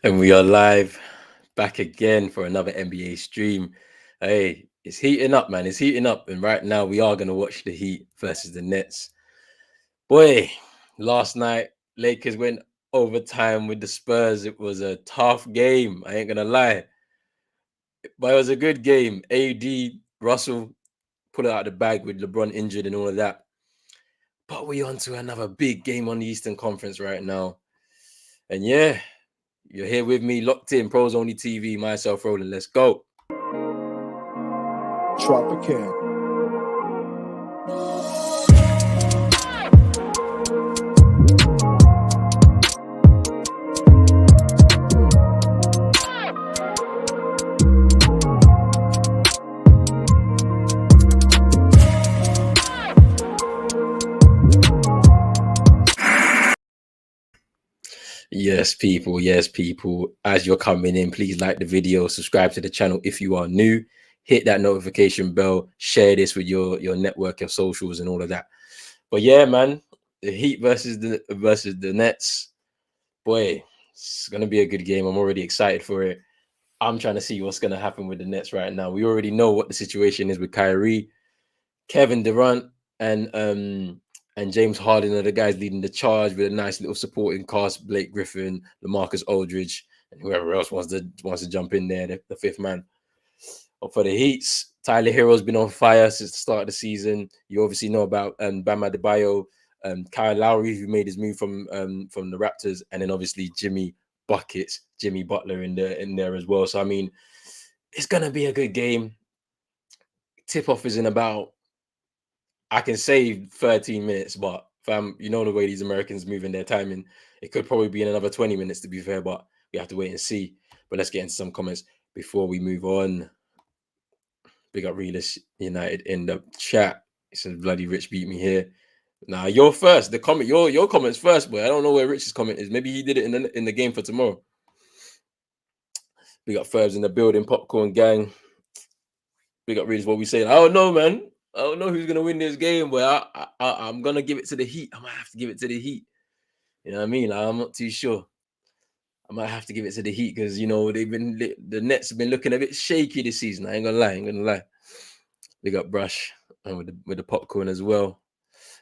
And we are live back again for another NBA stream. Hey, it's heating up, man. It's heating up. And right now we are going to watch the Heat versus the Nets. Boy, last night, Lakers went overtime with the Spurs. It was a tough game. I ain't going to lie. But it was a good game. AD, Russell put it out of the bag with LeBron injured and all of that. But we're on to another big game on the Eastern Conference right now. And yeah, you're here with me, locked in, Pros Only TV, myself, Roland. Let's go. Drop a can. Yes, people. Yes, people. As you're coming in, please like the video, subscribe to the channel if you are new, hit that notification bell, share this with your network, your socials, and all of that. But yeah, man, the Heat versus the Nets. Boy, it's gonna be a good game. I'm already excited for it. I'm trying to see what's gonna happen with the Nets right now. We already know what the situation is with Kyrie, Kevin Durant, and James Harden are the guys leading the charge with a nice little supporting cast: Blake Griffin, LaMarcus Aldridge, and whoever else wants to jump in there, the fifth man. But for the Heats, Tyler Hero's been on fire since the start of the season. You obviously know about Bam Adebayo, Kyle Lowry, who made his move from the Raptors, and then obviously Jimmy Butler in there as well. So I mean, it's gonna be a good game. Tip off is in about, I can say 13 minutes, but fam, you know the way these Americans move in their timing, it could probably be in another 20 minutes to be fair, but we have to wait and see. But let's get into some comments before we move on. Big up Realist United in the chat. He says bloody Rich beat me here. Nah, you're first. The comment, your comments first, boy. I don't know where Rich's comment is. Maybe he did it in the game for tomorrow. Big up Ferbs in the building, popcorn gang. Big up Realist. What we saying? I don't know, man. I don't know who's gonna win this game, but I'm gonna give it to the Heat. I might have to give it to the Heat. You know what I mean? Like, I'm not too sure. I might have to give it to the Heat because the Nets have been looking a bit shaky this season. I ain't gonna lie. Big up Brush and with the popcorn as well.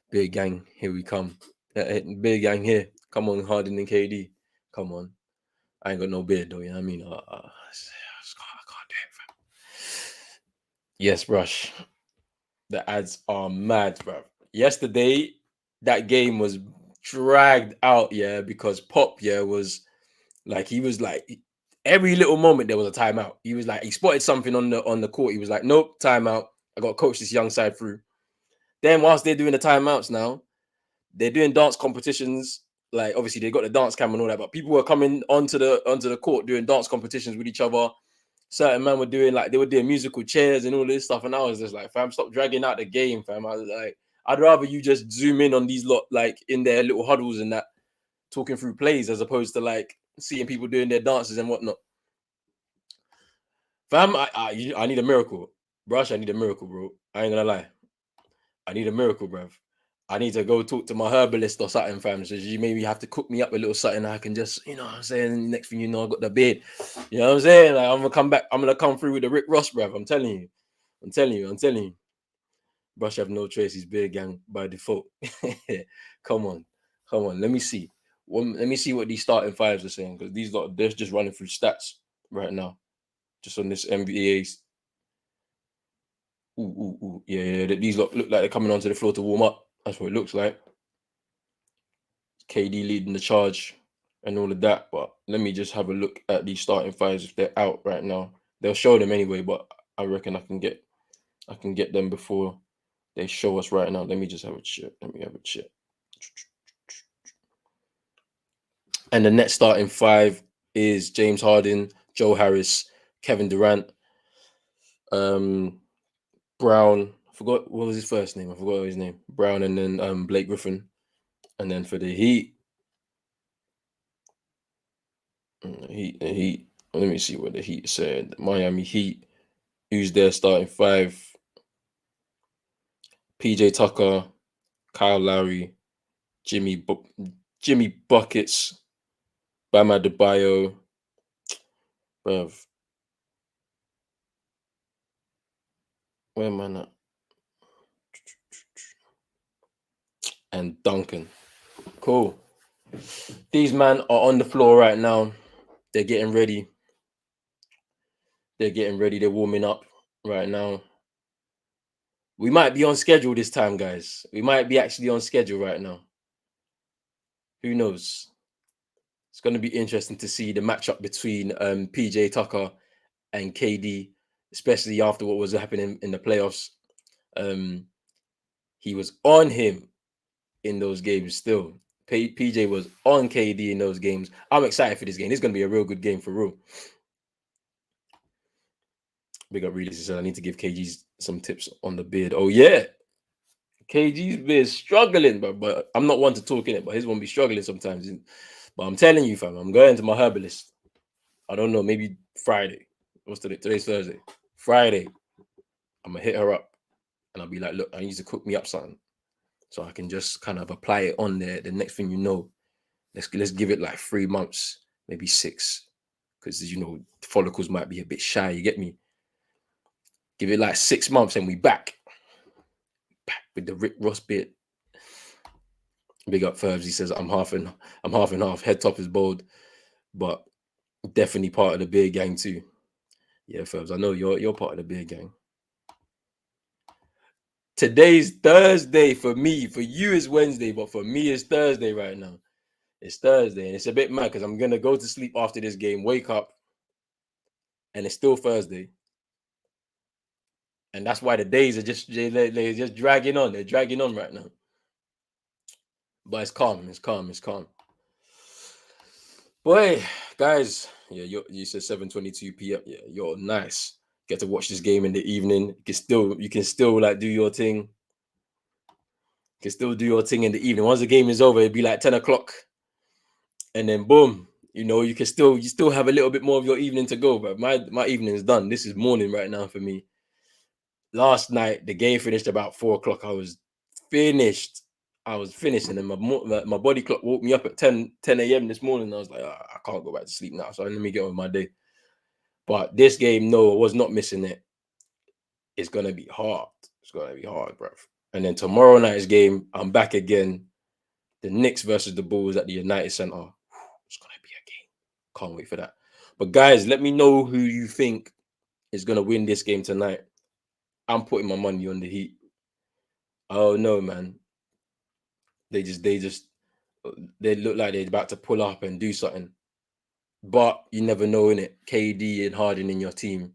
Big gang, here we come. Big gang here. Come on, Harden and KD. Come on. I ain't got no beard though. You know what I mean? I can't do it, fam. Yes, Brush. The ads are mad, bro. Yesterday, that game was dragged out, yeah, because Pop, yeah, was like every little moment there was a timeout. He was like, he spotted something on the court. He was like, nope, timeout. I got to coach this young side through. Then whilst they're doing the timeouts now, they're doing dance competitions. Like obviously they got the dance cam and all that, but people were coming onto the court doing dance competitions with each other. Certain men were doing musical chairs and all this stuff, and I was just like, fam, stop dragging out the game, fam. I was like, I'd rather you just zoom in on these lot like in their little huddles and that, talking through plays as opposed to like seeing people doing their dances and whatnot. Fam, I need a miracle, Brush. I need a miracle, bro. I ain't gonna lie. I need a miracle, bruv. I need to go talk to my herbalist or something, fam. So you maybe have to cook me up a little something. I can just, you know what I'm saying? Next thing you know, I got the beard. You know what I'm saying? Like, I'm gonna come back. I'm gonna come through with the Rick Ross, bruv. I'm telling you. Brush have no choice. He's beard gang by default. Come on. Let me see. Let me see what these starting fives are saying, because these lot, they're just running through stats right now, just on this NBA. Yeah. These lot look like they're coming onto the floor to warm up. That's what it looks like. KD leading the charge and all of that. But let me just have a look at these starting fives if they're out right now. They'll show them anyway, but I reckon I can get them before they show us right now. Let me just have a check. And the next starting five is James Harden, Joe Harris, Kevin Durant, Brown. I forgot what was his first name. Brown, and then Blake Griffin. And then for the Heat, let me see what the Heat said. Miami Heat, who's their starting five? PJ Tucker, Kyle Lowry, Jimmy Buckets, Bam Adebayo, Bruv. Where am I at? And Duncan. Cool. These men are on the floor right now. They're getting ready. They're getting ready. They're warming up right now. We might be on schedule this time, guys. We might be actually on schedule right now. Who knows? It's going to be interesting to see the matchup between PJ Tucker and KD, especially after what was happening in the playoffs. He was on him in those games still. PJ was on KD in those games. I'm excited for this game. It's going to be a real good game for real. Big up Reedy said I need to give KG some tips on the beard. Oh yeah. KG's beard struggling, but I'm not one to talk in it, but his won't be struggling sometimes. But I'm telling you, fam, I'm going to my herbalist. I don't know, maybe Friday. What's today? Today's Thursday. Friday, I'm gonna hit her up and I'll be like, look, I need to cook me up something. So I can just kind of apply it on there. The next thing you know, let's give it like 3 months, maybe 6. Because follicles might be a bit shy, you get me? Give it like 6 months and we back with the Rick Ross bit. Big up Ferbs. He says I'm half and half. Head top is bold, but definitely part of the beer gang too. Yeah, Ferbs. I know you're part of the beer gang. Today's Thursday for me. For you is Wednesday, but for me it's Thursday right now. It's Thursday, and it's a bit mad because I'm gonna go to sleep after this game, wake up, and it's still Thursday. And that's why the days are they're just dragging on. They're dragging on right now. But it's calm. It's calm. It's calm. Boy, guys, yeah, you said 7:22 p.m. Yeah, you're nice. Get to watch this game in the evening. You can still like do your thing. You can still do your thing in the evening. Once the game is over, it'd be like 10 o'clock. And then boom, you still have a little bit more of your evening to go. But my evening is done. This is morning right now for me. Last night, the game finished about 4 o'clock. I was finished. And then my body clock woke me up at 10 a.m. this morning. I was like, I can't go back to sleep now. So let me get on with my day. But this game, no, I was not missing it. It's going to be hard. It's going to be hard, bruv. And then tomorrow night's game, I'm back again. The Knicks versus the Bulls at the United Center. It's going to be a game. Can't wait for that. But guys, let me know who you think is going to win this game tonight. I'm putting my money on the Heat. Oh, no, man. They look like they're about to pull up and do something. But you never know, innit? KD and Harden in your team.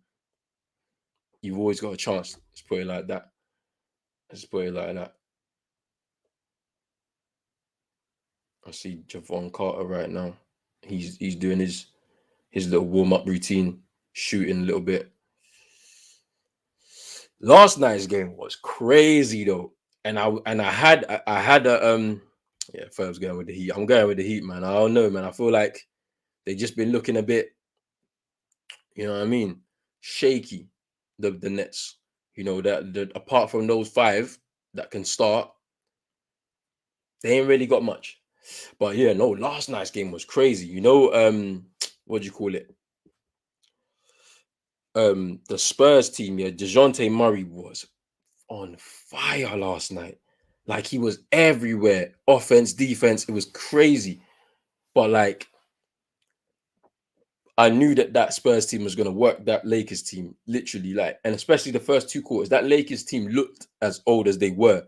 You've always got a chance. Let's put it like that. I see Javon Carter right now. He's doing his little warm-up routine, shooting a little bit. Last night's game was crazy though. And I had a Ferb's going with the Heat. I'm going with the Heat, man. I don't know, man. I feel like they just been looking a bit, you know what I mean, shaky. The Nets, that apart from those 5 that can start, they ain't really got much. But yeah, no, last night's game was crazy. What do you call it? The Spurs team, yeah, DeJounte Murray was on fire last night. Like he was everywhere, offense, defense. It was crazy. But like, I knew that Spurs team was going to work that Lakers team, literally, like, and especially the first 2 quarters. That Lakers team looked as old as they were.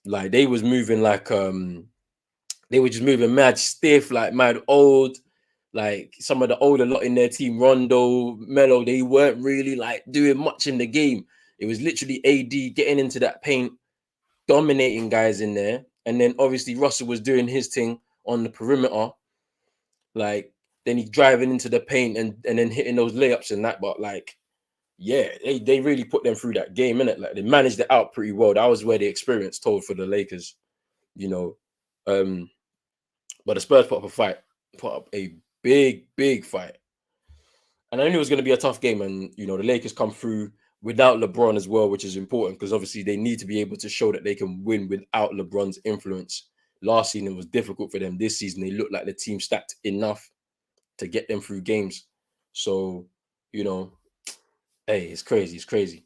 Like they was moving like they were just moving mad stiff, like mad old. Like some of the older lot in their team, Rondo, Melo, they weren't really like doing much in the game. It was literally AD getting into that paint, dominating guys in there. And then obviously Russell was doing his thing on the perimeter. Like then he driving into the paint and then hitting those layups and that. But like, yeah, they really put them through that game, innit? Like they managed it out pretty well. That was where the experience told for the Lakers, you know. But the Spurs put up a big fight. And I knew it was going to be a tough game. And, the Lakers come through without LeBron as well, which is important because obviously they need to be able to show that they can win without LeBron's influence. Last season, it was difficult for them. This season, they look like the team stacked enough to get them through games. So, you know, hey, it's crazy. It's crazy.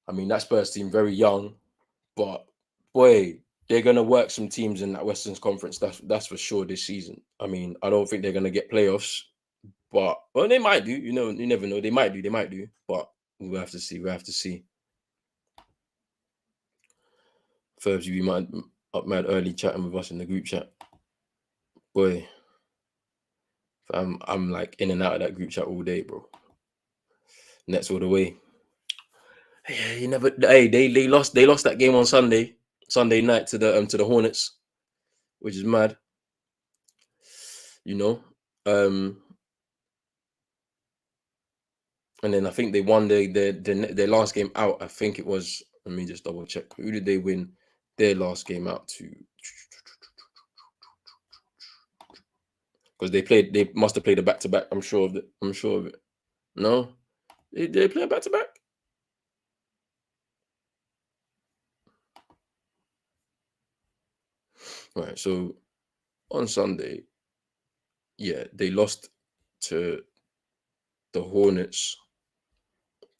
I mean, that Spurs team very young, but boy, they're gonna work some teams in that Western Conference. That's for sure this season. I mean, I don't think they're gonna get playoffs, but well, they might do. You know, you never know. They might do. They might do. But we'll have to see. We'll have to see. Ferbs, you might up mad early chatting with us in the group chat. Boy, I'm like in and out of that group chat all day, bro. Nets all the way. Yeah, you never. Hey, they lost that game on Sunday night to the Hornets, which is mad. You know, um, and then I think they won their last game out. I think it was. Let me just double check. Who did they win their last game out to? Because they must have played a back to back. I'm sure of it. I'm sure of it. No, they play a back to back. Right. So on Sunday, yeah, they lost to the Hornets.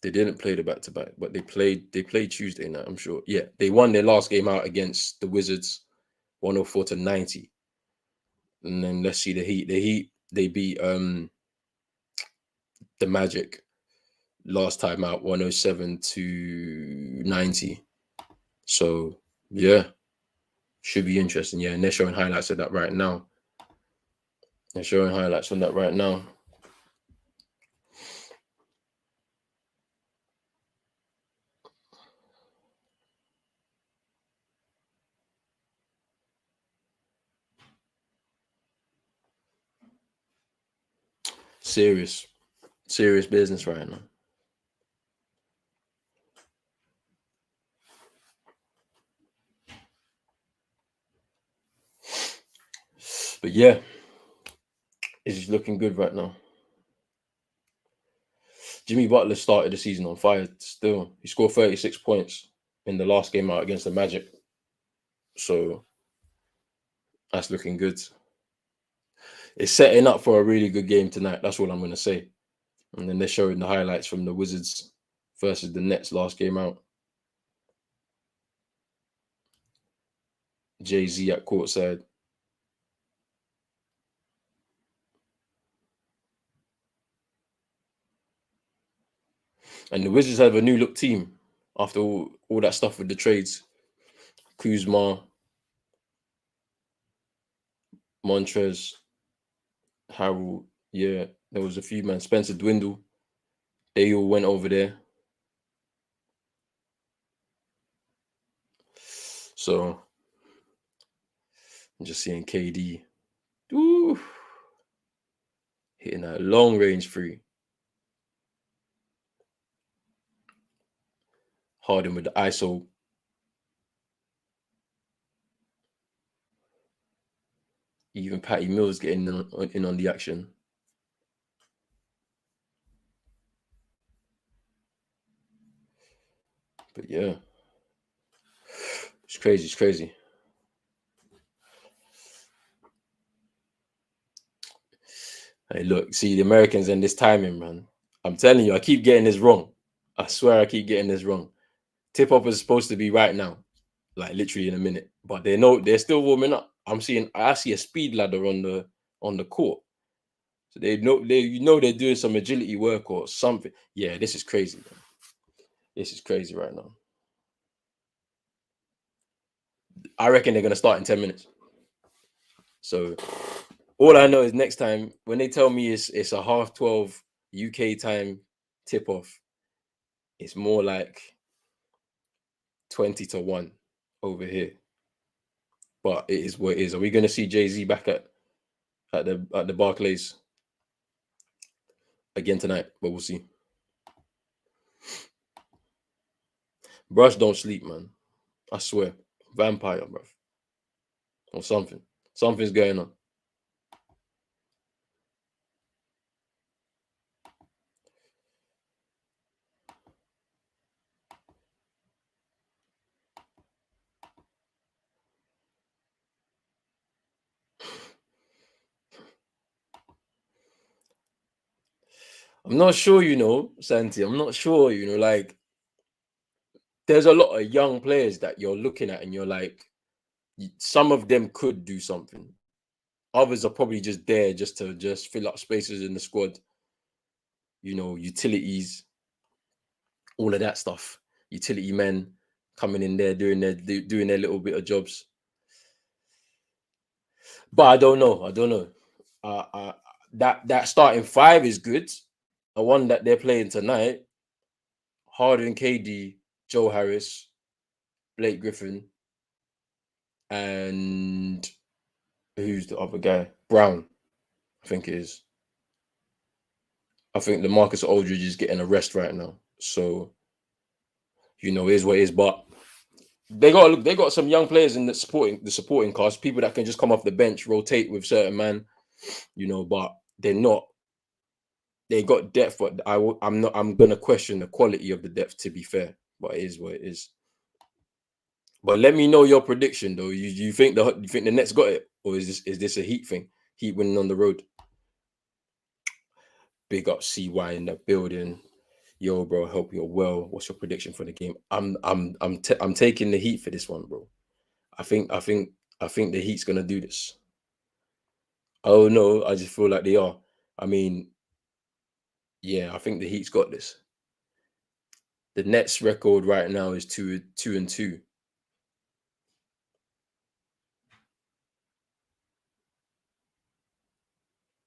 They didn't play the back to back, but they played Tuesday night. I'm sure. Yeah, they won their last game out against the Wizards, 104-90. And then let's see the Heat. The Heat they beat the Magic last time out, 107-90. So yeah, should be interesting. Yeah, and they're showing highlights of that right now. They're showing highlights on that right now. Serious business right now. But yeah, it's just looking good right now. Jimmy Butler started the season on fire still. He scored 36 points in the last game out against the Magic. So that's looking good. It's setting up for a really good game tonight. That's all I'm going to say. And then they're showing the highlights from the Wizards versus the Nets last game out. Jay-Z at courtside. And the Wizards have a new look team after all that stuff with the trades. Kuzma, Montrez, Harold. Yeah, there was a few, man. Spencer Dwindle. They all went over there. So I'm just seeing KD. Ooh, hitting a long range three. Harden with the ISO. Even Patty Mills getting in on the action. But yeah, it's crazy. It's crazy. Hey, look, see the Americans and this timing, man. I'm telling you, I keep getting this wrong. I swear I keep getting this wrong. Tip off is supposed to be right now, like literally in a minute. But they're still warming up. I see a speed ladder on the court. So they're doing some agility work or something. Yeah, this is crazy, man. This is crazy right now. I reckon they're gonna start in 10 minutes. So all I know is next time when they tell me it's a 12:30 UK time tip off, it's more like 20-1 over here. But it is what it is. Are we gonna see Jay-Z back at the Barclays again tonight? But we'll see. Brush don't sleep, man. I swear. Vampire, bro. Or something. Something's going on. I'm not sure, Santi. I'm not sure, like there's a lot of young players that you're looking at and you're like, some of them could do something. Others are probably just there just to just fill up spaces in the squad, utilities, all of that stuff. Utility men coming in there doing their little bit of jobs. But I don't know. That starting five is good. The one that they're playing tonight, Harden, KD, Joe Harris, Blake Griffin, and who's the other guy? Brown, I think it is. I think LaMarcus Aldridge is getting a rest right now, so it is what it is. But they got some young players in the supporting cast, people that can just come off the bench, rotate with certain man, but they're not. They got depth, but I'm gonna question the quality of the depth. To be fair, but it is what it is. But let me know your prediction, though. You think the Nets got it, or is this a Heat thing? Heat winning on the road. Big up CY in the building. Yo, bro, hope you're well. What's your prediction for the game? I'm taking the Heat for this one, bro. I think the Heat's gonna do this. Oh no, I just feel like they are. I mean, yeah, I think the Heat's got this. The Nets record right now is 2-2.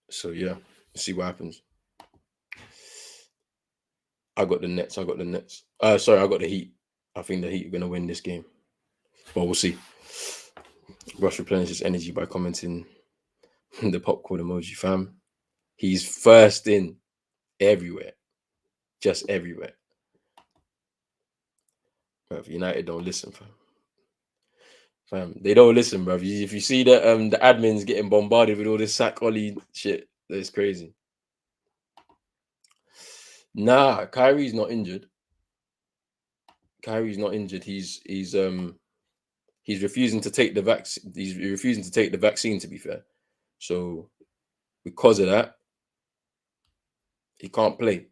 So yeah, see what happens. I got the Nets. Sorry, I got the Heat. I think the Heat are gonna win this game. But we'll see. Rush replenishes energy by commenting the popcorn emoji, fam. He's first in everywhere. Just everywhere. Bruv, United don't listen, fam. They don't listen, bruv. If you see the admins getting bombarded with all this sack Ollie shit, that's crazy. Nah, Kyrie's not injured. He's refusing to take the vaccine. He's refusing to take the vaccine, to be fair. So because of that, he can't play.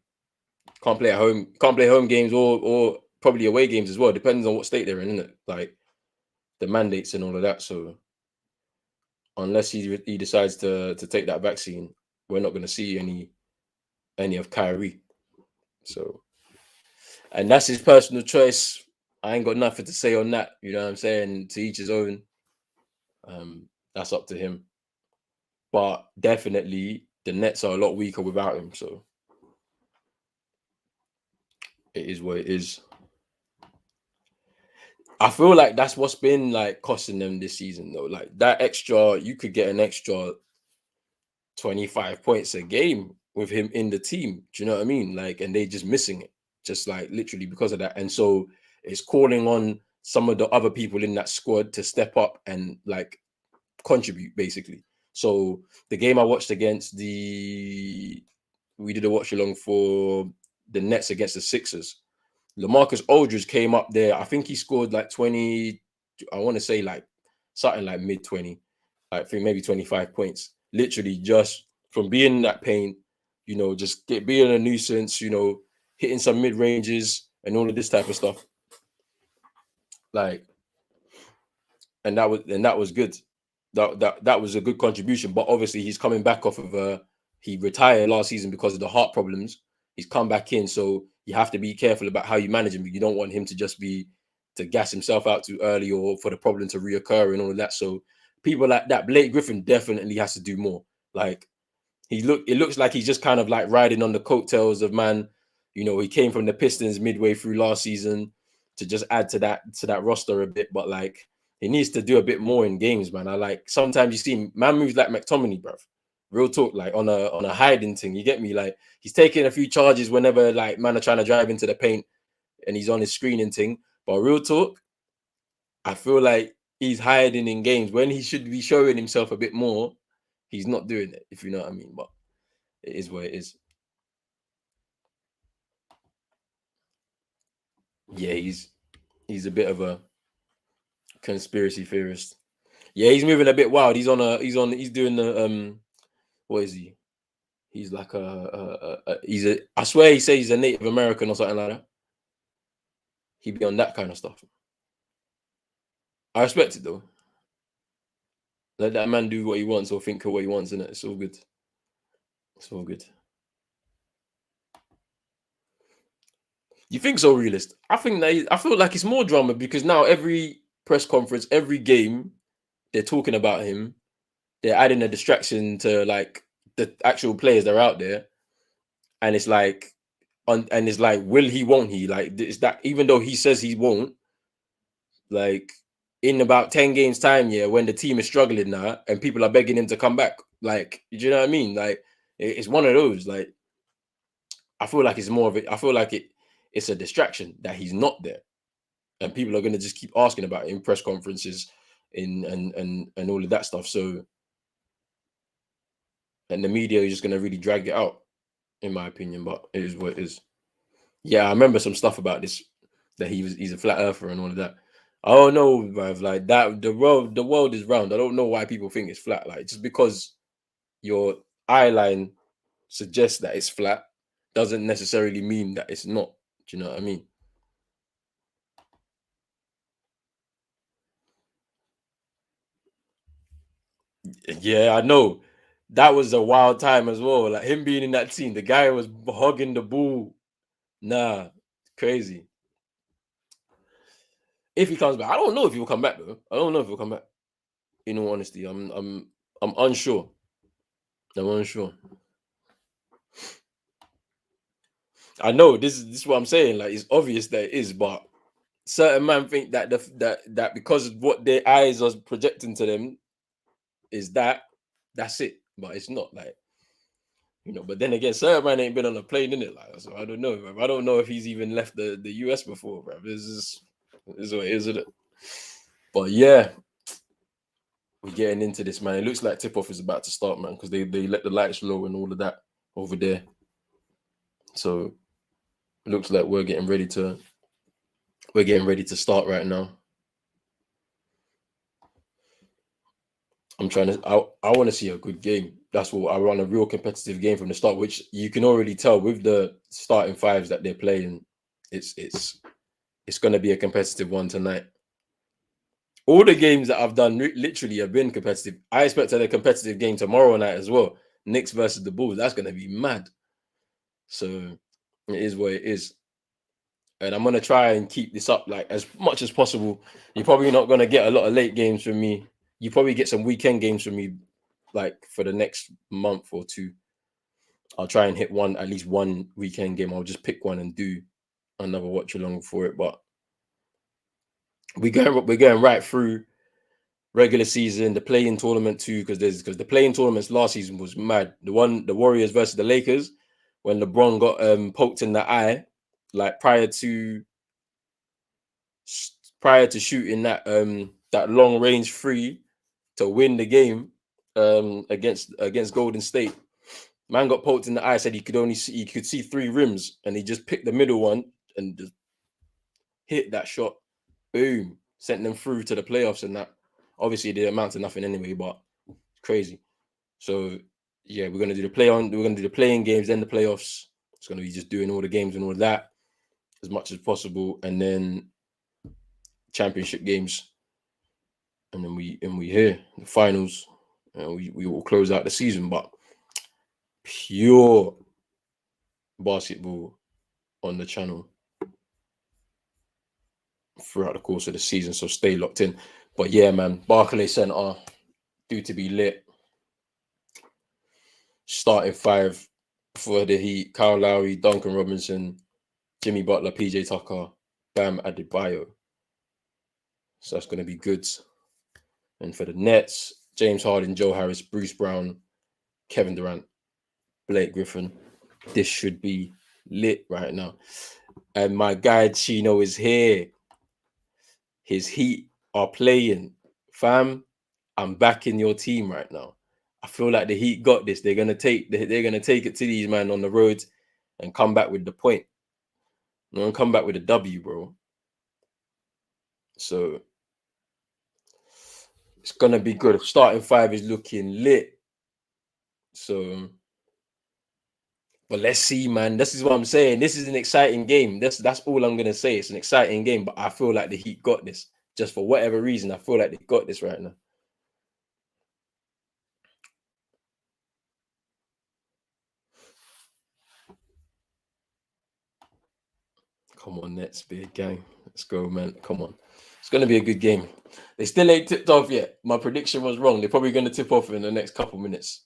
Can't play at home. Can't play home games or probably away games as well. Depends on what state they're in, isn't it? Like the mandates and all of that. So unless he decides to take that vaccine, we're not going to see any of Kyrie. So, and that's his personal choice. I ain't got nothing to say on that. You know what I'm saying? To each his own. That's up to him. But definitely, the Nets are a lot weaker without him. So it is what it is. I feel like that's what's been like costing them this season, though. Like that extra, you could get an extra 25 points a game with him in the team. Do you know what I mean? Like, and they just missing it, just like literally because of that. And so it's calling on some of the other people in that squad to step up and like contribute, basically. So the game I watched we did a watch along for the Nets against the Sixers. LaMarcus Aldridge came up there. I think he scored like 20. I want to say like something like mid 20, I think maybe 25 points. Literally just from being in that paint, just being a nuisance, hitting some mid ranges and all of this type of stuff. Like, and that was good. That was a good contribution. But obviously, he's coming back off of he retired last season because of the heart problems. He's come back in, so you have to be careful about how you manage him. You don't want him to just be to gas himself out too early or for the problem to reoccur and all of that. So people like that, Blake Griffin definitely has to do more. Like it looks like he's just kind of like riding on the coattails of man. He came from the Pistons midway through last season to just add to that roster a bit, but like he needs to do a bit more in games, man. I like sometimes you see man moves like McTominay, bruv. Real talk, like on a hiding thing. You get me? Like he's taking a few charges whenever like man are trying to drive into the paint and he's on his screening thing. But real talk, I feel like he's hiding in games when he should be showing himself a bit more. He's not doing it, if you know what I mean. But it is what it is. Yeah, he's a bit of a conspiracy theorist. Yeah, he's moving a bit wild. He's doing the what is he? He's like I swear he says he's a Native American or something like that. He'd be on that kind of stuff. I respect it though. Let that man do what he wants or think of what he wants, innit? It's all good. It's all good. You think so, realist? I think that I feel like it's more drama because now every press conference, every game, they're talking about him. They're adding a distraction to like the actual players that are out there, and it's like, and it's like, will he? Won't he? Like, is that even though he says he won't, like in about 10 games time, yeah, when the team is struggling now and people are begging him to come back, like, do you know what I mean? Like, it's one of those. Like, I feel like it's more of it. I feel like it's a distraction that he's not there, and people are going to just keep asking about it in press conferences, in and all of that stuff. So, and the media is just going to really drag it out, in my opinion. But it is what it is. Yeah, I remember some stuff about this that he's a flat earther and all of that. I don't know, bruv, like that. The world is round. I don't know why people think it's flat. Like just because your eye line suggests that it's flat doesn't necessarily mean that it's not. Do you know what I mean? Yeah, I know. That was a wild time as well. Like him being in that team, the guy was hugging the ball. Nah, crazy. If he comes back, I don't know if he'll come back though. I don't know if he'll come back. In all honesty, I'm unsure. I'm unsure. I know this is what I'm saying. Like it's obvious that it is, but certain man think that that because of what their eyes are projecting to them is that's it. But it's not like But then again, certain man ain't been on a plane in it, like so. I don't know, bro. I don't know if he's even left the US before, bro. This is what it is, isn't it? But yeah, we're getting into this, man. It looks like tip off is about to start, man, because they let the lights low and all of that over there. So it looks like we're getting ready to start right now. I'm trying to. I want to see a good game. That's what I want, a real competitive game from the start, which you can already tell with the starting fives that they're playing. It's going to be a competitive one tonight. All the games that I've done literally have been competitive. I expect a competitive game tomorrow night as well. Knicks versus the Bulls. That's going to be mad. So it is what it is. And I'm gonna try and keep this up like as much as possible. You're probably not gonna get a lot of late games from me. You probably get some weekend games from me, like for the next month or two. I'll try and hit at least one weekend game. I'll just pick one and do another watch along for it. But we're going right through regular season, the play-in tournament too, because the play-in tournaments last season was mad. The Warriors versus the Lakers, when LeBron got poked in the eye, like prior to shooting that long range three to win the game against Golden State. Man got poked in the eye, said he could see three rims, and he just picked the middle one and just hit that shot. Boom, sent them through to the playoffs, and that obviously didn't amount to nothing anyway, but it's crazy. So yeah, we're gonna do the playing games, then the playoffs. It's gonna be just doing all the games and all that as much as possible, and then championship games, and then we here the finals, and we will close out the season. But pure basketball on the channel throughout the course of the season, so stay locked in. But yeah, man, Barclays Center due to be lit. Starting five for the Heat: Kyle Lowry, Duncan Robinson, Jimmy Butler, PJ Tucker, Bam Adebayo. So that's going to be good. And for the Nets, James Harden, Joe Harris, Bruce Brown, Kevin Durant, Blake Griffin. This should be lit right now. And my guy Chino is here. His Heat are playing. Fam, I'm back in your team right now. I feel like the Heat got this. They're gonna take it to these man on the road and come back with the point. Come back with a W, bro. So it's gonna be good. Starting five is looking lit. So But let's see, man. This is what I'm saying. This is an exciting game. That's all I'm gonna say. It's an exciting game, but I feel like the Heat got this. Just for whatever reason, I feel like they got this right now. Come on, Nets, big gang. Let's go, man. Come on. It's gonna be a good game. They still ain't tipped off yet. My prediction was wrong. They're probably gonna tip off in the next couple minutes.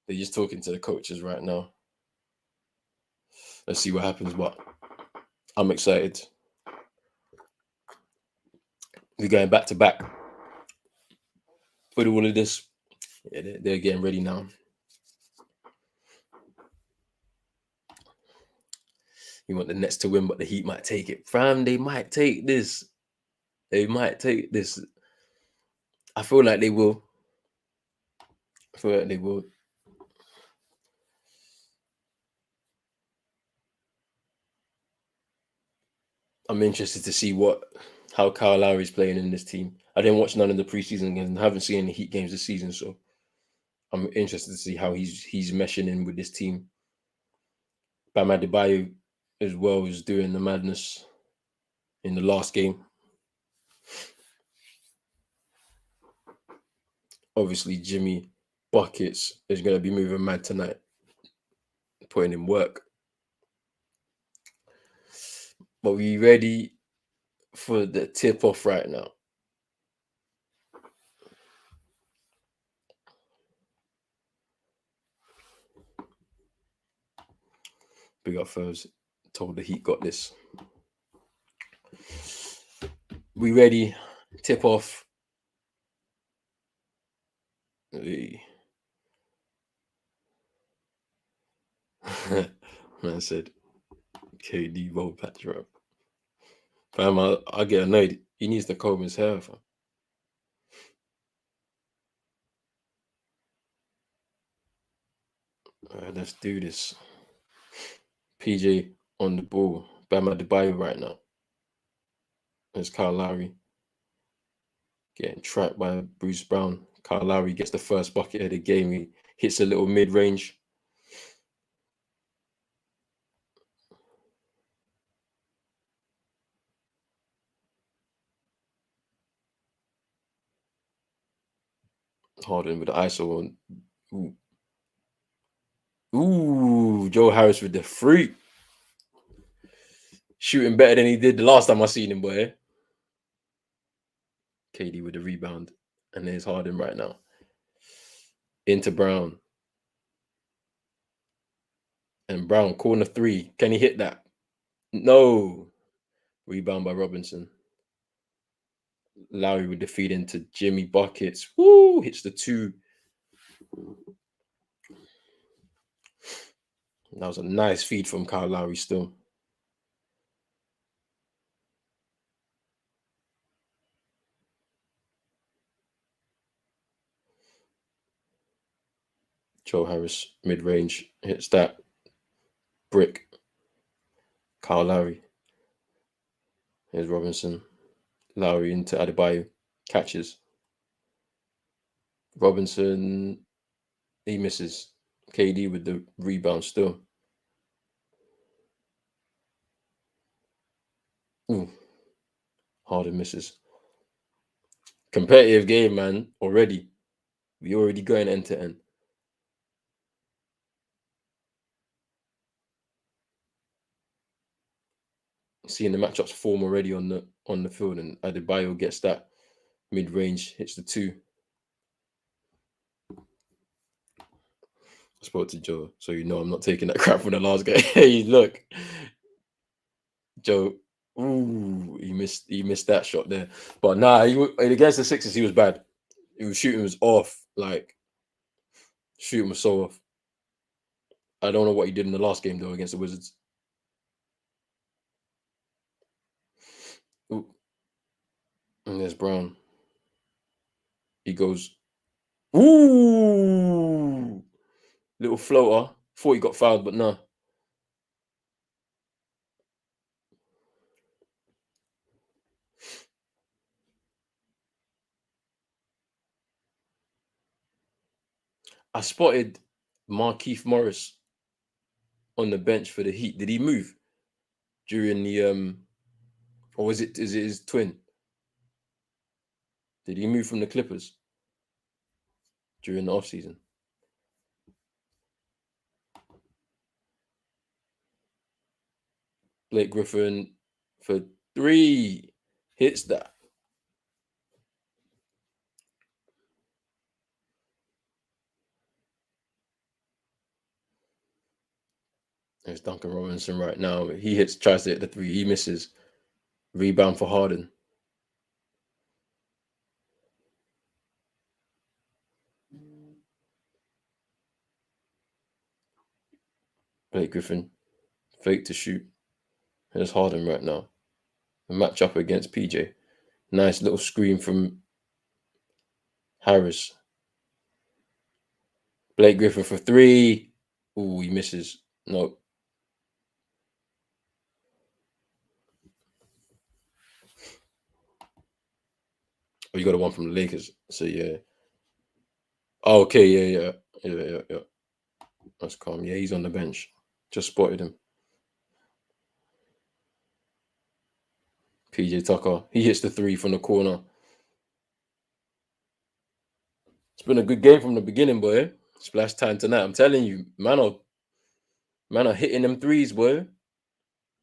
They're just talking to the coaches right now. Let's see what happens. But I'm excited. We're going back to back for all of this. Yeah, they're getting ready now. You want the Nets to win, but the Heat might take it. Fam, they might take this. They might take this. I feel like they will. I feel like they will. I'm interested to see how Kyle Lowry's playing in this team. I didn't watch none of the preseason games and haven't seen any Heat games this season, so I'm interested to see how he's meshing in with this team. Bam Adebayo as well is doing the madness in the last game. Obviously, Jimmy Buckets is going to be moving mad tonight, putting in work. But we ready for the tip off right now? Big up Furs. Told the Heat got this. We ready? Tip off. Hey. Man said KD roll patch up. Fam, I get annoyed. He needs to comb his hair. Fam. All right, let's do this. PJ on the ball. Bam Adebayo right now. There's Kyle Lowry getting trapped by Bruce Brown. Kyle Lowry gets the first bucket of the game. He hits a little mid-range. Harden with the ISO on. Ooh, Joe Harris with the freak. Shooting better than he did the last time I seen him, boy. KD with the rebound. And there's Harden right now. Into Brown. And Brown, corner three. Can he hit that? No. Rebound by Robinson. Lowry with the feed into Jimmy Buckets. Woo! Hits the two. That was a nice feed from Kyle Lowry still. Joe Harris, mid-range, hits that. Brick. Kyle Lowry. Here's Robinson. Lowry into Adebayo. Catches. Robinson, he misses. KD with the rebound still. Ooh. Harden misses. Competitive game, man. Already. We already going end to end. Seeing the matchups form already on the field, and Adebayo gets that mid-range, hits the two. I spoke to Joe, so you know I'm not taking that crap from the last guy. Hey, look, Joe. Ooh, he missed that shot there. But nah, against the Sixers, he was bad. Shooting was off. Like shooting was so off. I don't know what he did in the last game though against the Wizards. Ooh. And there's Brown. He goes, ooh, little floater. Thought he got fouled, but no. I spotted Markeith Morris on the bench for the Heat. Did he move during the or is it his twin? Did he move from the Clippers during the offseason? Blake Griffin for 3 hits that. There's Duncan Robinson right now. He tries to hit the 3. He misses. Rebound for Harden. Blake Griffin, fake to shoot. There's Harden right now. A match up against PJ. Nice little screen from Harris. Blake Griffin for 3. Ooh, he misses. No. Oh, you got a one from the Lakers. So yeah. Oh, okay, yeah. That's calm. Yeah, he's on the bench. Just spotted him. PJ Tucker. He hits the 3 from the corner. It's been a good game from the beginning, boy. Splash time tonight. I'm telling you, man are hitting them 3s, boy.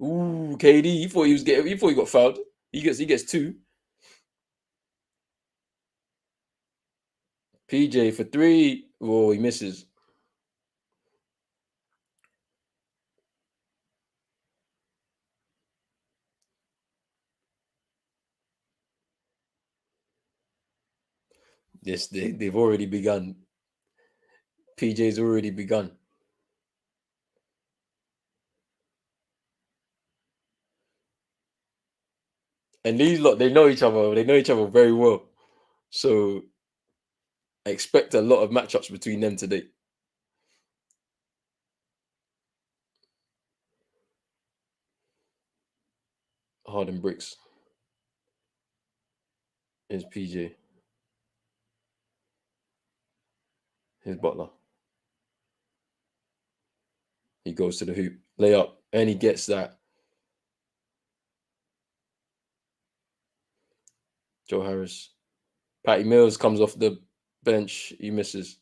Ooh, KD. He thought he got fouled. He gets 2. PJ for 3. Oh, he misses. They've already begun. PJ's already begun. And these lot, they know each other. They know each other very well. So I expect a lot of matchups between them today. Harden bricks. Here's PJ. Here's Butler. He goes to the hoop. Layup. And he gets that. Joe Harris. Patty Mills comes off the bench. He misses.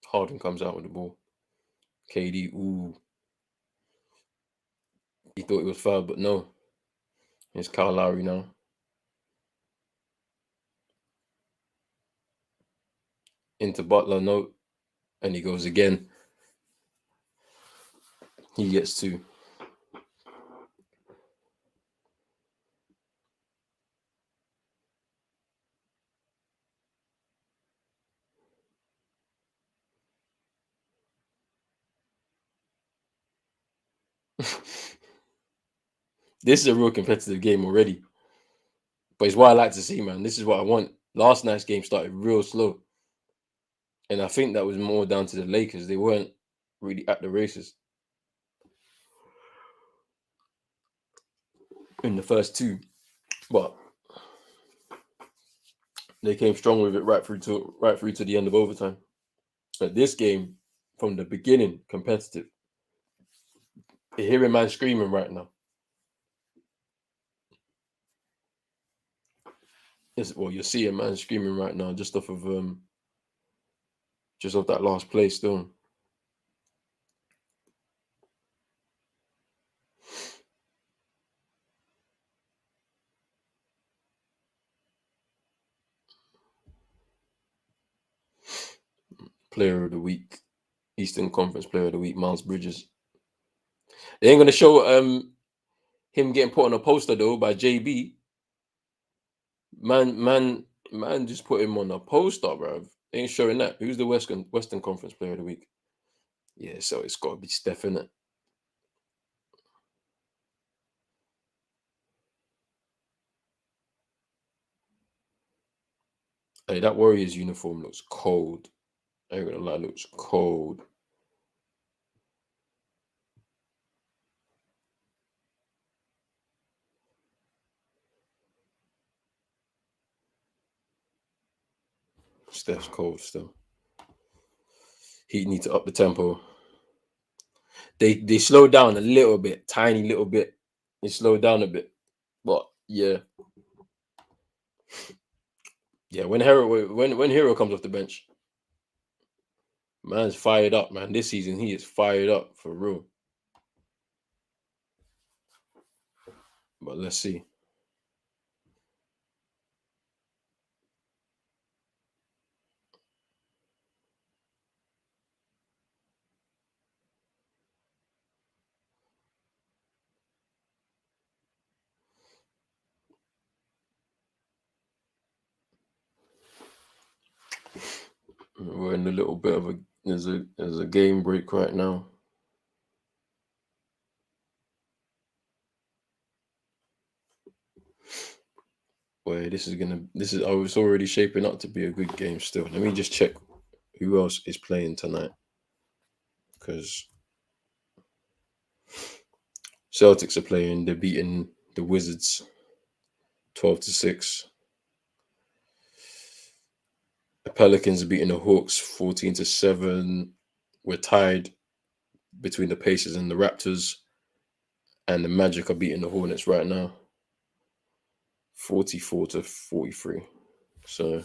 Harden comes out with the ball. KD, ooh. He thought it was foul, but no. It's Kyle Lowry now. Into Butler, no. And he goes again. He gets 2. This is a real competitive game already. But it's what I like to see, man. This is what I want. Last night's game started real slow. And I think that was more down to the Lakers. They weren't really at the races in the first 2. But they came strong with it right through to the end of overtime. But this game, from the beginning, competitive. You're hearing man screaming right now. Well, you're seeing man screaming right now just off of that last play still. Player of the week, Eastern Conference Player of the Week, Miles Bridges. They ain't gonna show him getting put on a poster though by JB. Man, just put him on a poster, bro. They ain't showing that. Who's the Western Conference Player of the Week? Yeah, so it's got to be Steph, innit? Hey, that Warriors uniform looks cold. I ain't gonna lie, looks cold. Steph's cold still. Heat need to up the tempo. They slowed down a little bit, tiny little bit. They slowed down a bit, but yeah, yeah. When Hero comes off the bench, man's fired up, man. This season he is fired up for real. But let's see. We're in a little bit of a there's a game break right now. Where this is oh, it's already shaping up to be a good game still. Let me just check who else is playing tonight. Because Celtics are playing, they're beating the Wizards 12-6. The Pelicans are beating the Hawks 14-7. We're tied between the Pacers and the Raptors. And the Magic are beating the Hornets right now. 44-43. So,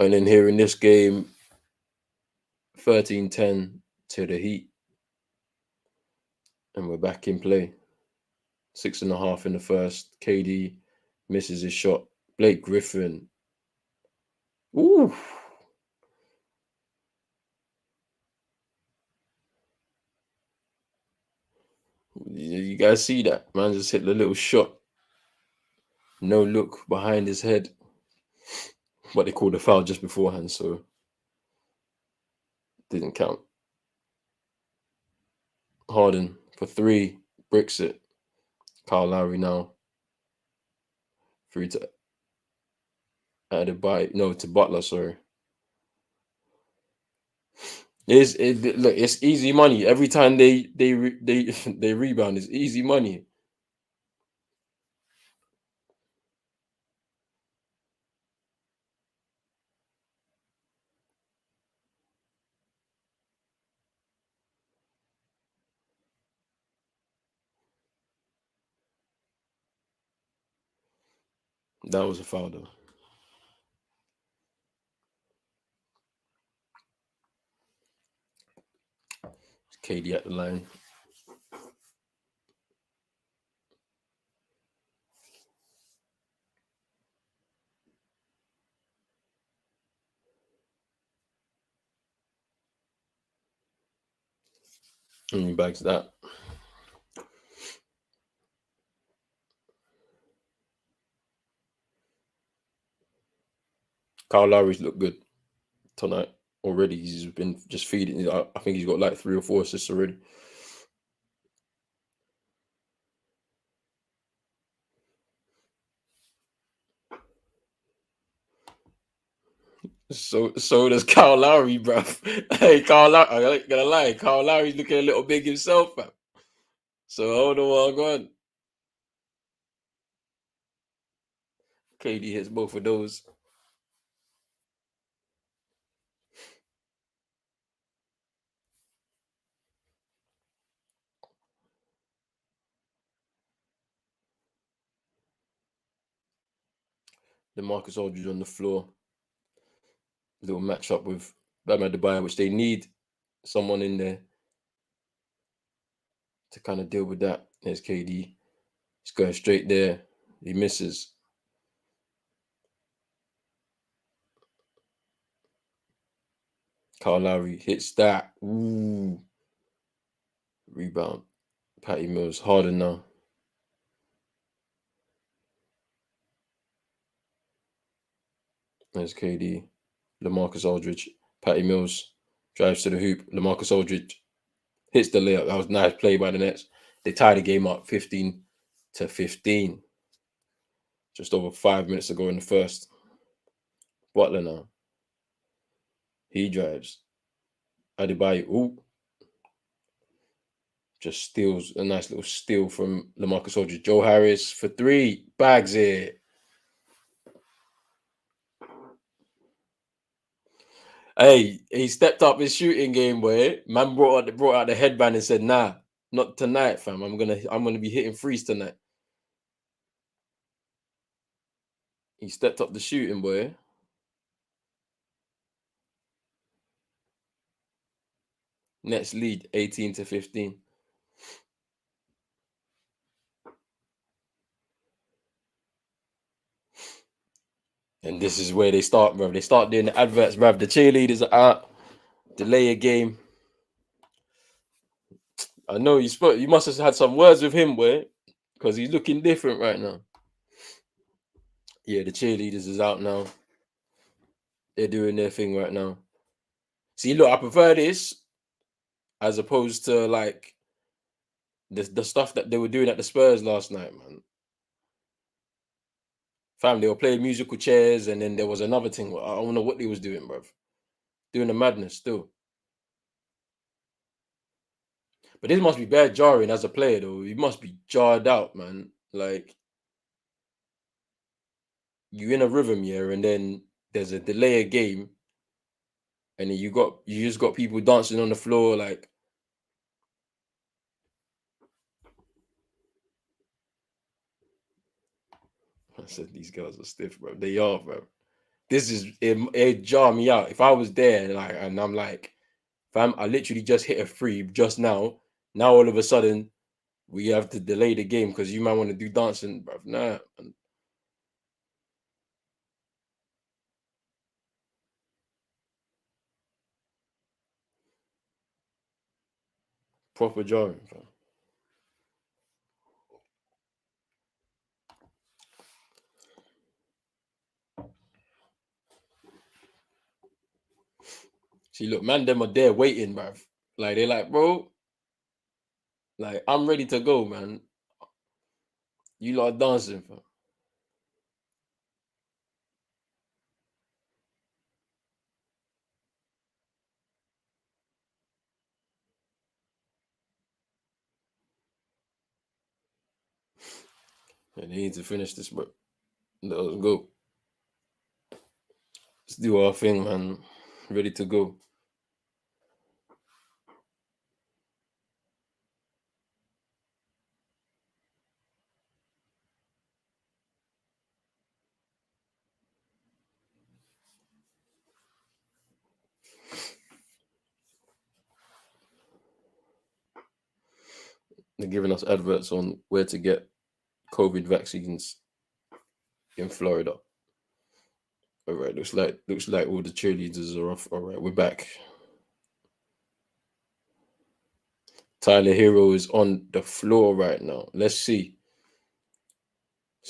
and then here in this game, 13-10 to the Heat. And we're back in play. 6.5 in the first. KD misses his shot. Blake Griffin. Ooh. You guys see that? Man just hit the little shot. No look behind his head. But they called the foul just beforehand, so didn't count. Harden for 3, bricks it. Kyle Lowry now. 3 to to Butler, sorry. Look, it's easy money. Every time they they rebound, it's easy money. That was a foul though. KD at the line. And he bags that. Kyle Lowry's looked good tonight already. He's been just feeding. I think he's got like 3 or 4 assists already. So does Kyle Lowry, bro. Hey, Kyle Lowry, I ain't gonna lie. Kyle Lowry's looking a little big himself, fam. So hold on, go on. KD hits both of those. LaMarcus Aldridge on the floor. Little matchup with Bam Adebayo, which they need someone in there to kind of deal with that. There's KD. He's going straight there. He misses. Kyle Lowry hits that. Ooh. Rebound. Patty Mills. Harden now. There's KD. LaMarcus Aldridge. Patty Mills drives to the hoop. LaMarcus Aldridge hits the layup. That was a nice play by the Nets. They tie the game up 15-15. Just over 5 minutes to go in the first. Butler now. He drives. Adebayo, ooh, just steals a nice little steal from LaMarcus Aldridge. Joe Harris for 3, bags it. Hey, he stepped up his shooting game, boy. Man brought out the headband and said, "Nah, not tonight, fam. I'm gonna be hitting threes tonight." He stepped up the shooting, boy. Nets lead 18-15. And this is where they start, bro. They start doing the adverts, bro. The cheerleaders are out. Delay a game. I know you spoke. You must have had some words with him, boy, because he's looking different right now. Yeah, the cheerleaders is out now. They're doing their thing right now. See, look, I prefer this as opposed to like the stuff that they were doing at the Spurs last night, man. Fam, they were playing musical chairs, and then there was another thing. I don't know what they was doing, bro. Doing the madness still. But this must be bad jarring as a player, though. You must be jarred out, man. Like you in a rhythm, yeah, and then there's a delay of game, and then you just got people dancing on the floor, like I said, these girls are stiff, bro. They are, bro. This is it jar me out. If I was there, like, and I'm like, fam, I literally just hit a free just now. Now all of a sudden we have to delay the game because you might want to do dancing, bro. Nah, man. Proper jarring, fam. See, look, man, them are there waiting, bro. Like they're like, bro, like I'm ready to go, man. You lot are dancing, fam. And they need to finish this, bro. Let us go. Let's do our thing, man. Ready to go. They're giving us adverts on where to get COVID vaccines in Florida. All right, looks like all the cheerleaders are off. All right, we're back. Tyler Hero is on the floor right now. Let's see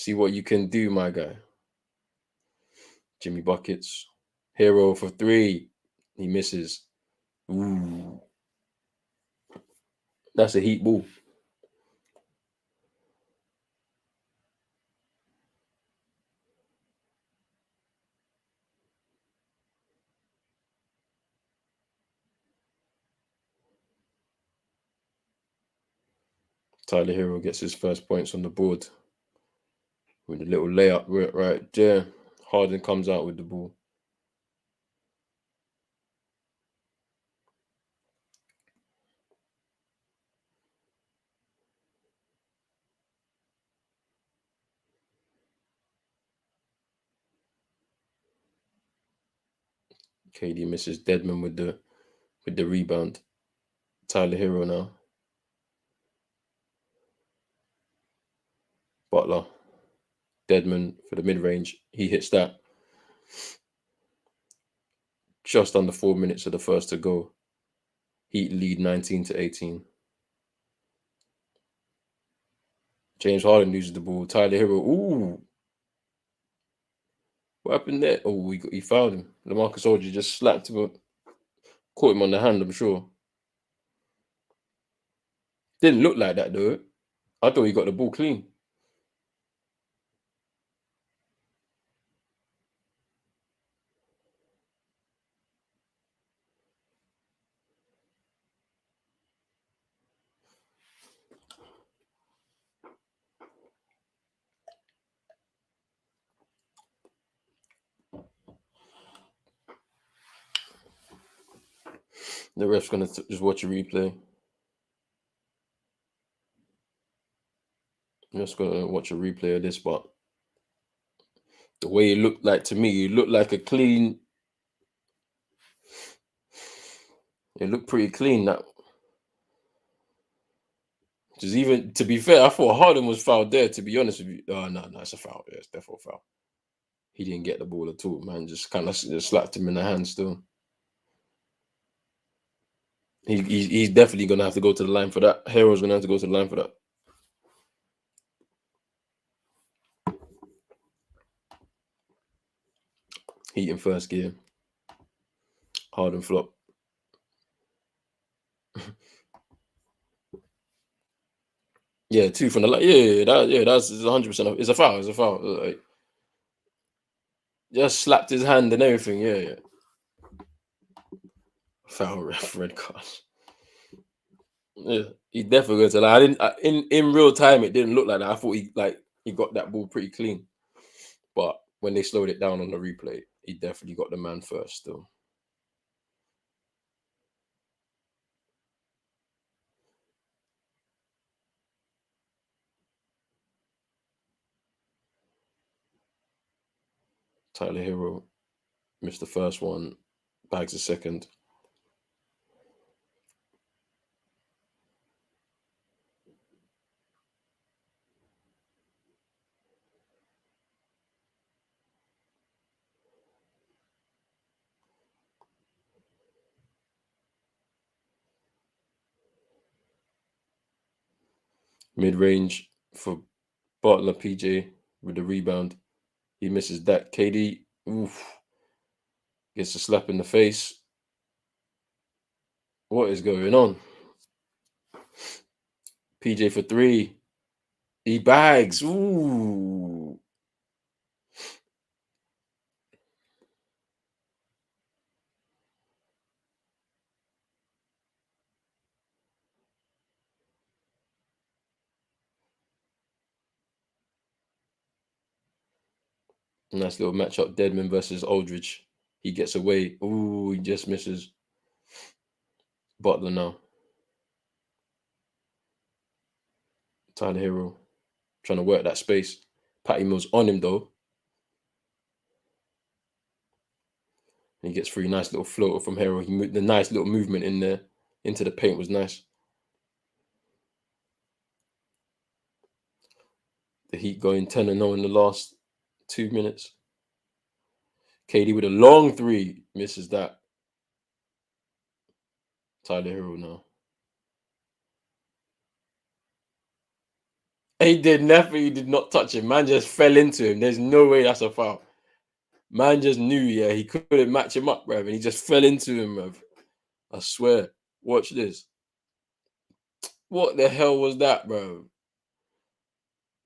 what you can do, my guy. Jimmy buckets. Hero for 3. He misses. Ooh, that's a heat ball. Tyler Hero gets his first points on the board with a little layup right there. Harden comes out with the ball. KD misses. Deadman with the rebound. Tyler Hero now. Butler. Deadman for the mid-range. He hits that. Just under 4 minutes of the first to go. Heat lead 19-18. James Harden loses the ball. Tyler Hero. Ooh. What happened there? Oh, he fouled him. LaMarcus Aldridge just slapped him. Caught him on the hand, I'm sure. Didn't look like that, though. I thought he got the ball clean. The ref's gonna just watch a replay. I'm just gonna watch a replay of this, but the way it looked like to me, it looked like a clean. It looked pretty clean. That just even to be fair, I thought Harden was fouled there. To be honest with you, oh no, it's a foul. Yeah, it's definitely a foul. He didn't get the ball at all, man. Just kind of just slapped him in the hand still. He's definitely gonna have to go to the line for that. Hero's gonna have to go to the line for that. Heat in first gear. Harden flop. Yeah, 2 from the line. That's 100%. It's a foul. It's a foul. Like, just slapped his hand and everything. Yeah. Foul ref, red card. Yeah, he definitely goes to lie. I didn't in real time. It didn't look like that. I thought he got that ball pretty clean, but when they slowed it down on the replay, he definitely got the man first. Still, Tyler Hero missed the first one, bags the second. Mid range for Butler. PJ with the rebound. He misses that. KD gets a slap in the face. What is going on? PJ for 3. He bags. Ooh. Nice little matchup. Deadman versus Aldridge. He gets away. Ooh, he just misses. Butler now. Tyler Hero trying to work that space. Patty Mills on him though. And he gets 3. Nice little floater from Hero. The nice little movement in there into the paint was nice. The Heat going 10-0 in the last 2 minutes. KD with a long 3 misses that. Tyler Hero now. He did nothing. He did not touch him. Man just fell into him. There's no way that's a foul. Man just knew, he couldn't match him up, bruv. And he just fell into him, bruv. I swear. Watch this. What the hell was that, bro?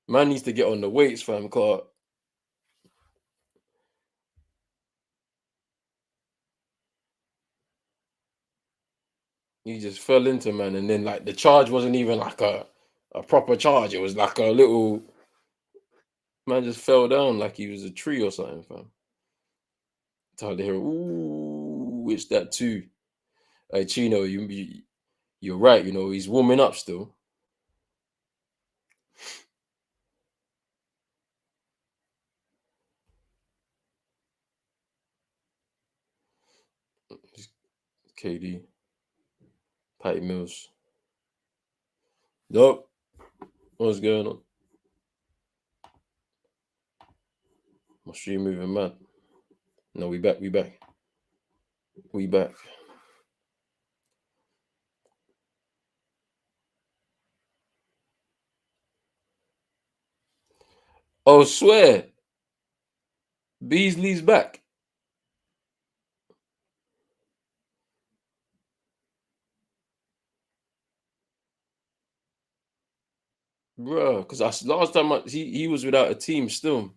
Man needs to get on the weights, fam, cause he just fell into man, and then like the charge wasn't even like a proper charge. It was like a little man just fell down like he was a tree or something, fam. Tyler Hero, ooh, it's that too. Hey Chino, you're right. He's warming up still. KD, Patty Mills. Nope. What's going on? My stream moving mad. No, we back. We back. Oh, swear. Beasley's back. Bro, because last time he was without a team still.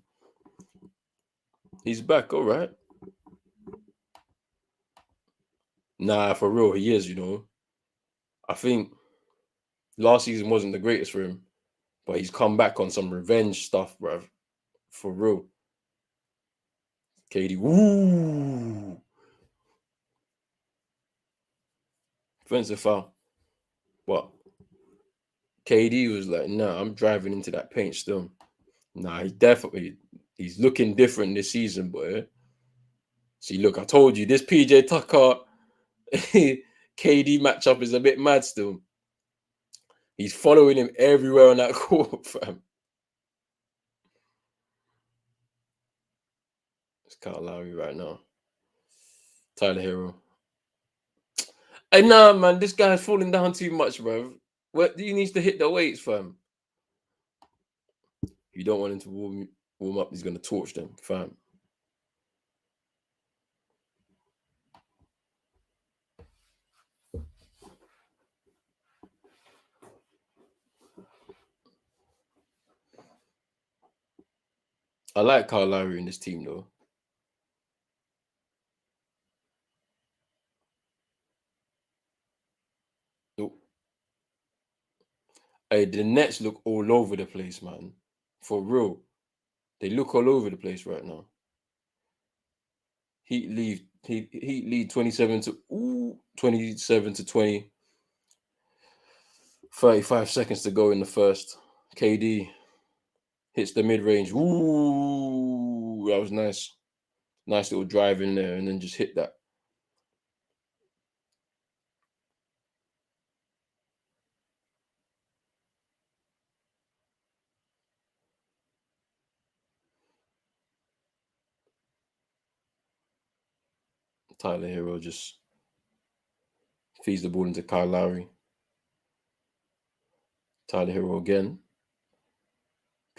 He's back, all right. Nah, for real, he is, I think last season wasn't the greatest for him, but he's come back on some revenge stuff, bro. For real. KD, woo! Offensive foul. What? KD was like, nah, I'm driving into that paint still. Nah, he's looking different this season, boy. See, look, I told you this PJ Tucker KD matchup is a bit mad still. He's following him everywhere on that court, fam. It's Kyle Lowry right now. Tyler Hero. Hey, nah, man, this guy's falling down too much, bro. What he needs to hit the weights, fam. You don't want him to warm up. He's gonna torch them, fam. I like Kyle Lowry in this team, though. Hey, the Nets look all over the place, man. For real. They look all over the place right now. Heat lead 27 to 20. 35 seconds to go in the first. KD hits the mid-range. Ooh, that was nice. Nice little drive in there and then just hit that. Tyler Hero just feeds the ball into Kyle Lowry. Tyler Hero again.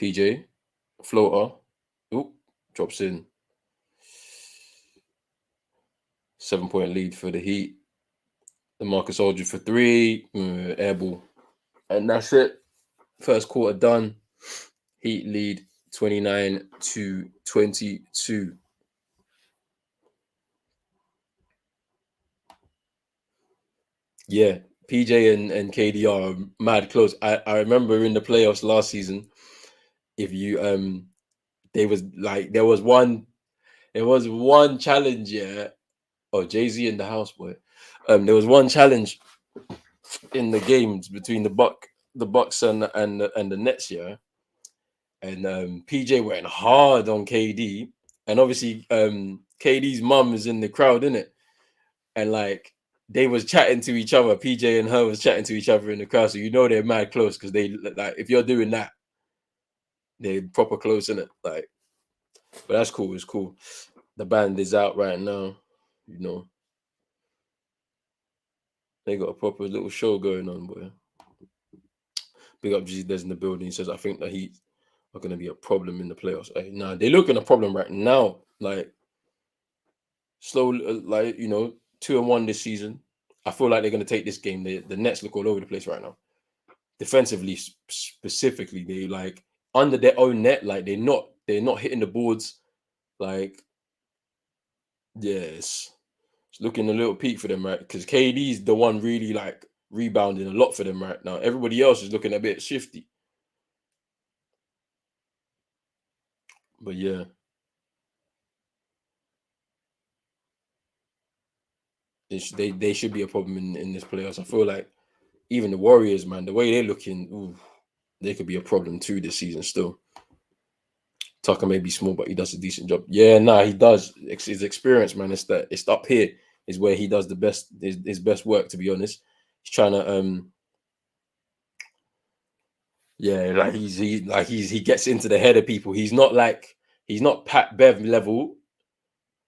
PJ. Floater. Oop. Drops in. 7-point lead for the Heat. The Marcus Aldridge for 3. Air ball. And that's it. First quarter done. Heat lead 29 to 22. Yeah, PJ and KD are mad close. I remember in the playoffs last season, if you there was one challenge, yeah. Oh, Jay-Z in the house, boy. There was one challenge in the games between the Bucks and the Nets, yeah. And PJ went hard on KD, and obviously KD's mum is in the crowd, innit? And like they was chatting to each other. PJ and her was chatting to each other in the crowd, so you know they're mad close because they like if you're doing that, they're proper close, in it. Like, but that's cool. It's cool. The band is out right now. You know, they got a proper little show going on, boy. Big up G Des in the building. He says, I think that Heat are going to be a problem in the playoffs. Hey, nah, they're looking a problem right now. Like, slow, like, 2-1 this season. I feel like they're going to take this game. The Nets look all over the place right now. Defensively, specifically, they like under their own net. Like, they're not hitting the boards. Like, yes. It's looking a little peak for them, right? Because KD's the one really like rebounding a lot for them right now. Everybody else is looking a bit shifty. But yeah, they should be a problem in this playoffs. I feel like even the Warriors, man, the way they're looking, ooh, they could be a problem too this season still. Tucker may be small, but he does a decent job. Yeah, nah, he does. His experience, man. It's up here is where he does the best his best work. To be honest, he's trying to yeah, like he gets into the head of people. He's not Pat Bev level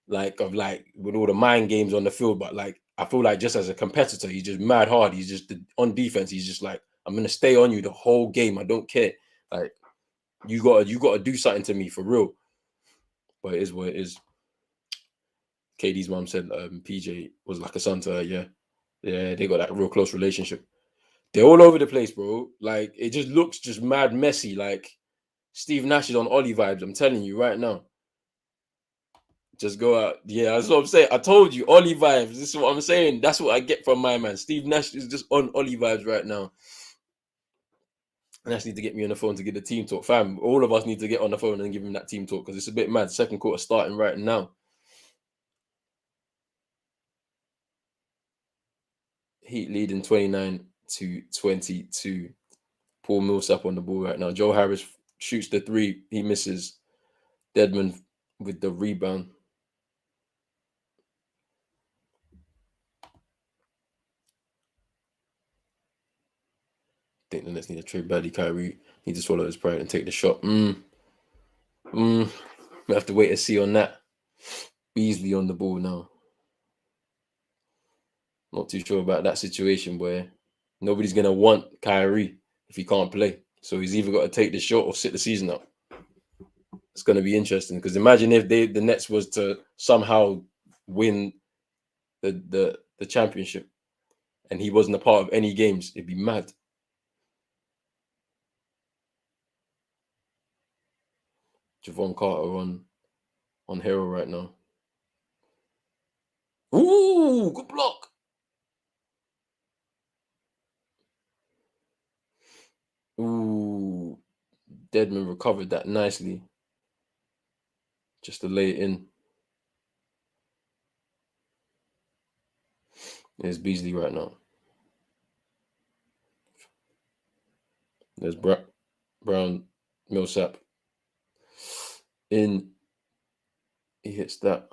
of like with all the mind games on the field, but like I feel like just as a competitor, he's just mad hard. He's just on defense. He's just like I'm gonna stay on you the whole game. I don't care. Like you gotta do something to me for real. But it is what it is. KD's mom said PJ was like a son to her. Yeah, yeah, they got that real close relationship. They're all over the place, bro. Like it just looks just mad messy. Like Steve Nash is on Ollie vibes. I'm telling you right now. Just go out. Yeah, that's what I'm saying. I told you, Ollie vibes. This is what I'm saying. That's what I get from my man. Steve Nash is just on Ollie vibes right now. Nash need to get me on the phone to get the team talk. Fam, all of us need to get on the phone and give him that team talk because it's a bit mad. Second quarter starting right now. Heat leading 29-22. Paul Millsap on the ball right now. Joe Harris shoots the three. He misses. Deadman with the rebound. I think the Nets need to trade badly. Kyrie need to swallow his pride and take the shot. We have to wait and see on that. Beasley on the ball now. Not too sure about that situation where nobody's going to want Kyrie if he can't play. So he's either got to take the shot or sit the season out. It's going to be interesting because imagine if the Nets was to somehow win the championship and he wasn't a part of any games. It'd be mad. Javon Carter on Hero right now. Ooh, good block. Ooh, Deadman recovered that nicely. Just to lay it in. There's Beasley right now. There's Brown, Millsap. In. He hits that.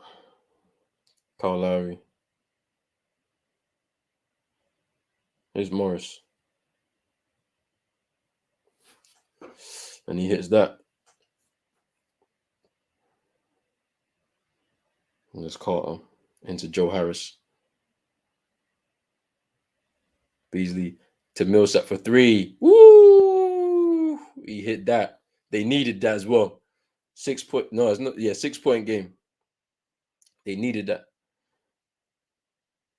Kyle Lowry. Here's Morris. And he hits that. And there's Carter into Joe Harris. Beasley to Millsap for three. Woo! He hit that. They needed that as well. 6 point. No, it's not. Yeah, 6-point game. They needed that.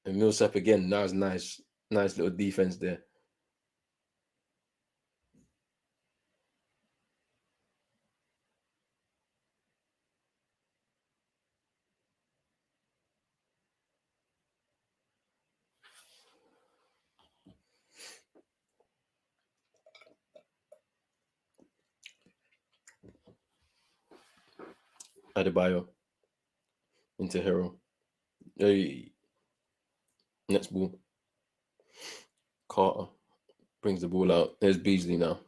And Millsap again. That was nice. Nice little defense there. Adebayo into Hero. Hey. Next ball. Carter brings the ball out. There's Beasley now.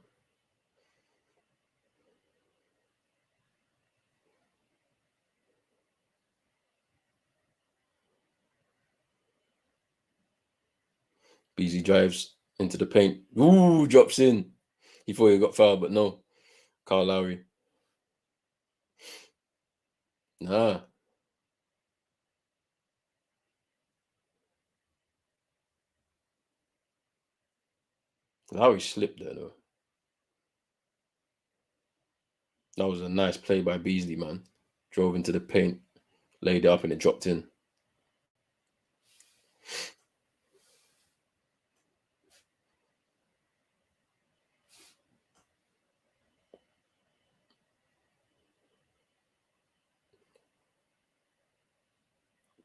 Beasley drives into the paint. Ooh, drops in. He thought he got fouled, but no. Kyle Lowry. Nah. Lowry slipped there, though. That was a nice play by Beasley, man. Drove into the paint, laid it up, and it dropped in.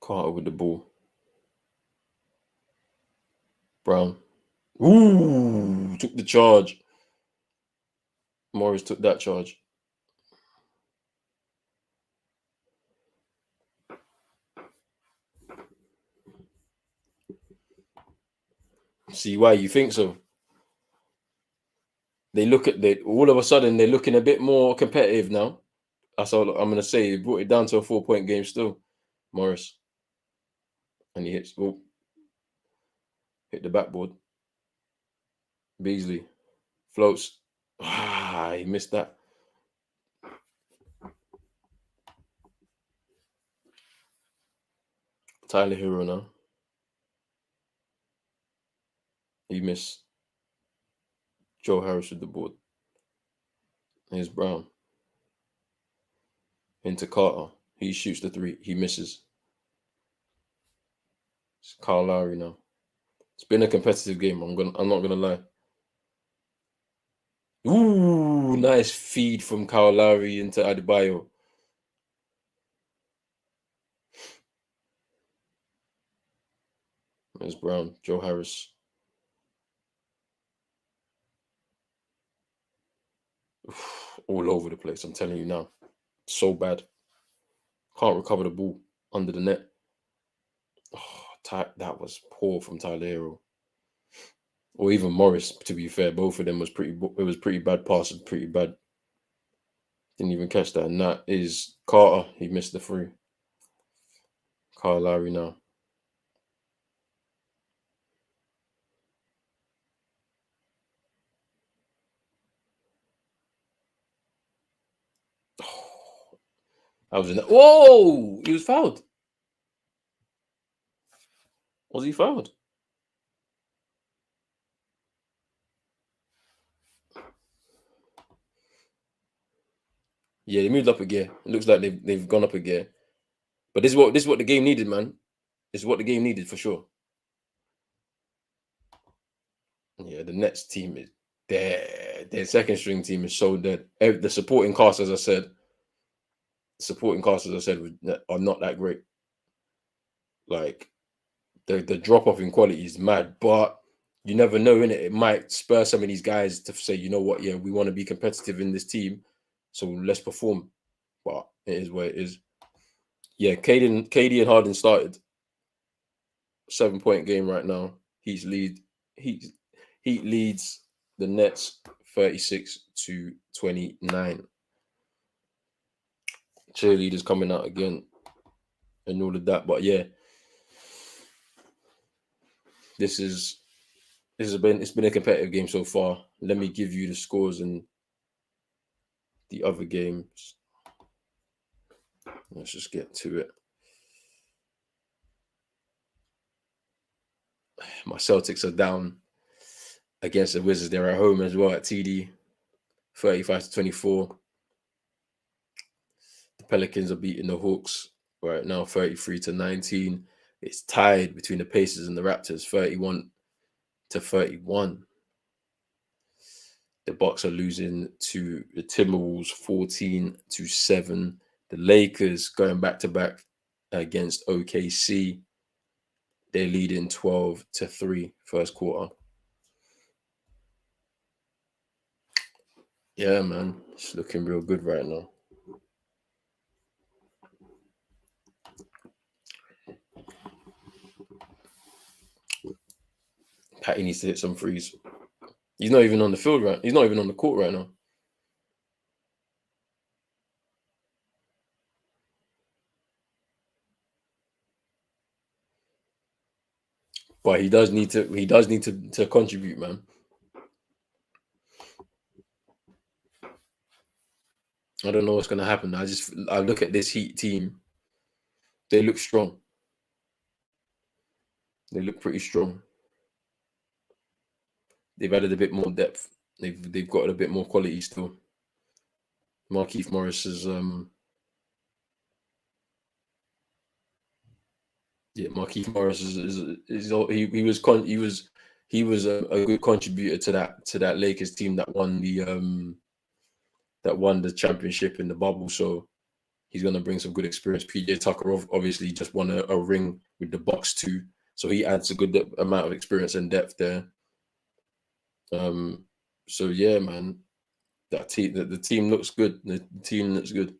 Carter with the ball. Brown. Ooh, took the charge. Morris took that charge. See why you think so? They look at all of a sudden they're looking a bit more competitive now. That's all I'm gonna say. He brought it down to a 4-point game still. Morris. And he hit the backboard. Beasley floats. He missed that. Tyler Hero now. He missed. Joe Harris with the board. Here's Brown. Into Carter. He shoots the three. He misses. It's Kyle Lowry now. It's been a competitive game. I'm not gonna lie. Ooh, nice feed from Kyle Lowry into Adebayo. There's Brown. Joe Harris. All over the place. I'm telling you now. So bad. Can't recover the ball under the net. Oh, that was poor from Tyler Hero. or even Morris. To be fair, both of them was pretty. It was pretty bad passes, pretty bad. Didn't even catch that. And that is Carter. He missed the free. Kyle Lowry now. I was in that. Whoa! He was fouled. Was he fouled? Yeah, they moved up a gear. It looks like they've gone up a gear. But this is what the game needed, man. This is what the game needed for sure. Yeah, the Nets team is dead. Their second string team is so dead. The supporting cast, as I said, are not that great. Like the drop off in quality is mad, but you never know, innit? It might spur some of these guys to say, you know what, yeah, we want to be competitive in this team, so let's perform. But it is what it is. Yeah, KD and Harden started 7-point game right now. Heat leads the Nets 36-29. Cheerleaders coming out again and all of that. But yeah, it's been a competitive game so far. Let me give you the scores and the other games. Let's just get to it. My Celtics are down against the Wizards. They're at home as well at TD, 35-24. The Pelicans are beating the Hawks right now, 33-19. It's tied between the Pacers and the Raptors, 31-31. The Bucks are losing to the Timberwolves, 14-7. The Lakers going back to back against OKC. They're leading 12-3 first quarter. Yeah, man, it's looking real good right now. Patty needs to hit some threes. He's not even on the field right. He's not even on the court right now. But he does need to. He does need to contribute, man. I don't know what's gonna happen. I look at this Heat team. They look strong. They look pretty strong. They've added a bit more depth. They've got a bit more quality still. Markieff Morris is Markieff Morris he was a good contributor to that Lakers team that won the championship in the bubble. So he's gonna bring some good experience. PJ Tucker obviously just won a ring with the Bucks too, so he adds a good amount of experience and depth there. So yeah, man, the team looks good. The team looks good.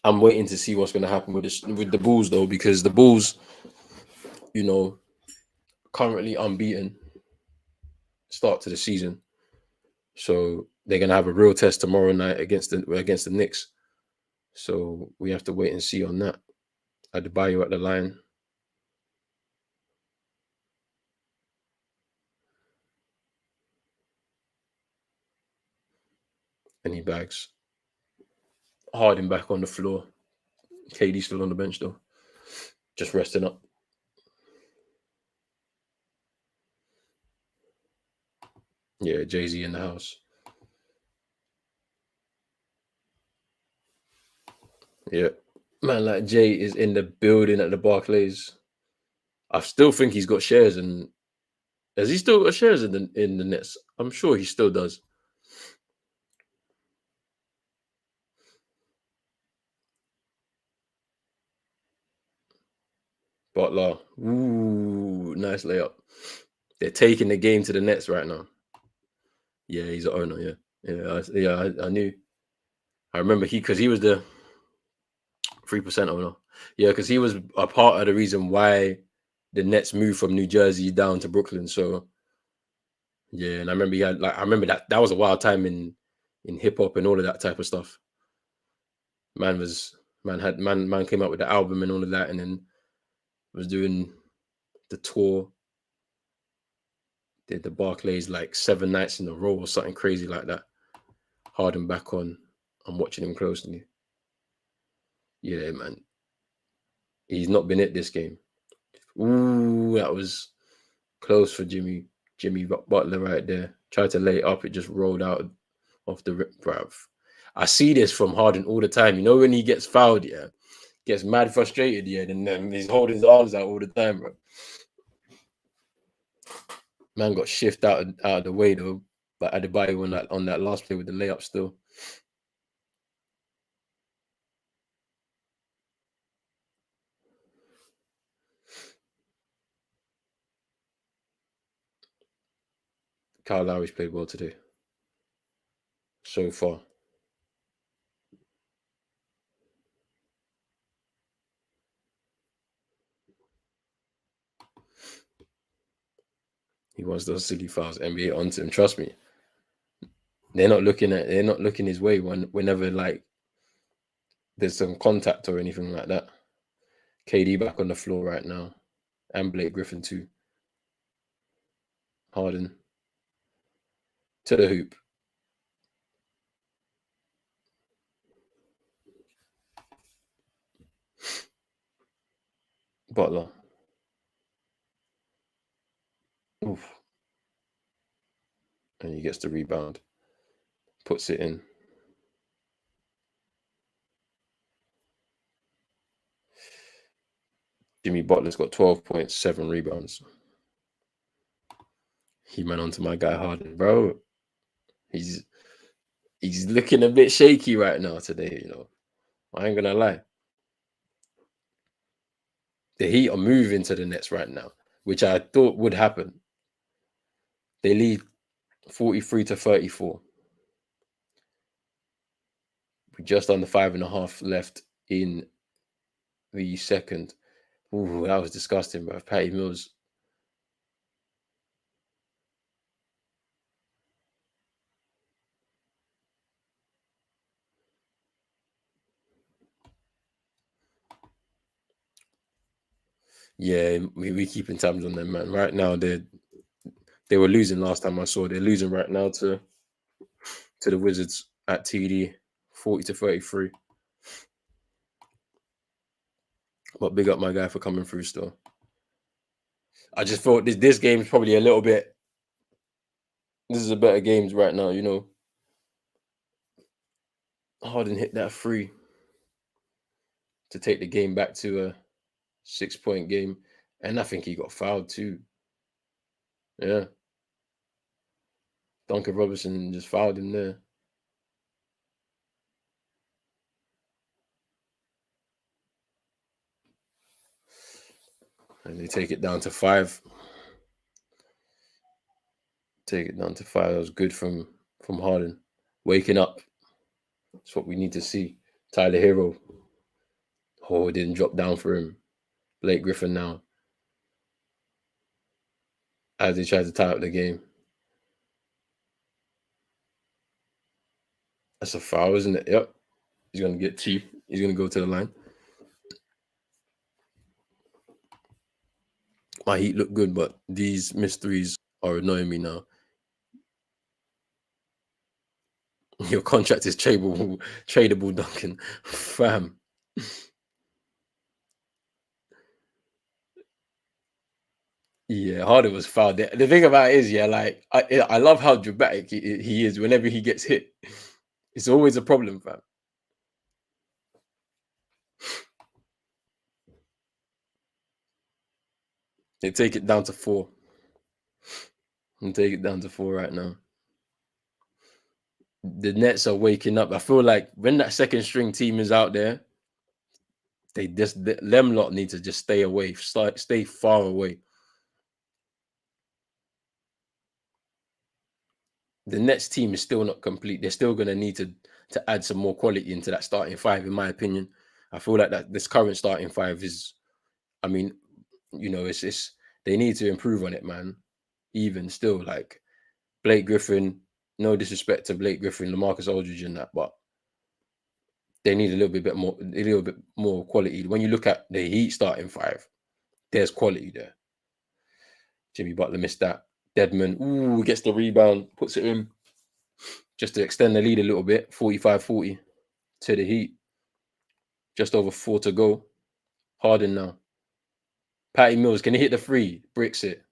I'm waiting to see what's going to happen with the Bulls though, because the Bulls, currently unbeaten start to the season, so they're going to have a real test tomorrow night against the Knicks. So we have to wait and see on that. Adebayo at the line. Any bags. Harden back on the floor. KD still on the bench though, just resting up. Yeah, Jay-Z in the house. Yeah, man, like Jay is in the building at the Barclays. I still think he's got shares in. Has he still got shares in the Nets? I'm sure he still does. Butler, ooh, nice layup. They're taking the game to the Nets right now. Yeah, he's the owner. I knew. I remember because he was the 3% owner. Yeah, because he was a part of the reason why the Nets moved from New Jersey down to Brooklyn. So yeah, and I remember he had I remember that was a wild time in hip hop and all of that type of stuff. Man came out with the album and all of that, and then was doing the tour. Did the Barclays like 7 nights in a row or something crazy like that. Harden back on. I'm watching him closely. Yeah, man. He's not been it this game. Ooh, that was close for Jimmy Butler right there. Tried to lay it up, it just rolled out off the rip, bruv. I see this from Harden all the time. You know when he gets fouled, yeah, gets mad frustrated, yeah, and then he's holding his arms out all the time, bro. Man got shifted out of the way though, but Adebayo on that last play with the layup still. Kyle Lowry's played well today so far. He wants those silly fouls. NBA onto him. Trust me. They're not looking his way whenever like there's some contact or anything like that. KD back on the floor right now. And Blake Griffin too. Harden. To the hoop. Butler. Oof. And he gets the rebound. Puts it in. Jimmy Butler's got 12.7 rebounds. He went on to my guy Harden, bro. He's looking a bit shaky right now today, you know. I ain't gonna lie. The Heat are moving to the Nets right now, which I thought would happen. They lead 43-34. With just under 5.5 left in the second. Ooh, that was disgusting, bro. Patty Mills. Yeah, we keeping tabs on them, man. Right now, they were losing last time I saw. They're losing right now to the Wizards at TD, 40-33. But big up my guy for coming through still. I just thought this game is probably a little bit. This is a better games right now, you know. Harden hit that free to take the game back to a 6-point game. And I think he got fouled too. Yeah. Duncan Robinson just fouled him there. And they take it down to 5. Take it down to 5. That was good from Harden. Waking up. That's what we need to see. Tyler Hero. Oh, it didn't drop down for him. Blake Griffin now. As they tried to tie up the game. That's a foul, isn't it? Yep. He's going to get cheap. He's going to go to the line. My Heat look good, but these missed threes are annoying me now. Your contract is tradable, Duncan. Fam. Yeah, Harden was fouled. The thing about it is, yeah, like I love how dramatic he is whenever he gets hit. It's always a problem, fam. They take it down to 4. And take it down to 4 right now. The Nets are waking up. I feel like when that second string team is out there, them lot need to just stay away, stay far away. The Nets team is still not complete. They're still going to need to add some more quality into that starting 5, in my opinion. I feel like that this current starting 5 is, I mean, you know, it's they need to improve on it, man. Even still, like Blake Griffin, no disrespect to Blake Griffin, LaMarcus Aldridge, and that, but they need a little bit more quality. When you look at the Heat starting five, there's quality there. Jimmy Butler missed that. Deadman, gets the rebound, puts it in, just to extend the lead a little bit. 45-40 to the Heat. Just over 4 to go. Harden now. Patty Mills, can he hit the three? Bricks it.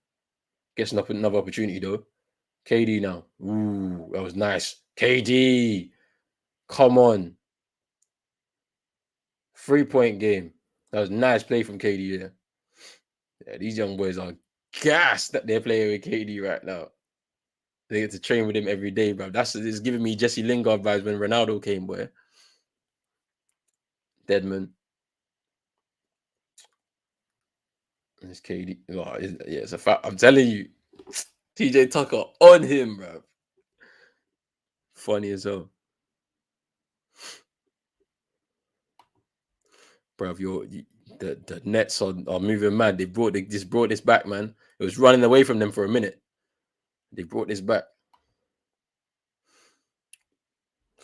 Gets another opportunity though. KD now. That was nice. KD, come on. 3-point game. That was nice play from KD there. Yeah, these young boys are gassed that they're playing with KD right now. They get to train with him every day, bro. It's giving me Jesse Lingard vibes when Ronaldo came, boy. Deadman. It's KD. Oh, it's a fact. I'm telling you, TJ Tucker on him, bro. Funny as hell. Bro, the Nets are moving mad. They just brought this back, man. It was running away from them for a minute. They brought this back.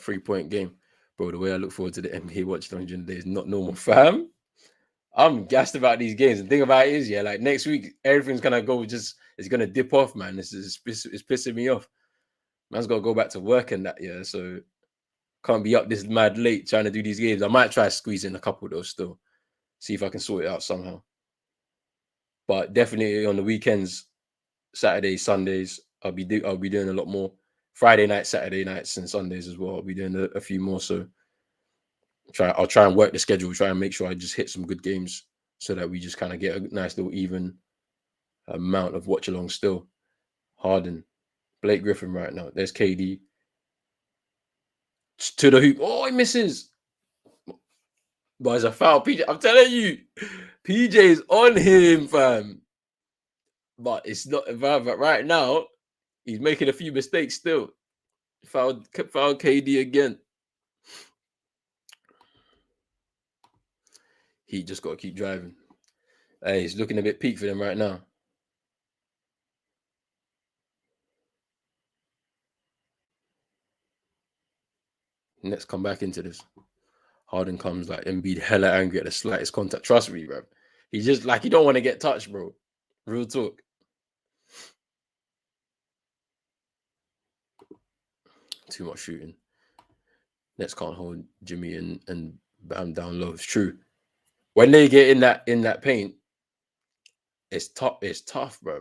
3-point game. Bro, the way I look forward to the NBA Watch 100 days is not normal, fam. I'm gassed about these games. The thing about it is, yeah, like next week, everything's gonna go it's gonna dip off, man. It's pissing me off. Man's gotta go back to work and that, yeah. So can't be up this mad late trying to do these games. I might try squeezing a couple though still. See if I can sort it out somehow. But definitely on the weekends, Saturdays, Sundays, I'll be doing a lot more. Friday nights, Saturday nights, and Sundays as well. I'll be doing a few more. So I'll try and work the schedule, try and make sure I just hit some good games so that we just kind of get a nice little even amount of watch along still. Harden, Blake Griffin right now. There's KD. To the hoop. Oh, he misses. But it's a foul. PJ, I'm telling you, PJ's on him, fam. But it's not. But right now, he's making a few mistakes still. Fouled KD again. He just got to keep driving. Hey, it's looking a bit peak for them right now. Let's come back into this. Harden comes like Embiid hella angry at the slightest contact. Trust me, bro. He just like he don't want to get touched, bro. Real talk. Too much shooting. Nets can't hold Jimmy and Bam down low. It's true. When they get in that paint, it's tough. It's tough, bro.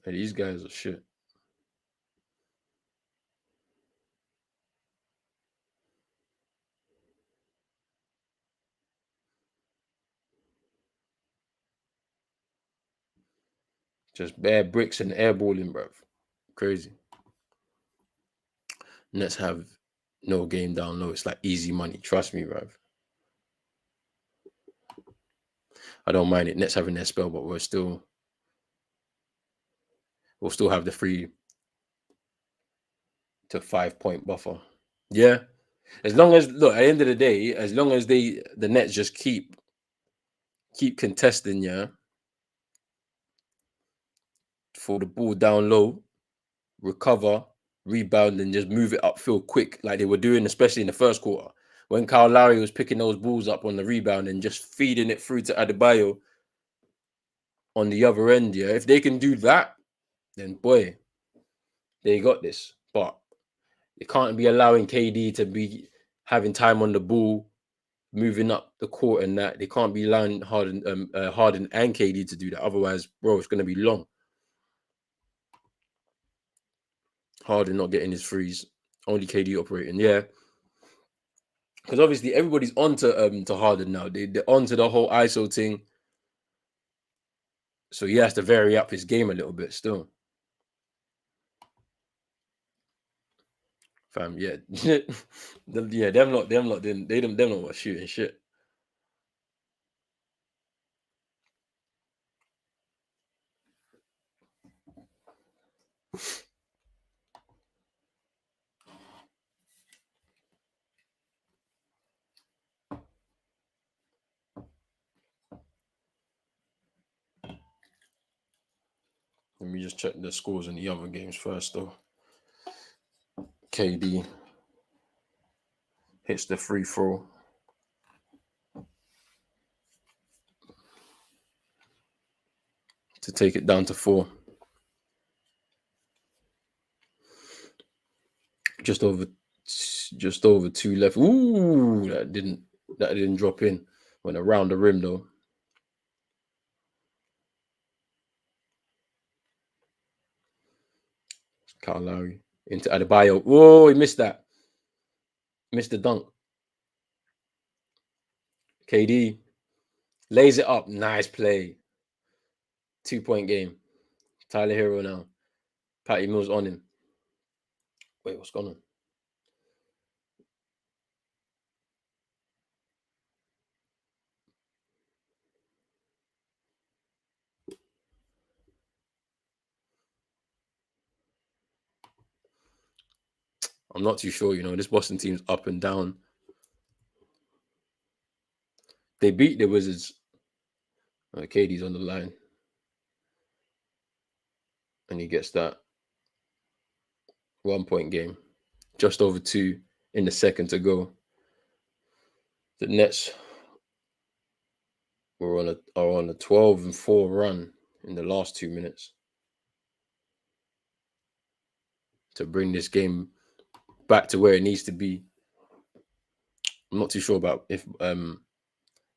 Hey, these guys are shit. Just bare bricks and airballing, bro. Crazy. Nets have no game down low. It's like easy money. Trust me, bro. I don't mind it. Nets having their spell, but we'll still have the 3 to 5 point buffer. Yeah. As long as look, at the end of the day, as long as the Nets just keep contesting, yeah, for the ball down low, recover, rebound, and just move it upfield quick, like they were doing, especially in the first quarter. When Kyle Lowry was picking those balls up on the rebound and just feeding it through to Adebayo on the other end, yeah. If they can do that, then boy, they got this. But they can't be allowing KD to be having time on the ball, moving up the court, and that they can't be allowing Harden and KD to do that. Otherwise, bro, it's gonna be long. Harden not getting his threes, only KD operating, yeah. Because obviously everybody's onto to Harden now. They're onto the whole ISO thing, so he has to vary up his game a little bit still. Fam, yeah, yeah, them lot, them not shooting shit. Let me just check the scores in the other games first, though. KD hits the free throw. To take it down to 4. Just over 2 left. Ooh, that didn't drop in. Went around the rim though. Kyle Lowry into Adebayo. Whoa, he missed that. Missed the dunk. KD lays it up. Nice play. 2-point game. Tyler Hero now. Patty Mills on him. Wait, what's going on? I'm not too sure. This Boston team's up and down. They beat the Wizards. KD's on the line. And he gets that 1-point game. Just over 2 in the second to go. The Nets are on a 12-4 run in the last 2 minutes to bring this game back to where it needs to be. I'm not too sure about if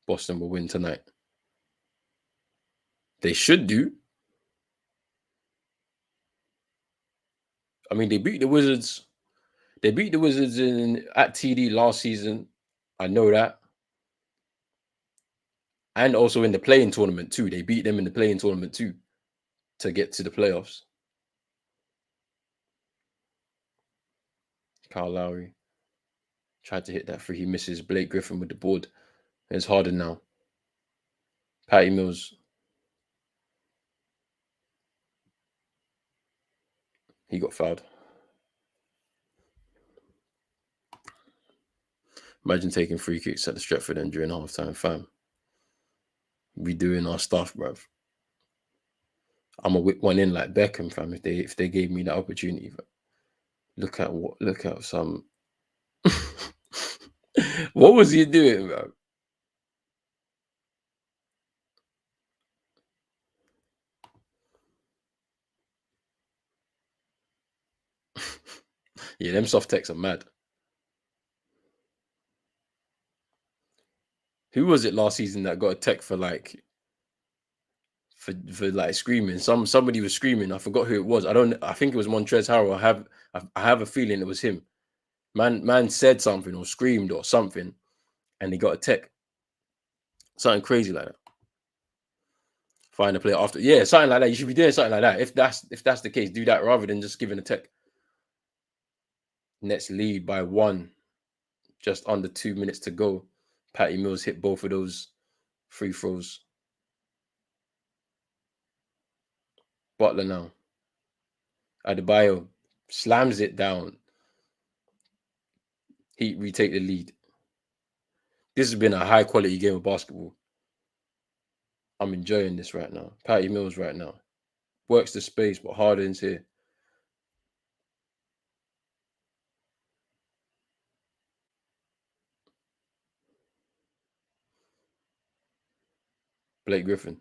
Boston will win tonight. They should do. I mean, they beat the Wizards. They beat the Wizards at TD last season. I know that. And also in the play-in tournament too. They beat them in the play-in tournament too to get to the playoffs. Kyle Lowry tried to hit that free. He misses. Blake Griffin with the board. It's Harden now. Patty Mills. He got fouled. Imagine taking free kicks at the Stretford end during halftime, fam. We doing our stuff, bruv. I'm gonna whip one in like Beckham, fam. If they gave me that opportunity, fam. Look at some. What was he doing, bro? Yeah, them soft techs are mad. Who was it last season that got a tech for like screaming? Somebody was screaming. I forgot who it was. I think it was Montrezl Harrell. I have a feeling it was him. Man said something or screamed or something, and he got a tech. Something crazy like that. Find a player after. Yeah, something like that. You should be doing something like that. If that's the case, do that rather than just giving a tech. Nets lead by 1. Just under 2 minutes to go. Patty Mills hit both of those free throws. Butler now. Adebayo slams it down. Heat retake the lead. This has been a high quality game of basketball. I'm enjoying this right now. Patty Mills right now. Works the space, but Harden's here. Blake Griffin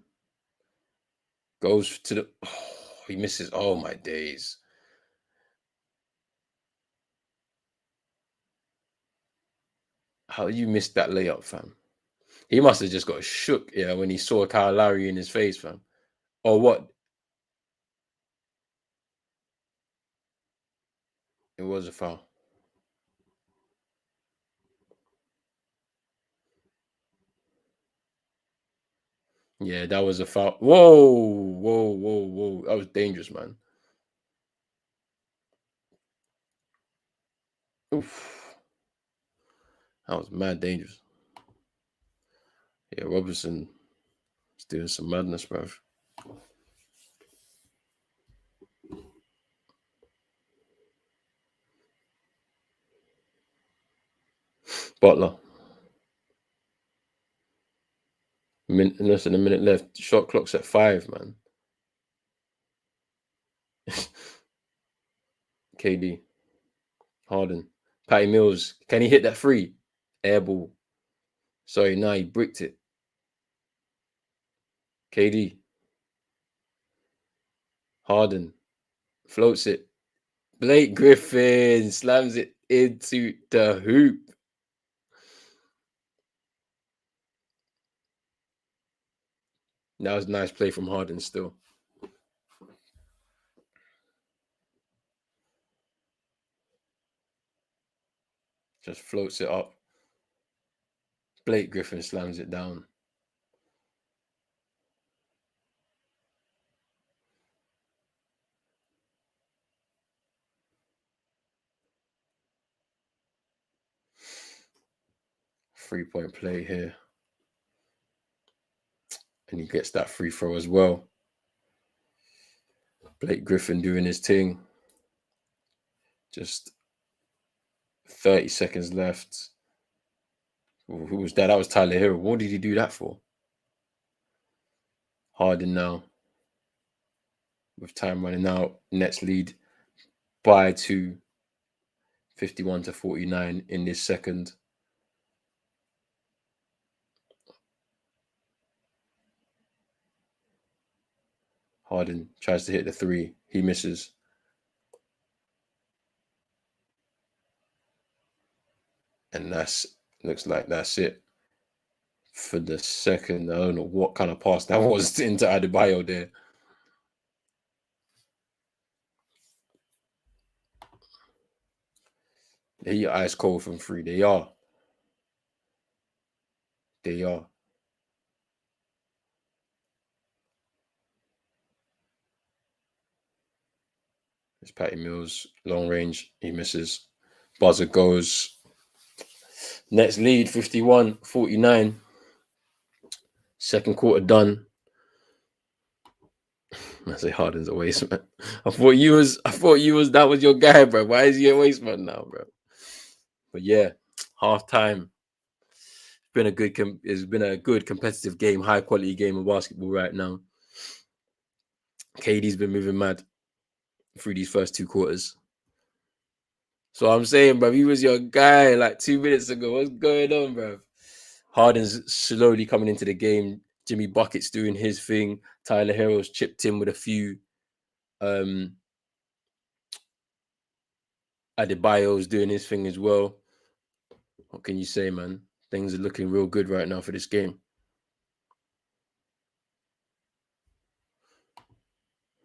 goes to the. Oh, he misses. Oh my days. How you missed that layup, fam? He must have just got shook, yeah, when he saw Kyle Lowry in his face, fam. Or what? It was a foul. Yeah, that was a foul. Whoa. That was dangerous, man. Oof. That was mad dangerous. Yeah, Robinson is doing some madness, bro. Butler. Less than a minute left. Shot clock's at 5, man. KD. Harden. Patty Mills. Can he hit that free? Air ball. Sorry, nah, he bricked it. KD. Harden. Floats it. Blake Griffin slams it into the hoop. That was a nice play from Harden still. Just floats it up. Blake Griffin slams it down. Three-point play here. And he gets that free throw as well. Blake Griffin doing his thing. Just 30 seconds left. Who was that? That was Tyler Hero. What did he do that for? Harden now. With time running out. Nets lead by 2. 51-49 in this second. Harden tries to hit the three. He misses. And looks like that's it for the second. I don't know what kind of pass that was into Adebayo there. They are ice cold from 3. They are. They are. It's Patty Mills, long range. He misses. Buzzer goes. Nets lead 51-49. Second quarter done. I say Harden's a waste man. I thought you was that was your guy, bro. Why is he a waste man now, bro? But yeah, halftime. It's been a good competitive game, high quality game of basketball right now. KD's been moving mad through these first 2 quarters. So I'm saying, bro, he was your guy like 2 minutes ago. What's going on, bro? Harden's slowly coming into the game. Jimmy Bucket's doing his thing. Tyler Hero's chipped in with a few. Adebayo's doing his thing as well. What can you say, man? Things are looking real good right now for this game.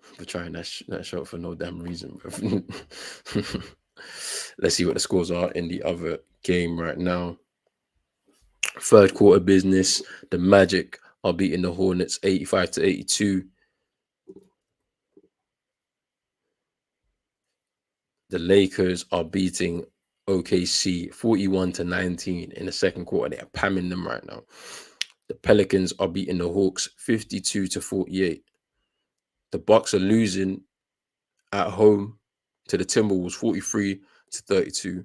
For trying that shot for no damn reason, bro. Let's see what the scores are in the other game right now. Third quarter business. The Magic are beating the Hornets 85-82. The Lakers are beating OKC 41-19 in the second quarter. They are pamming them right now. The Pelicans are beating the Hawks 52-48. The Bucks are losing at home to the Timberwolves 43-32.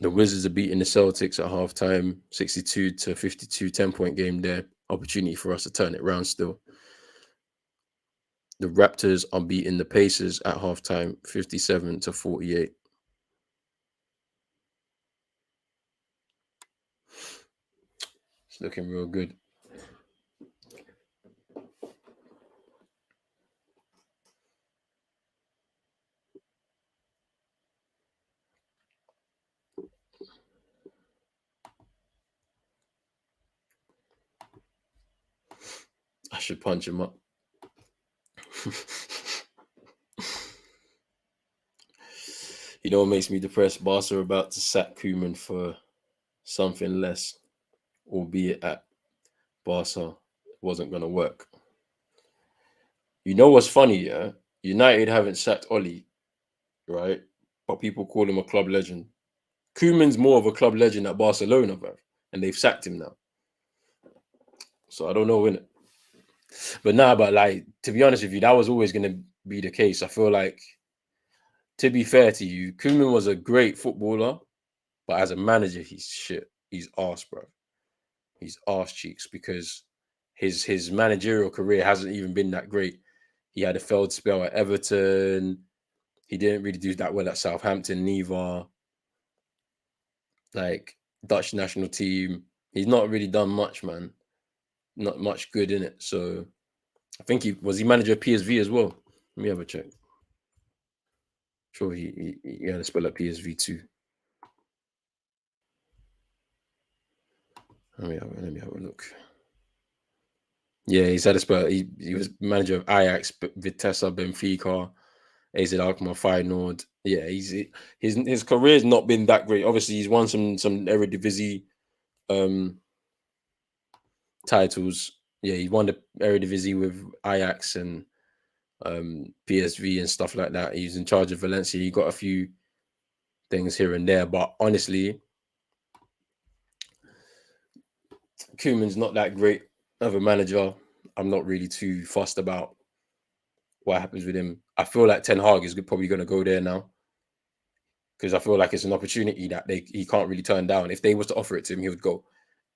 The Wizards are beating the Celtics at halftime 62-52, 10-point game there. Opportunity for us to turn it around still. The Raptors are beating the Pacers at halftime 57-48. It's looking real good. I should punch him up. You know what makes me depressed? Barca are about to sack Koeman for something less, albeit at Barca wasn't going to work. You know what's funny, yeah? United haven't sacked Oli, right? but people call him a club legend. Koeman's more of a club legend at Barcelona, bro, and they've sacked him now. So I don't know, innit? But nah, but like, to be honest with you, that was always going to be the case. I feel like, to be fair to you, Koeman was a great footballer, but as a manager, he's shit. He's arse, bro. He's arse cheeks because his managerial career hasn't even been that great. He had a failed spell at Everton. He didn't really do that well at Southampton neither. Like, Dutch national team, he's not really done much, man. Not much good in it. So I think he manager of PSV as well. Let me have a check. Sure, he had a spell at PSV too. Let me have a look. Yeah, he's had a spell. He was manager of Ajax, Vitesse, Benfica, AZ Alkmaar, Feyenoord. Yeah, his career's not been that great. Obviously, he's won some Eredivisie titles. Yeah, he won the Eredivisie with Ajax and PSV and stuff like that. He's in charge of Valencia. He got a few things here and there, but honestly, Koeman's not that great of a manager. I'm not really too fussed about what happens with him. I feel like Ten Hag is probably going to go there now because I feel like it's an opportunity that he can't really turn down. If they was to offer it to him, he would go.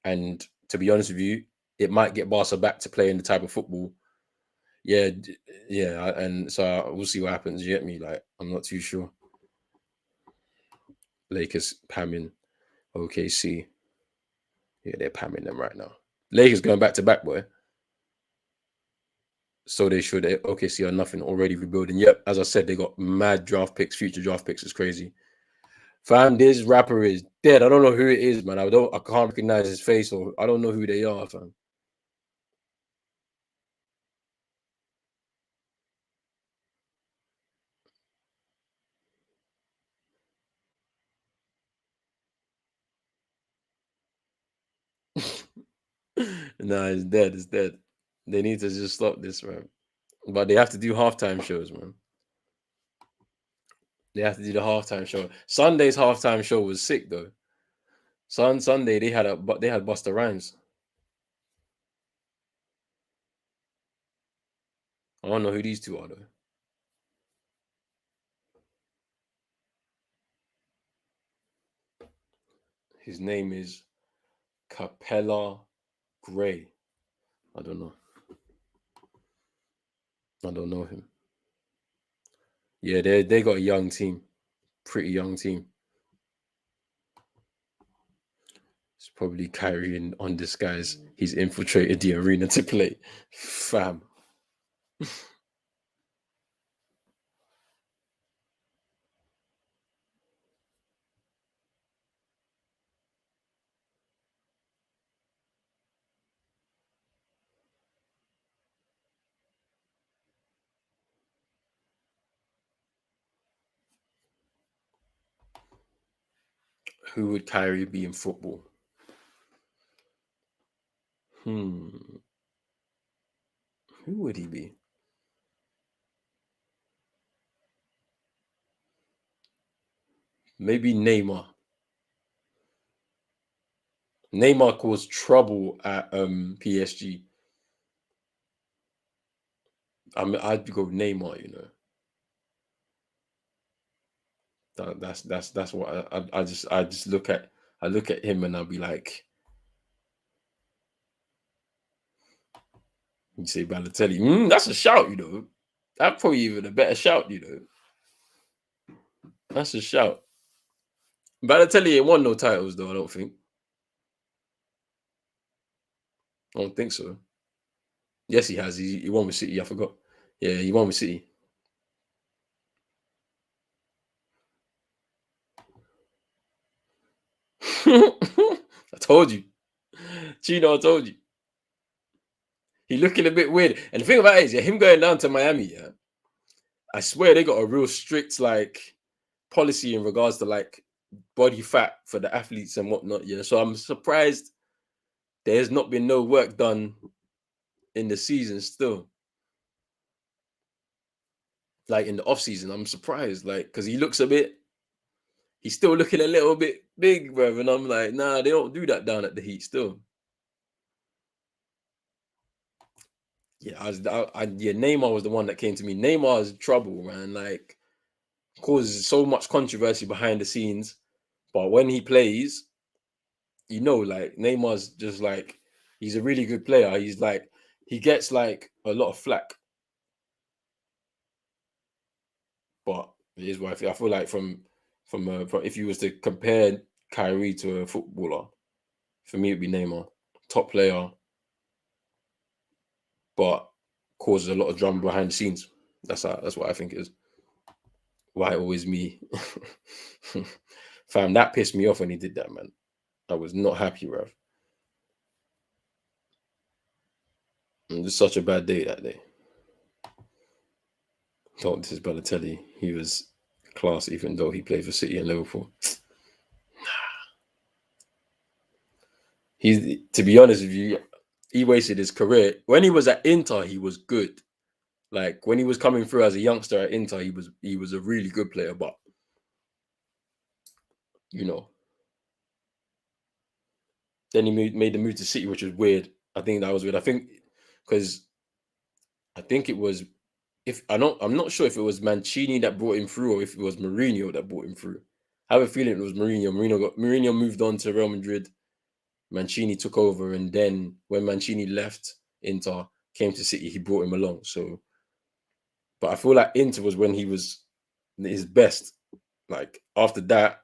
And to be honest with you, it might get Barca back to playing the type of football. Yeah, and so we'll see what happens. You get me? Like, I'm not too sure. Lakers pamming OKC. Yeah, they're pamming them right now. Lakers going back to back, boy. So they should. OKC are nothing, already rebuilding. Yep, as I said, they got mad draft picks, future draft picks. It's crazy. Fam, this rapper is dead. I don't know who it is, man. I can't recognize his face, or I don't know who they are, fam. Nah, it's dead. It's dead. They need to just stop this, man. But they have to do halftime shows, man. They have to do the halftime show. Sunday's halftime show was sick though. Sunday they had Busta Rhymes. I don't know who these two are though. His name is Capella Gray. I don't know. I don't know him. Yeah, they got a young team, pretty young team. It's probably carrying on this guy's. He's infiltrated the arena to play. Fam. Who would Kyrie be in football? Who would he be? Maybe Neymar. Neymar caused trouble at PSG. I'd go Neymar. You know, that's what I just look at. I look at him and I'll be like, you say Balotelli. That's a shout. You know, that's probably even a better shout. You know, that's a shout. Balotelli ain't won no titles though. I don't think. I don't think so. Yes, he has. He won with City. I forgot. Yeah, he won with City. I told you. Chino, I told you. He looking a bit weird. And the thing about it is, yeah, him going down to Miami, yeah, I swear they got a real strict like policy in regards to like body fat for the athletes and whatnot. Yeah. So I'm surprised there's not been no work done in the season still. Like in the off season, I'm surprised. Like, because he looks a bit he's still looking a little bit big, bro. And I'm like, nah, they don't do that down at the Heat still. Yeah, yeah, Neymar was the one that came to me. Neymar is trouble, man. Like, causes so much controversy behind the scenes, but when he plays, like Neymar's just like he's a really good player. He's like he gets like a lot of flack, but it is what I feel. I feel like from if you was to compare Kyrie to a footballer, for me it'd be Neymar, top player, but causes a lot of drama behind the scenes. That's what I think it is. Why always me? Fam, that pissed me off when he did that, man. I was not happy, bruv. It was such a bad day that day. Oh, this is Balotelli. He was class, even though he played for City and Liverpool. He's, to be honest with you, he wasted his career. When he was at Inter, he was good. Like when he was coming through as a youngster at Inter, he was a really good player. But you know, then he made the move to City, which was weird. I think that was weird. I think because I think it was I'm not sure if it was Mancini that brought him through or if it was Mourinho that brought him through. I have a feeling it was Mourinho. Mourinho moved on to Real Madrid. Mancini took over, and then when Mancini left Inter, came to City, he brought him along. So, but I feel like Inter was when he was his best. Like after that,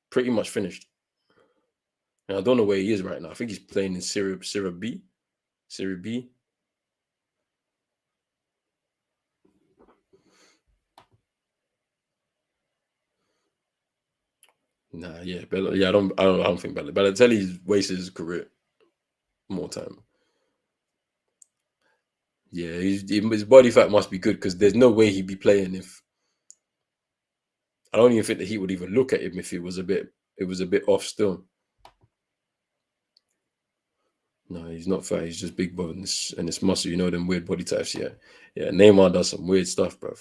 pretty much finished. And I don't know where he is right now. I think he's playing in Serie B. Serie B. Nah, yeah, I don't think Balotelli's wasted his career more time. Yeah, his body fat must be good because there's no way he'd be playing if I don't even think that he would even look at him if it was a bit off still. No, he's not fat. He's just big bones and it's muscle. You know them weird body types. Yeah, yeah. Neymar does some weird stuff, bruv.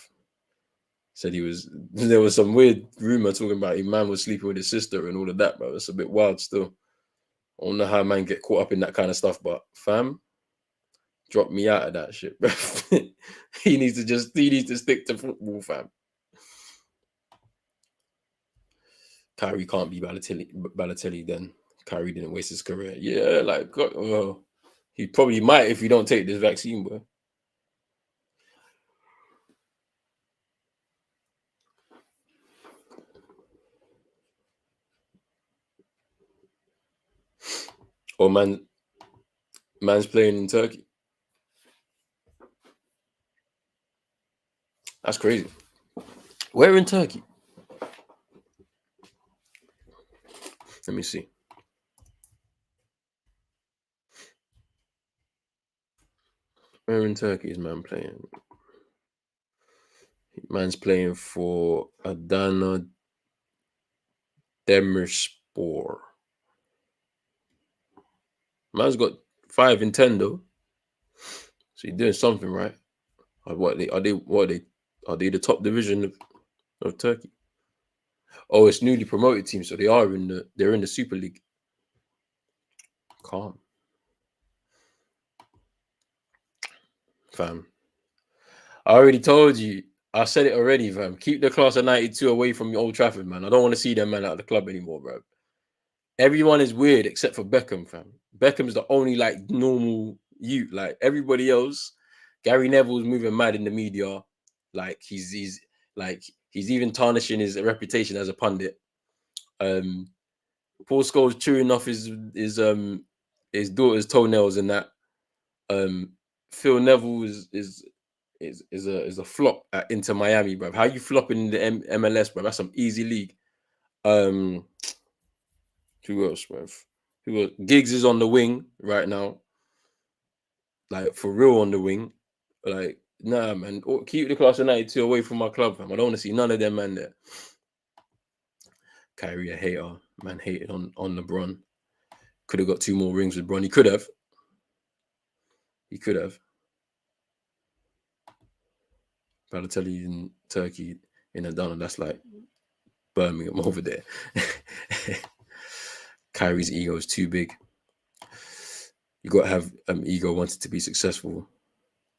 Said he was. There was some weird rumor talking about a man was sleeping with his sister and all of that, bro. It's a bit wild still. I don't know how man get caught up in that kind of stuff, but fam, drop me out of that shit, bro. He needs to stick to football, fam. Kyrie can't be Balotelli then. Kyrie didn't waste his career. Yeah, like he probably might if you don't take this vaccine, bro. Or man's playing in Turkey. That's crazy. Where in Turkey? Let me see. Where in Turkey is man playing? Man's playing for Adana Demirspor. Man's got 5 in 10 though. So you're doing something right. Are they the top division of Turkey? Oh, it's newly promoted team, so they're in the Super League. Calm. Fam. I already told you. I said it already, fam. Keep the class of 92 away from Old Trafford, man. I don't want to see them man out of the club anymore, bro. Everyone is weird except for Beckham, fam. Beckham's the only like normal you. Like everybody else, Gary Neville's moving mad in the media. Like he's even tarnishing his reputation as a pundit. Paul Scholes chewing off his daughter's toenails and that. Um, Phil Neville is a flop at Inter Miami, bro. How you flopping in the MLS, bro? That's some easy league. Um, who else, bro? Who else? Giggs is on the wing right now, like for real on the wing. Like, nah, man. Keep the class of 92 away from my club, fam. I don't want to see none of them, man. There. Kyrie a hater, man. Hated on LeBron. Could have got 2 more rings with Bron. He could have. He could have. Balotelli in Turkey in Adana. That's like Birmingham over there. Kyrie's ego is too big. You got to have ego wanted to be successful.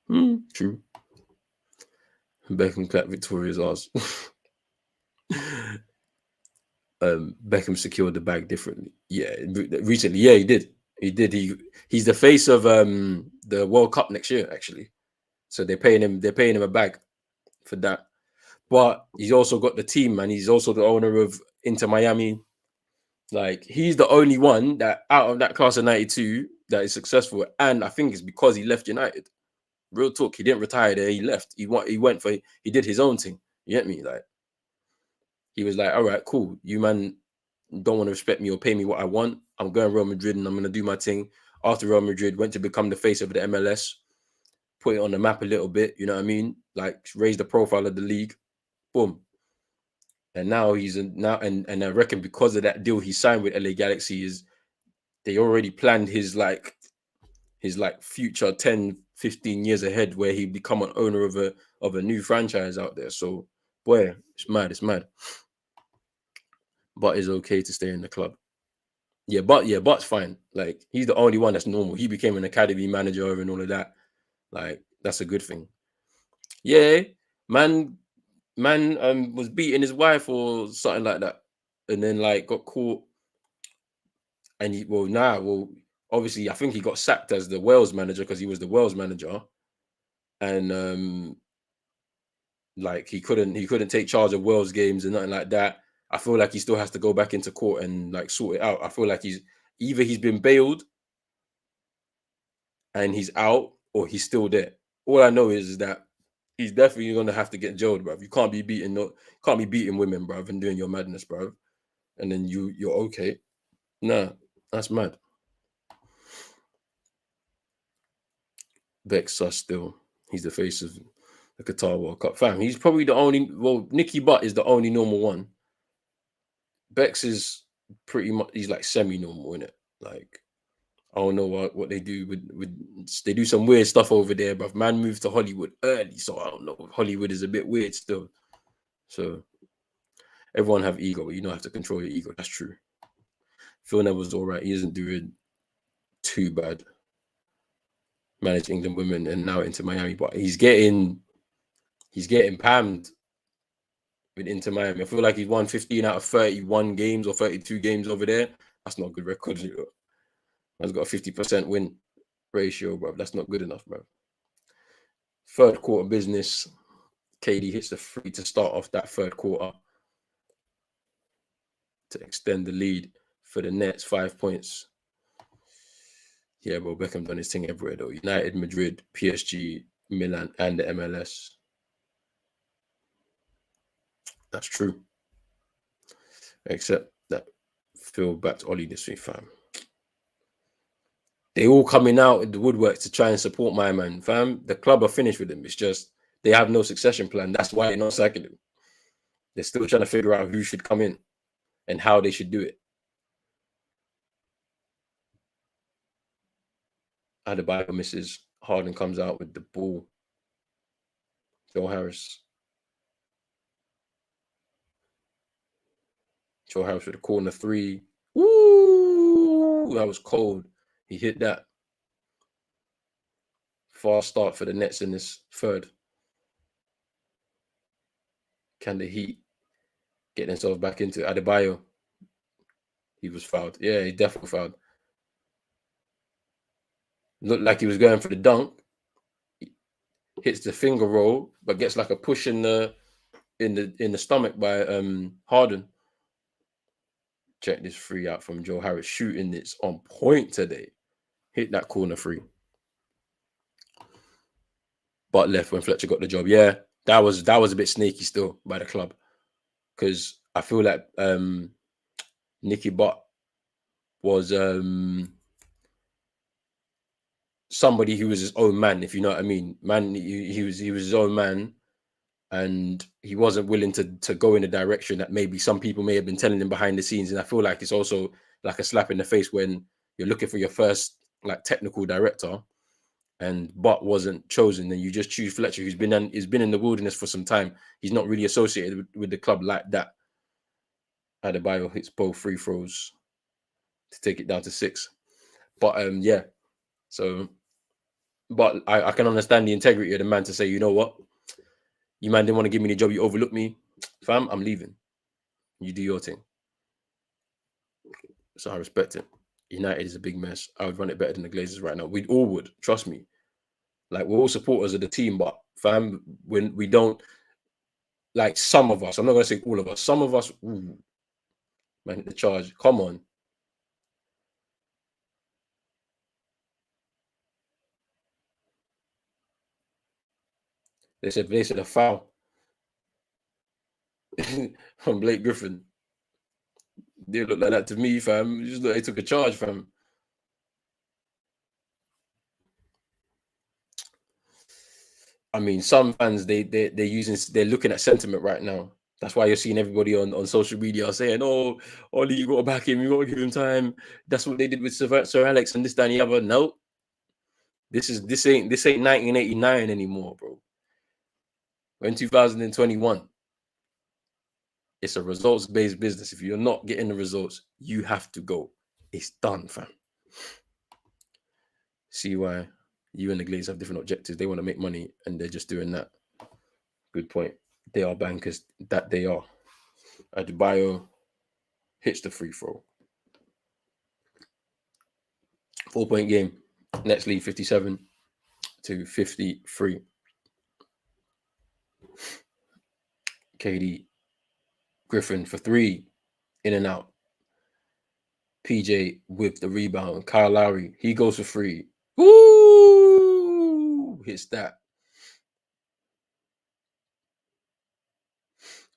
True. Beckham clapped Victoria's ass. Beckham secured the bag differently. Yeah, recently. Yeah, he did. He did. He's the face of the World Cup next year, actually. So they're paying him a bag for that. But he's also got the team, man. He's also the owner of Inter Miami. Like, he's the only one that out of that class of 92 that is successful. And I think it's because he left United. Real talk. He didn't retire there. He left. He did his own thing. You get me? Like, he was like, all right, cool. You, man, don't want to respect me or pay me what I want. I'm going Real Madrid and I'm going to do my thing. After Real Madrid, went to become the face of the MLS, put it on the map a little bit, you know what I mean? Like, raise the profile of the league. Boom. And now and I reckon because of that deal he signed with LA Galaxy is they already planned his future 10, 15 years ahead where he become an owner of a new franchise out there. So, boy, it's mad. But it's okay to stay in the club. Yeah, But's fine. Like, he's the only one that's normal. He became an academy manager and all of that. Like, that's a good thing. Yeah, man was beating his wife or something like that, and then like got caught. And obviously I think he got sacked as the Wales manager because he was the Wales manager, and like he couldn't take charge of Wales games and nothing like that. I feel like he still has to go back into court and like sort it out. I feel like he's been bailed and he's out, or he's still there. All I know is that he's definitely gonna have to get jailed, bruv. You can't be beating women, bruv, and doing your madness, bruv. And then you're okay. Nah, that's mad. Beck's sus still. He's the face of the Qatar World Cup. Fam, he's probably the only. Well, Nicky Butt is the only normal one. Bex is pretty much. He's like semi-normal, innit? Like, I don't know what they do with. They do some weird stuff over there, but man moved to Hollywood early, so I don't know. Hollywood is a bit weird still. So everyone have ego, but you don't have to control your ego. That's true. Phil Neville's all right. He isn't doing too bad. Managed England women and now into Miami, but he's getting pammed with Inter Miami. I feel like he's won 15 out of 31 games or 32 games over there. That's not a good record. You know? Man's got a 50% win ratio, bro. That's not good enough, bro. Third quarter business. KD hits the free to start off that third quarter to extend the lead for the Nets, 5 points. Yeah, bro, Beckham done his thing everywhere, though. United, Madrid, PSG, Milan, and the MLS. That's true. Except that Phil backed Ollie this week, fam. They all coming out in the woodwork to try and support my man, fam. The club are finished with him. It's just they have no succession plan. That's why they're not sacking him. They're still trying to figure out who should come in and how they should do it. Adebayo misses. Harden comes out with the ball. Joe Harris with a corner three. Woo! That was cold. He hit that. Fast start for the Nets in this third. Can the Heat get themselves back into Adebayo? He was fouled. Yeah, he definitely fouled. Looked like he was going for the dunk. Hits the finger roll, but gets like a push in the stomach by Harden. Check this free out from Joe Harris. Shooting it's on point today. Hit that corner free. But left when Fletcher got the job. Yeah, that was a bit sneaky still by the club. Because I feel like Nicky Butt was somebody who was his own man, if you know what I mean. Man, he was his own man, and he wasn't willing to go in a direction that maybe some people may have been telling him behind the scenes. And I feel like it's also like a slap in the face when you're looking for your first like technical director, and Butt wasn't chosen, and you just choose Fletcher, who's been in the wilderness for some time. He's not really associated with the club like that. Adebayo hits both free throws to take it down to 6. But yeah. So, but I can understand the integrity of the man to say, you know what, you man didn't want to give me the job, you overlooked me, fam. I'm leaving. You do your thing. So I respect it. United is a big mess. I would run it better than the Glazers right now. We all would, trust me. Like, we're all supporters of the team, but fam, when we don't, like, some of us, I'm not gonna say all of us, some of us, ooh, man, hit the charge. Come on. They said a foul from Blake Griffin. They look like that to me, fam. Just look, they took a charge, fam. I mean, some fans they're looking at sentiment right now. That's why you're seeing everybody on social media saying, "Oh, Ollie, you got to back him. You got to give him time." That's what they did with Sir Alex and this, that, and the other. No, this ain't 1989 anymore, bro. We're in 2021. It's a results-based business. If you're not getting the results, you have to go. It's done, fam. See why you and the Glazers have different objectives. They want to make money, and they're just doing that. Good point. They are bankers. That they are. Adebayo hits the free throw. 4-point game. Nets lead 57-53. KD Griffin for 3. In and out. PJ with the rebound. Kyle Lowry, he goes for 3. Woo! Hits that.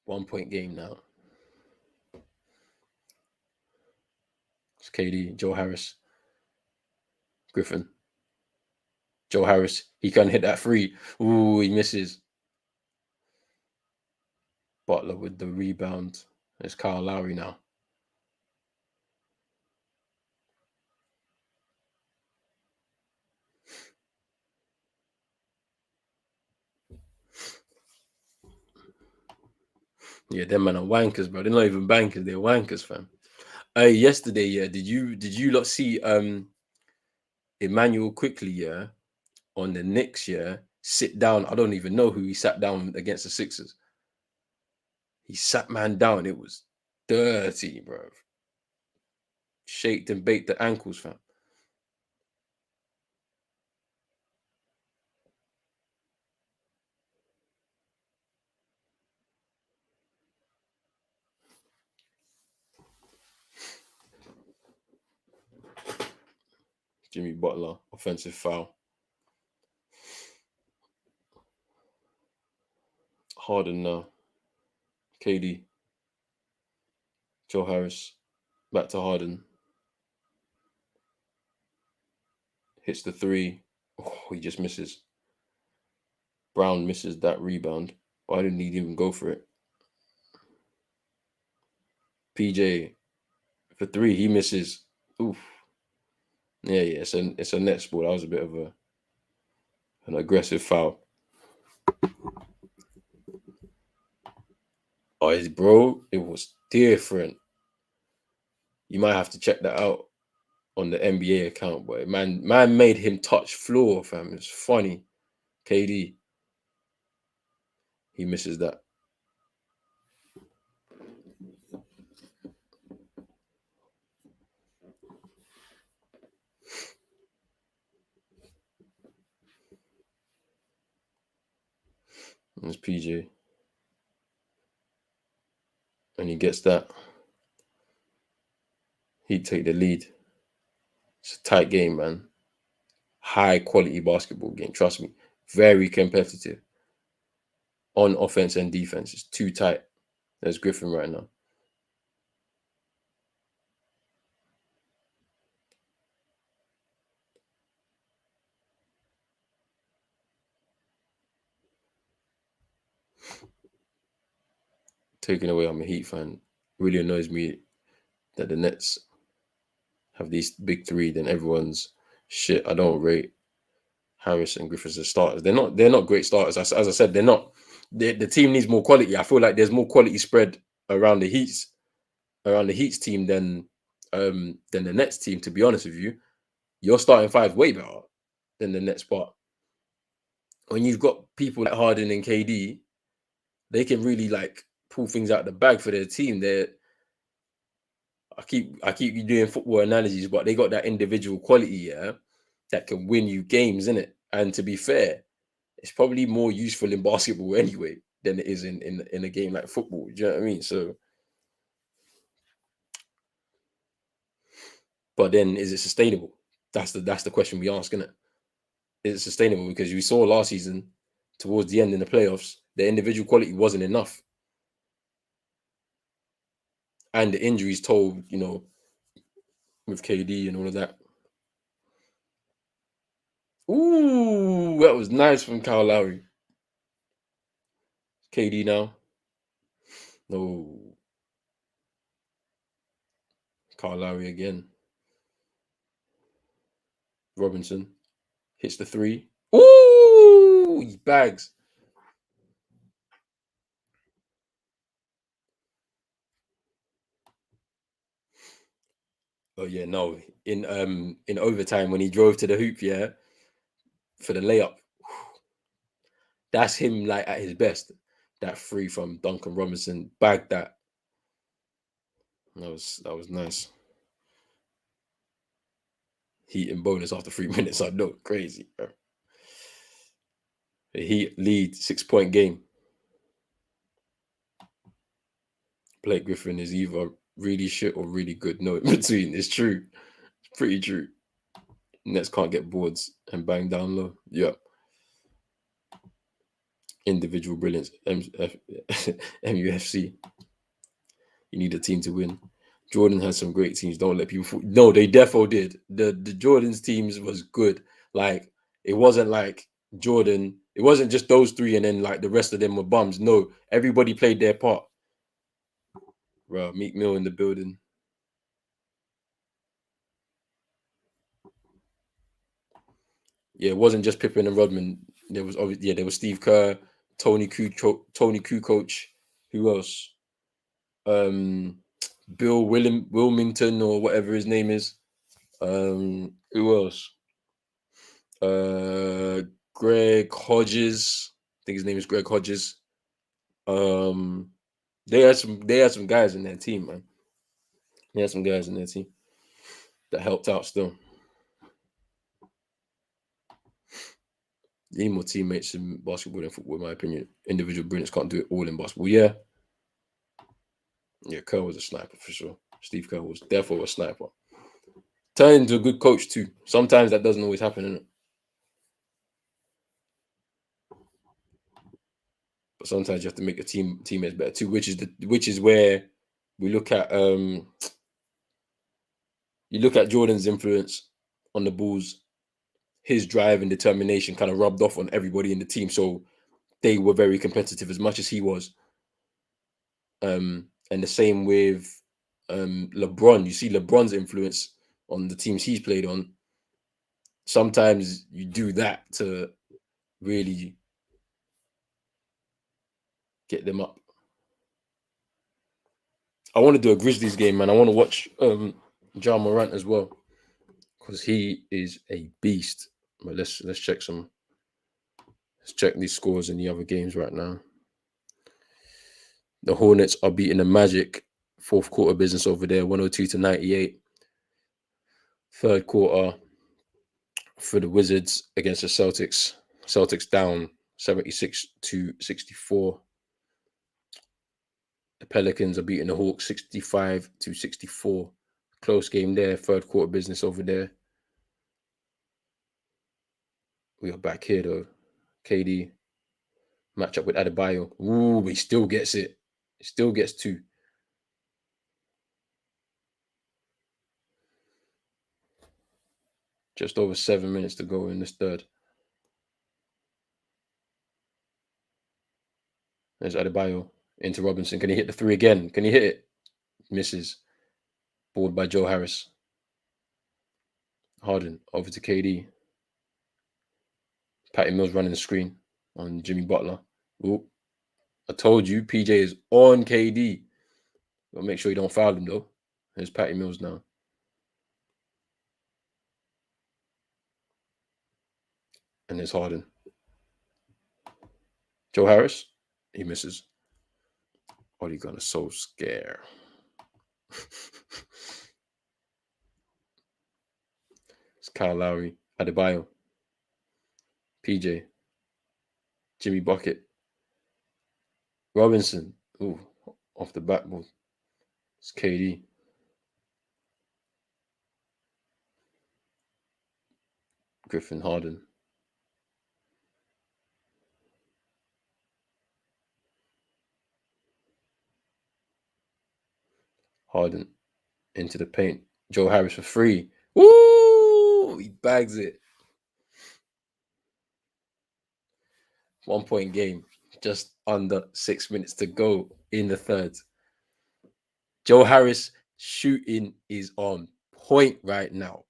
1-point game now. It's KD, Joe Harris, Griffin. Joe Harris, he can hit that 3. Ooh, he misses. Butler with the rebound. It's Kyle Lowry now. Yeah, them man are wankers, bro. They're not even bankers, they're wankers, fam. Yesterday, yeah, did you lot see Emmanuel Quickly, yeah, on the Knicks, yeah, sit down? I don't even know who he sat down against the Sixers. He sat man down. It was dirty, bro. Shaked and baked the ankles, fam. Jimmy Butler, offensive foul. Harden now. KD. Joe Harris. Back to Harden. Hits the 3. Oh, he just misses. Brown misses that rebound. Why didn't he even go for it? PJ for 3. He misses. Oof. Yeah. It's a net ball. That was a bit of an aggressive foul. Oh, bro, it was different. You might have to check that out on the NBA account, but man made him touch floor, fam. It's funny. KD, he misses that. It's PJ. And he gets that. He'd take the lead. It's a tight game, man. High quality basketball game. Trust me. Very competitive. On offense and defense. It's too tight. There's Griffin right now. Taking away, I'm a Heat fan. Really annoys me that the Nets have these big 3, then everyone's shit. I don't rate Harris and Griffiths as starters. They're not great starters. As I said, they're not. The team needs more quality. I feel like there's more quality spread around the Heats around the Heat's team than the Nets team. To be honest with you, your starting five way better than the Nets. But when you've got people like Harden and KD, they can really like pull things out the bag for their team. I keep you doing football analogies, but they got that individual quality, yeah, that can win you games, innit? And to be fair, it's probably more useful in basketball anyway than it is in a game like football. Do you know what I mean? So, but then is it sustainable? That's the question we ask, innit? Is it sustainable? Because we saw last season, towards the end in the playoffs, the individual quality wasn't enough, and the injuries told, with KD and all of that. Ooh, that was nice from Kyle Lowry. KD now. No, Kyle Lowry again. Robinson hits the three. Ooh, he bags. Oh yeah, no. In overtime when he drove to the hoop, yeah, for the layup. That's him like at his best. That free from Duncan Robinson, bagged that. That was nice. Heat and bonus after 3 minutes. I know, crazy. Bro. The Heat lead 6 point game. Blake Griffin is either really shit or really good. No in between. It's true. It's pretty true. Nets can't get boards and bang down low. Yeah. Individual brilliance. MUFC. You need a team to win. Jordan has some great teams. Don't let people fool. No, they defo did. The Jordan's teams was good. Like it wasn't like Jordan. It wasn't just those three and then like the rest of them were bums. No, everybody played their part. Bro, Meek Mill in the building. Yeah, it wasn't just Pippen and Rodman. There was obviously there was Steve Kerr, Tony Kukoc. Who else? Um, Bill Wilmington or whatever his name is. Who else? Uh, Greg Hodges. I think his name is Greg Hodges. Um, they had some guys in their team, man. They had some guys in their team that helped out still. You need more teammates in basketball than football, in my opinion. Individual brilliance can't do it all in basketball. Yeah, yeah, Kerr was a sniper for sure. Steve Kerr was therefore a sniper. Turned into a good coach too. Sometimes that doesn't always happen, innit? But sometimes you have to make your teammates better too, which is where we look at you look at Jordan's influence on the Bulls. His drive and determination kind of rubbed off on everybody in the team, so they were very competitive as much as he was. And the same with LeBron. You see LeBron's influence on the teams he's played on. Sometimes you do that to really get them up. I want to do a Grizzlies game, man. I want to watch Ja Morant as well because he is a beast. But let's check some. Let's check these scores in the other games right now. The Hornets are beating the Magic. Fourth quarter business over there, 102-98. Third quarter for the Wizards against the Celtics. Celtics down 76-64. The Pelicans are beating the Hawks 65-64. Close game there. Third quarter business over there. We are back here though. KD match up with Adebayo. Ooh, he still gets it. He still gets two. Just over 7 minutes to go in this third. There's Adebayo into Robinson. Can he hit the three again? Can he hit it? Misses. Balled by Joe Harris. Harden over to KD. Patty Mills running the screen on Jimmy Butler. Ooh, I told you, PJ is on KD. Gotta make sure you don't foul him though. There's Patty Mills now. And there's Harden. Joe Harris, he misses. What are you gonna so scare? It's Kyle Lowry, Adebayo, PJ, Jimmy Bucket, Robinson. Ooh, off the backboard. It's KD. Griffin Harden. Harden into the paint. Joe Harris for free. Woo! He bags it. 1 point game. Just under 6 minutes to go in the third. Joe Harris shooting is on point right now.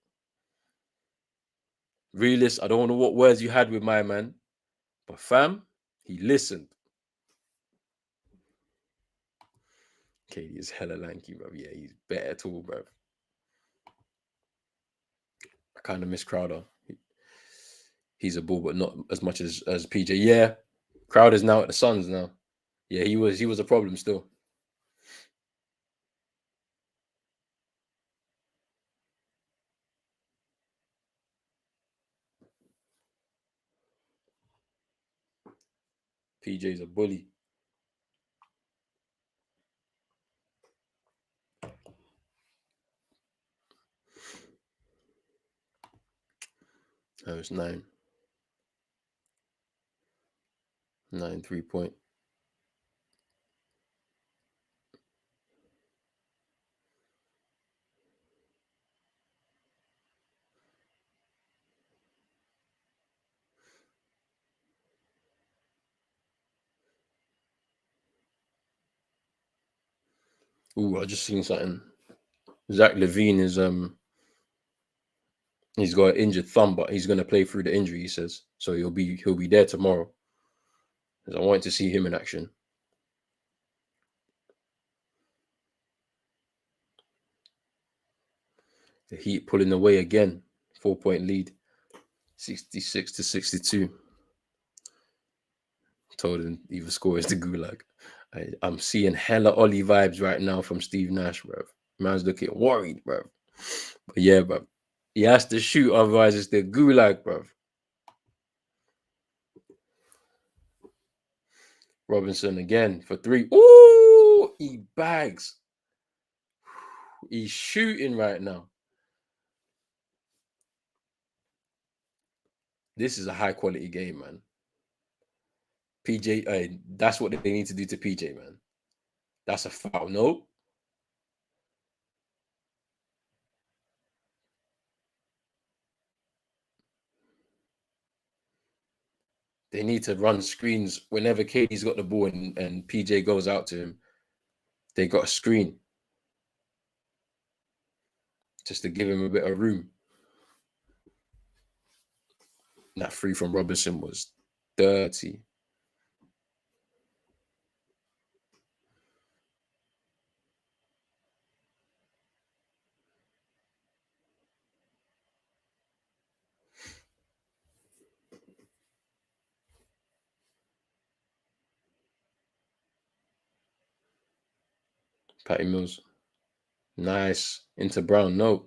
Realist, I don't know what words you had with my man, but fam, he listened. KD is hella lanky, bro. Yeah, he's better tall, bro. I kind of miss Crowder. He's a bull, but not as much as PJ. Yeah, Crowder's now at the Suns now. Yeah, he was a problem still. PJ's a bully. That was 9. 9 3-point. Ooh, I just seen something. Zach LaVine is he's got an injured thumb, but he's gonna play through the injury, he says. So he'll be there tomorrow. Because I wanted to see him in action. The Heat pulling away again. 4-point lead. 66-62. Told him either score is the gulag. I'm seeing hella Ollie vibes right now from Steve Nash, bro. Man's looking worried, bro. But yeah, bro. He has to shoot, otherwise it's the gulag, bro. Robinson again for 3. Ooh, he bags. He's shooting right now. This is a high quality game, man. PJ, that's what they need to do to PJ, man. That's a foul. No. They need to run screens whenever KD's got the ball and PJ goes out to him. They got a screen just to give him a bit of room. That free from Robinson was dirty. Patty Mills. Nice. Into Brown. No.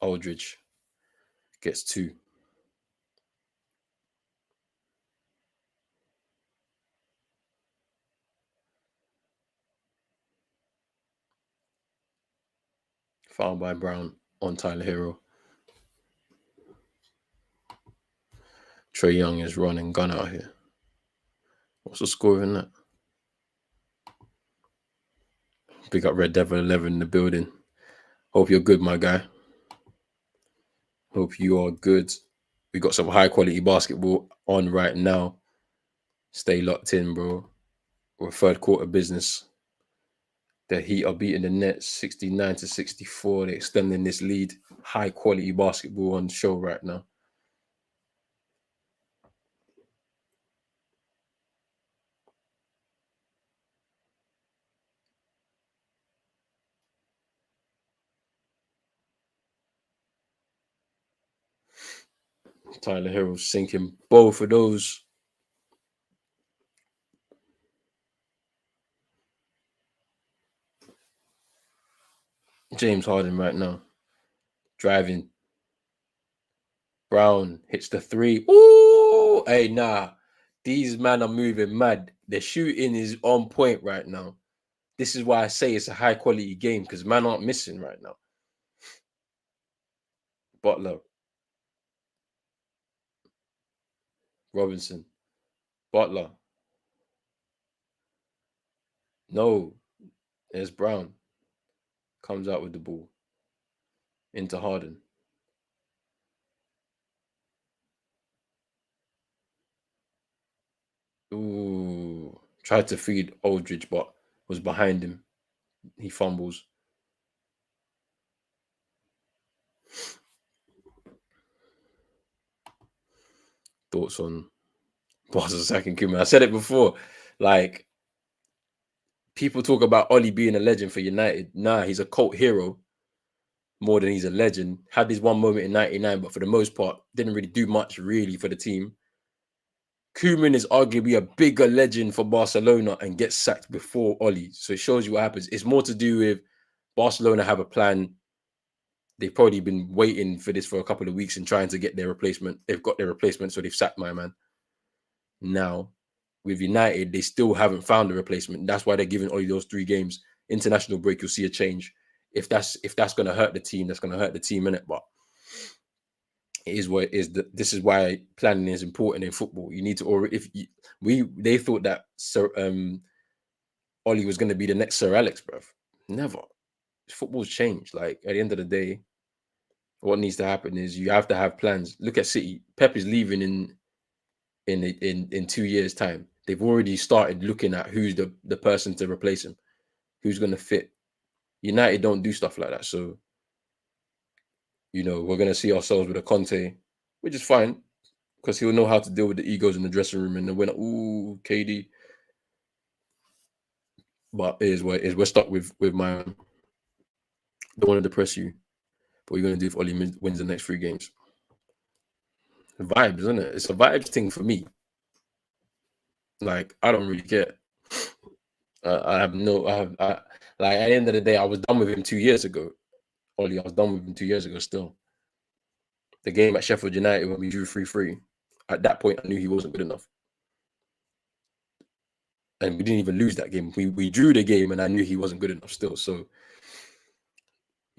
Aldridge gets 2. Foul by Brown on Tyler Hero. Trae Young is running gun out here. What's the score in that? Big up Red Devil 11 in the building. Hope you're good, my guy. Hope you are good. We got some high quality basketball on right now. Stay locked in, bro. We're third quarter business. The Heat are beating the Nets 69-64. They're extending this lead. High quality basketball on the show right now. Tyler Hero sinking both of those. James Harden right now. Driving. Brown hits the three. Ooh, hey, nah. These men are moving mad. The shooting is on point right now. This is why I say it's a high quality game because man aren't missing right now. Butler, Robinson, Butler. No, there's Brown. Comes out with the ball into Harden. Ooh, tried to feed Aldridge, but was behind him. He fumbles. Thoughts on Barca second Kuman? I said it before. Like, people talk about Ollie being a legend for United. Nah, he's a cult hero more than he's a legend. Had this one moment in '99, but for the most part, didn't really do much really for the team. Koeman is arguably a bigger legend for Barcelona and gets sacked before Ollie. So it shows you what happens. It's more to do with Barcelona have a plan. They've probably been waiting for this for a couple of weeks and trying to get their replacement. They've got their replacement, so they've sacked my man. Now, with United, they still haven't found a replacement. That's why they're giving Ollie those 3 games. International break, you'll see a change. If that's going to hurt the team, that's going to hurt the team, innit? But it is what it is. This is why planning is important in football. You need to, or if you, they thought that Ollie was going to be the next Sir Alex, bruv. Never. Football's changed. Like at the end of the day, what needs to happen is you have to have plans. Look at City. Pep is leaving in 2 years' time. They've already started looking at who's the person to replace him, who's going to fit. United don't do stuff like that. So, we're going to see ourselves with a Conte, which is fine because he'll know how to deal with the egos in the dressing room and then win. Ooh, KD. But it is what it is. We're stuck with my. Don't want to depress you. But what are you going to do if Ollie wins the next 3 games? Vibes, isn't it? It's a vibes thing for me. Like, I don't really care. Like, at the end of the day, I was done with him 2 years ago. Ollie, I was done with him 2 years ago still. The game at Sheffield United when we drew 3-3, at that point, I knew he wasn't good enough. And we didn't even lose that game. We drew the game and I knew he wasn't good enough still. So,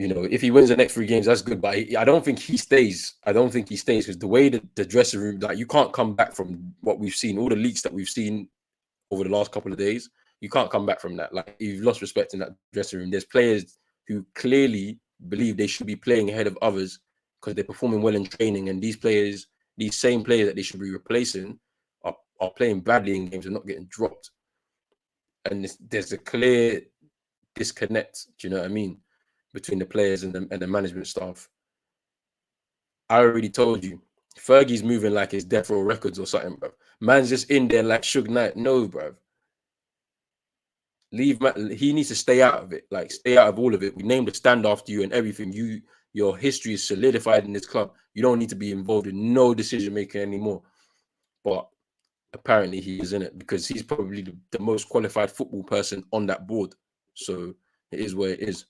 if he wins the next 3 games, that's good. But I don't think he stays. I don't think he stays because the way the dressing room, like you can't come back from what we've seen, all the leaks that we've seen over the last couple of days. You can't come back from that. Like you've lost respect in that dressing room. There's players who clearly believe they should be playing ahead of others because they're performing well in training. And these same players that they should be replacing are playing badly in games and not getting dropped. And there's a clear disconnect. Do you know what I mean? Between the players and the management staff. I already told you, Fergie's moving like it's Death Row Records or something, bro. Man's just in there like Suge Knight. No, bro. He needs to stay out of it. Like, stay out of all of it. We named a stand after you and everything. Your history is solidified in this club. You don't need to be involved in no decision making anymore. But apparently he is in it because he's probably the most qualified football person on that board. So it is where it is.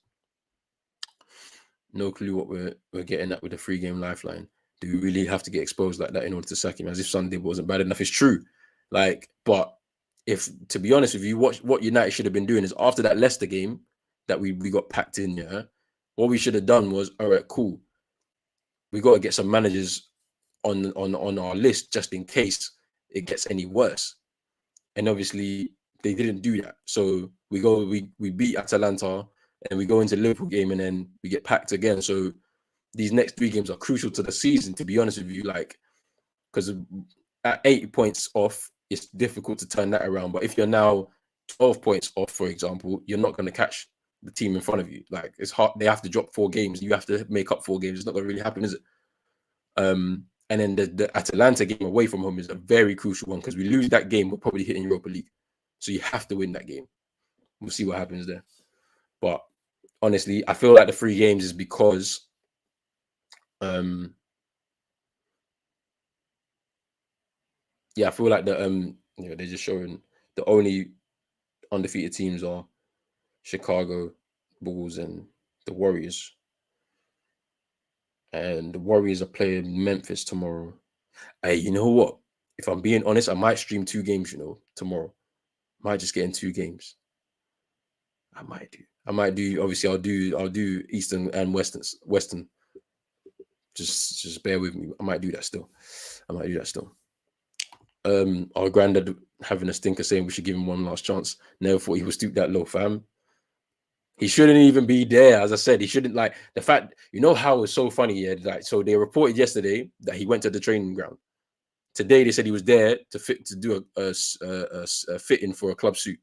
No clue what we're getting at with the 3-game lifeline. Do we really have to get exposed like that in order to sack him? As if Sunday wasn't bad enough. It's true. But if, to be honest with you, what United should have been doing is after that Leicester game that we got packed in, what we should have done was, all right, cool. We got to get some managers on our list just in case it gets any worse. And obviously they didn't do that. So we beat Atalanta and we go into the Liverpool game and then we get packed again. So these next 3 games are crucial to the season, to be honest with you, because at 80 points off, it's difficult to turn that around. But if you're now 12 points off, for example, you're not going to catch the team in front of you. Like, it's hard. They have to drop 4 games. You have to make up 4 games. It's not going to really happen, is it? And then the Atalanta game away from home is a very crucial one because we lose that game, we're probably hitting Europa League. So you have to win that game. We'll see what happens there. But honestly, I feel like the 3 games is because Yeah, I feel like they're just showing the only undefeated teams are Chicago Bulls and the Warriors. And the Warriors are playing Memphis tomorrow. Hey, you know what? If I'm being honest, I might stream 2 games, tomorrow. Might just get in 2 games. I might do. Obviously I'll do Eastern and Western. Just bear with me. I might do that still. Our granddad having a stinker saying we should give him one last chance. Never thought he would stoop that low, fam. He shouldn't even be there. As I said, he shouldn't, like, the fact, how it's so funny, yeah. Like, so they reported yesterday that he went to the training ground. Today they said he was there to do a fitting for a club suit.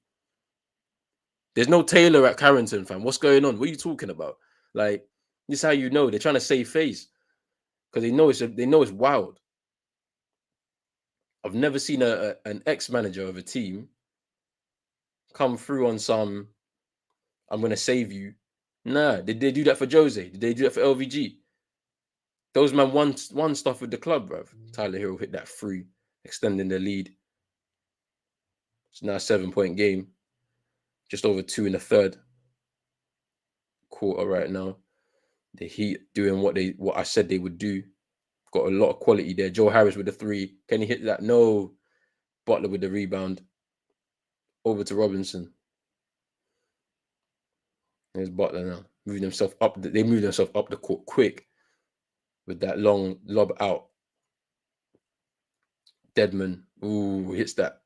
There's no tailor at Carrington, fam. What's going on? What are you talking about? Like, this is how they're trying to save face because they know it's wild. I've never seen an ex-manager of a team come through on some "I'm gonna save you." Nah, did they do that for Jose? Did they do that for LVG? Those man won stuff with the club, bruv. Tyler Hero hit that free, extending the lead. It's now a 7-point game. Just over 2 in the third quarter right now. The Heat doing what I said they would do. Got a lot of quality there. Joe Harris with the 3. Can he hit that? No. Butler with the rebound. Over to Robinson. There's Butler now. Moving himself up. They moved themselves up the court quick with that long lob out. Deadman. Ooh, hits that.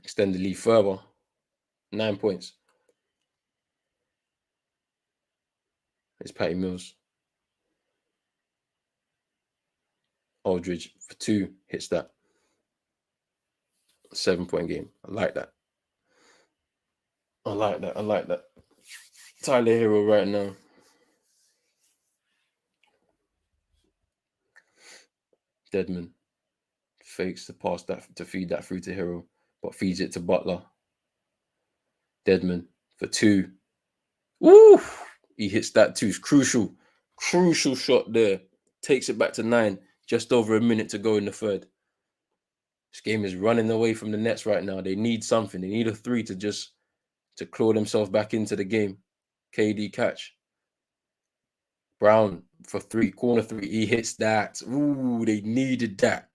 Extend the lead further. 9 points. It's Patty Mills. Aldridge for 2. Hits that. 7-point game. I like that. Tyler Hero right now. Deadman fakes to pass that to feed that through to Hero, but feeds it to Butler. Deadman for 2. Woo! He hits that too. It's crucial shot there. Takes it back to 9. Just over a minute to go in the third. This game is running away from the Nets right now. They need something. They need a 3 to claw themselves back into the game. KD catch. Brown for 3, corner 3. He hits that. Ooh, they needed that.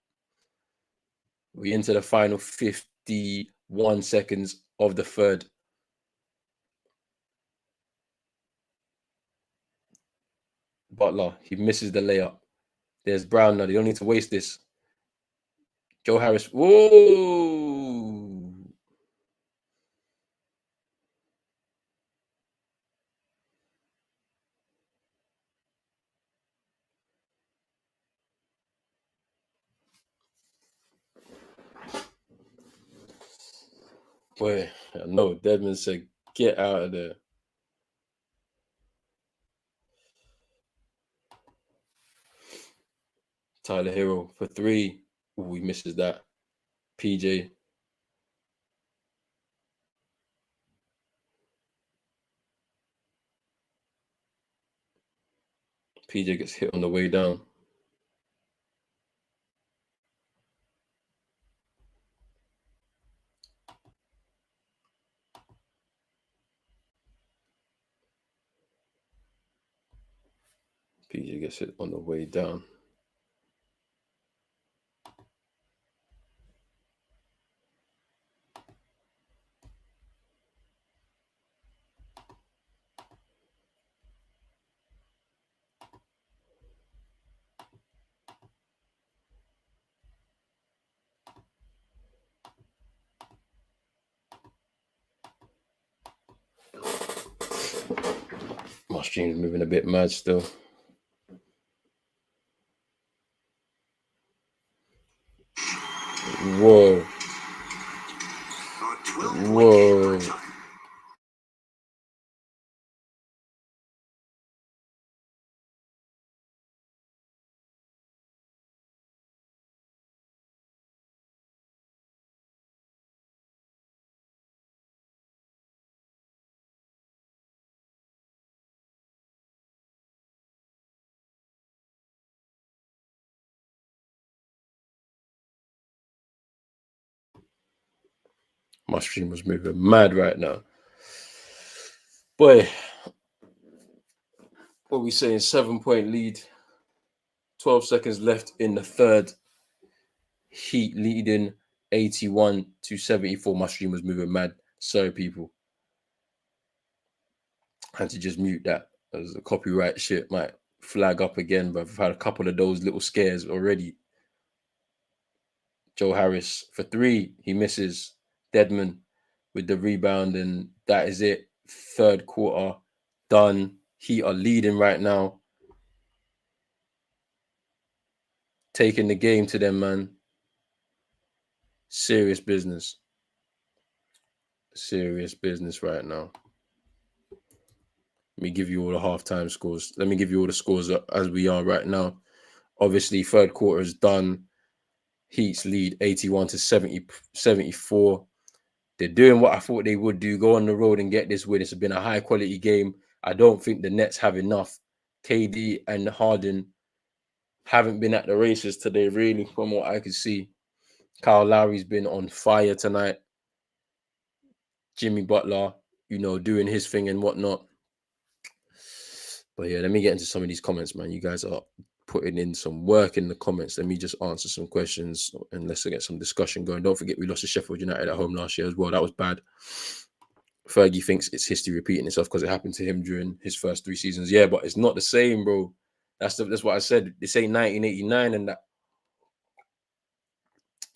We into the final 51 seconds of the third. Butler, he misses the layup. There's Brown now. They don't need to waste this. Joe Harris. Whoa! Boy, no. Deadman said, "Get out of there." Tyler Hero for 3. Ooh, he misses that. PJ. PJ gets hit on the way down. PJ gets hit on the way down. My stream's moving a bit mad still. Whoa. Whoa. My stream was moving mad right now. Boy, what are we saying? 7-point lead. 12 seconds left in the third. Heat leading 81-74. My stream was moving mad. Sorry, people. I had to just mute that. As the copyright shit might flag up again, but I've had a couple of those little scares already. Joe Harris for 3. He misses. Deadman with the rebound, and that is it. Third quarter done. Heat are leading right now. Taking the game to them, man. Serious business. Serious business right now. Let me give you all the halftime scores. Let me give you all the scores as we are right now. Obviously, third quarter is done. Heat's lead 81-74. They're doing what I thought they would do, go on the road and get this win. It's been a high-quality game. I don't think the Nets have enough. KD and Harden haven't been at the races today, really, from what I could see. Kyle Lowry's been on fire tonight. Jimmy Butler, doing his thing and whatnot. But yeah, let me get into some of these comments, man. You guys are putting in some work in the comments. Let me just answer some questions and let's get some discussion going. Don't forget we lost to Sheffield United at home last year as well. That was bad. Fergie thinks it's history repeating itself because it happened to him during his first 3 seasons. Yeah, but it's not the same, bro. That's what I said. This ain't 1989 and that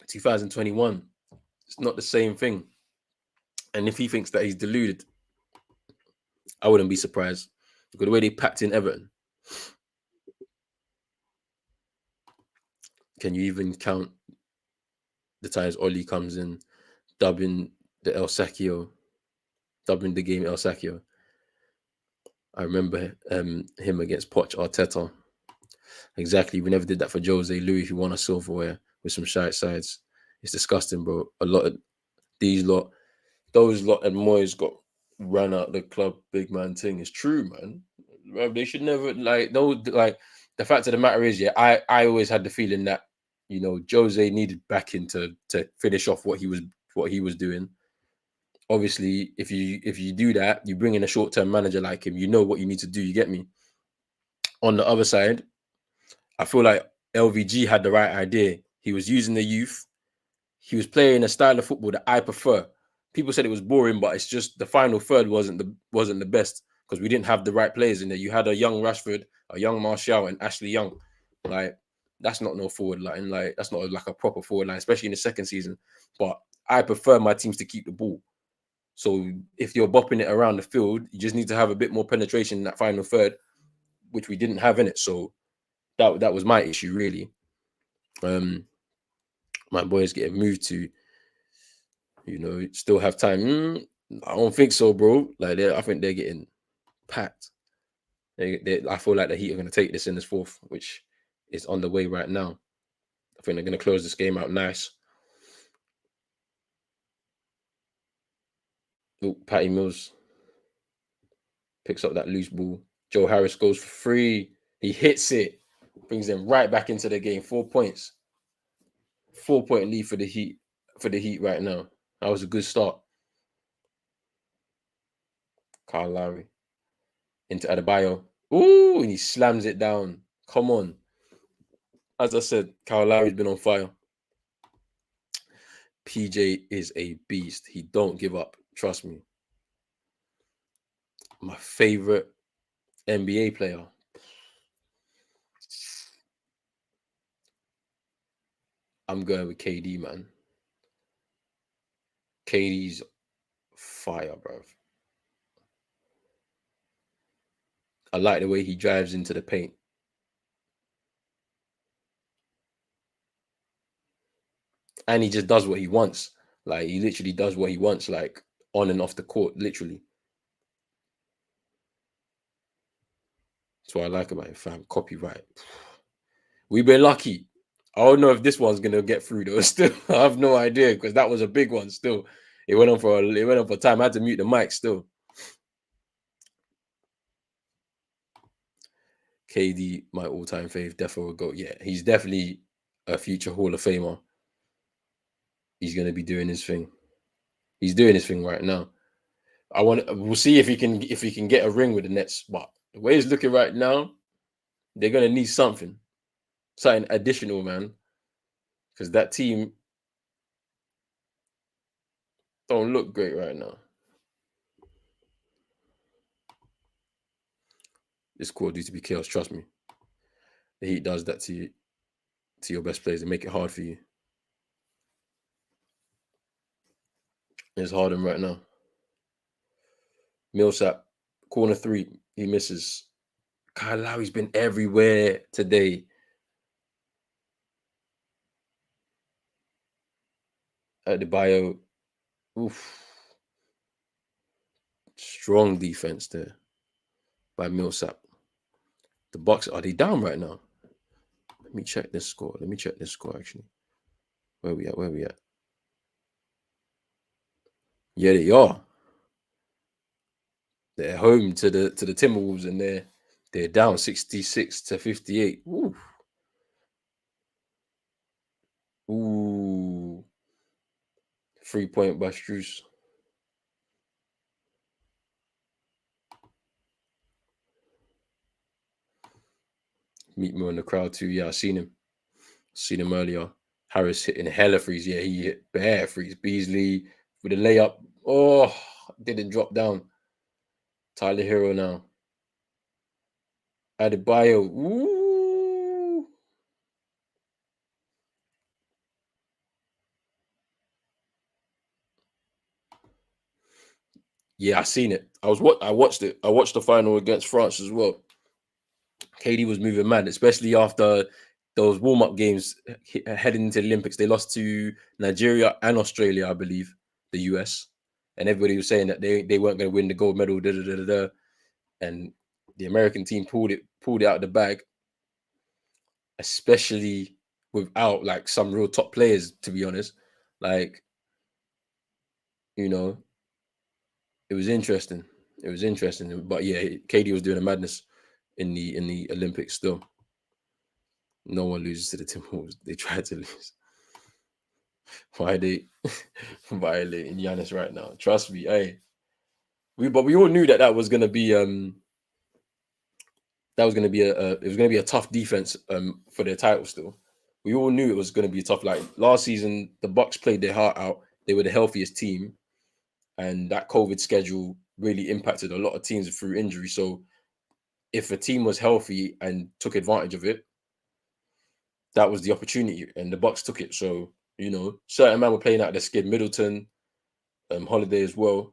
2021. It's not the same thing. And if he thinks that he's deluded, I wouldn't be surprised. Look at the way they packed in Everton. Can you even count the times Oli comes in, dubbing the game El Sacchio? I remember him against Poch Arteta. Exactly. We never did that for Jose Louis, who won a silverware with some shite sides. It's disgusting, bro. A lot of those lot and Moyes got ran out of the club big man thing. It's true, man. They should never the fact of the matter is, yeah, I always had the feeling that, Jose needed backing to finish off what he was doing. Obviously, if you do that, you bring in a short-term manager like him, you know what you need to do, you get me? On the other side, I feel like LVG had the right idea. He was using the youth. He was playing a style of football that I prefer. People said it was boring, but it's just the final third wasn't the best because we didn't have the right players in there. You had a young Rashford, a young Martial, and Ashley Young. Like, that's not no forward line. Like, that's not like a proper forward line, especially in the second season. But I prefer my teams to keep the ball. So if you're bopping it around the field, you just need to have a bit more penetration in that final third, which we didn't have in it. So that was my issue, really. My boys getting moved to, still have time. I don't think so, bro. Like, I think they're getting packed. I feel like the Heat are going to take this in this fourth, which is on the way right now. I think they're going to close this game out nice. Oh, Patty Mills picks up that loose ball. Joe Harris goes for 3. He hits it, brings them right back into the game. 4 points. 4-point lead for the Heat right now. That was a good start. Kyle Lowry into Adebayo. Ooh, and he slams it down. Come on. As I said, Kyle Lowry's been on fire. PJ is a beast. He don't give up. Trust me. My favorite NBA player. I'm going with KD, man. KD's fire, bro. I like the way he drives into the paint. And he just does what he wants. Like, he literally does what he wants, like, on and off the court, literally. That's what I like about him, fam. Copyright. We've been lucky. I don't know if this one's gonna get through though. Still, I have no idea because that was a big one. Still, it went on for time. I had to mute the mic. Still, KD, my all-time fave, defo would go. Yeah, he's definitely a future Hall of Famer. He's gonna be doing his thing. He's doing his thing right now. We'll see if he can get a ring with the Nets. But the way it's looking right now, they're gonna need something additional, man, because that team don't look great right now. This core needs to be chaos. Trust me. The Heat does that to your best players and make it hard for you. It's Harden right now. Millsap, corner 3, he misses. Kyle Lowry's been everywhere today. At the bio, oof. Strong defense there by Millsap. The Bucks, are they down right now? Let me check this score. Actually. Where we at? Yeah, they are. They're home to the Timberwolves, and they're down 66-58. Ooh. Ooh. 3-point by Strus. Meet me in the crowd too. Yeah, I seen him earlier. Harris hitting hella threes. Yeah, he hit bare threes. Beasley with a layup. Oh, didn't drop down. Tyler Hero now. Adebayo. Ooh. Yeah, I seen it. I watched it. I watched the final against France as well. KD was moving mad, especially after those warm-up games heading into the Olympics. They lost to Nigeria and Australia, I believe, the US. And everybody was saying that they weren't going to win the gold medal, and the American team pulled it out of the bag, especially without like some real top players, to be honest. Like, you know, it was interesting. But yeah, KD was doing a madness in the Olympics still. No one loses to the Timberwolves. They tried to lose. Why are they violating Giannis right now? Trust me, hey. But we all knew that was gonna be it was gonna be a tough defense for their title still. We all knew it was gonna be tough. Like last season, the Bucks played their heart out. They were the healthiest team, and that COVID schedule really impacted a lot of teams through injury. So if a team was healthy and took advantage of it, that was the opportunity, and the Bucks took it. So certain men were playing out their skin. Middleton, Holiday as well.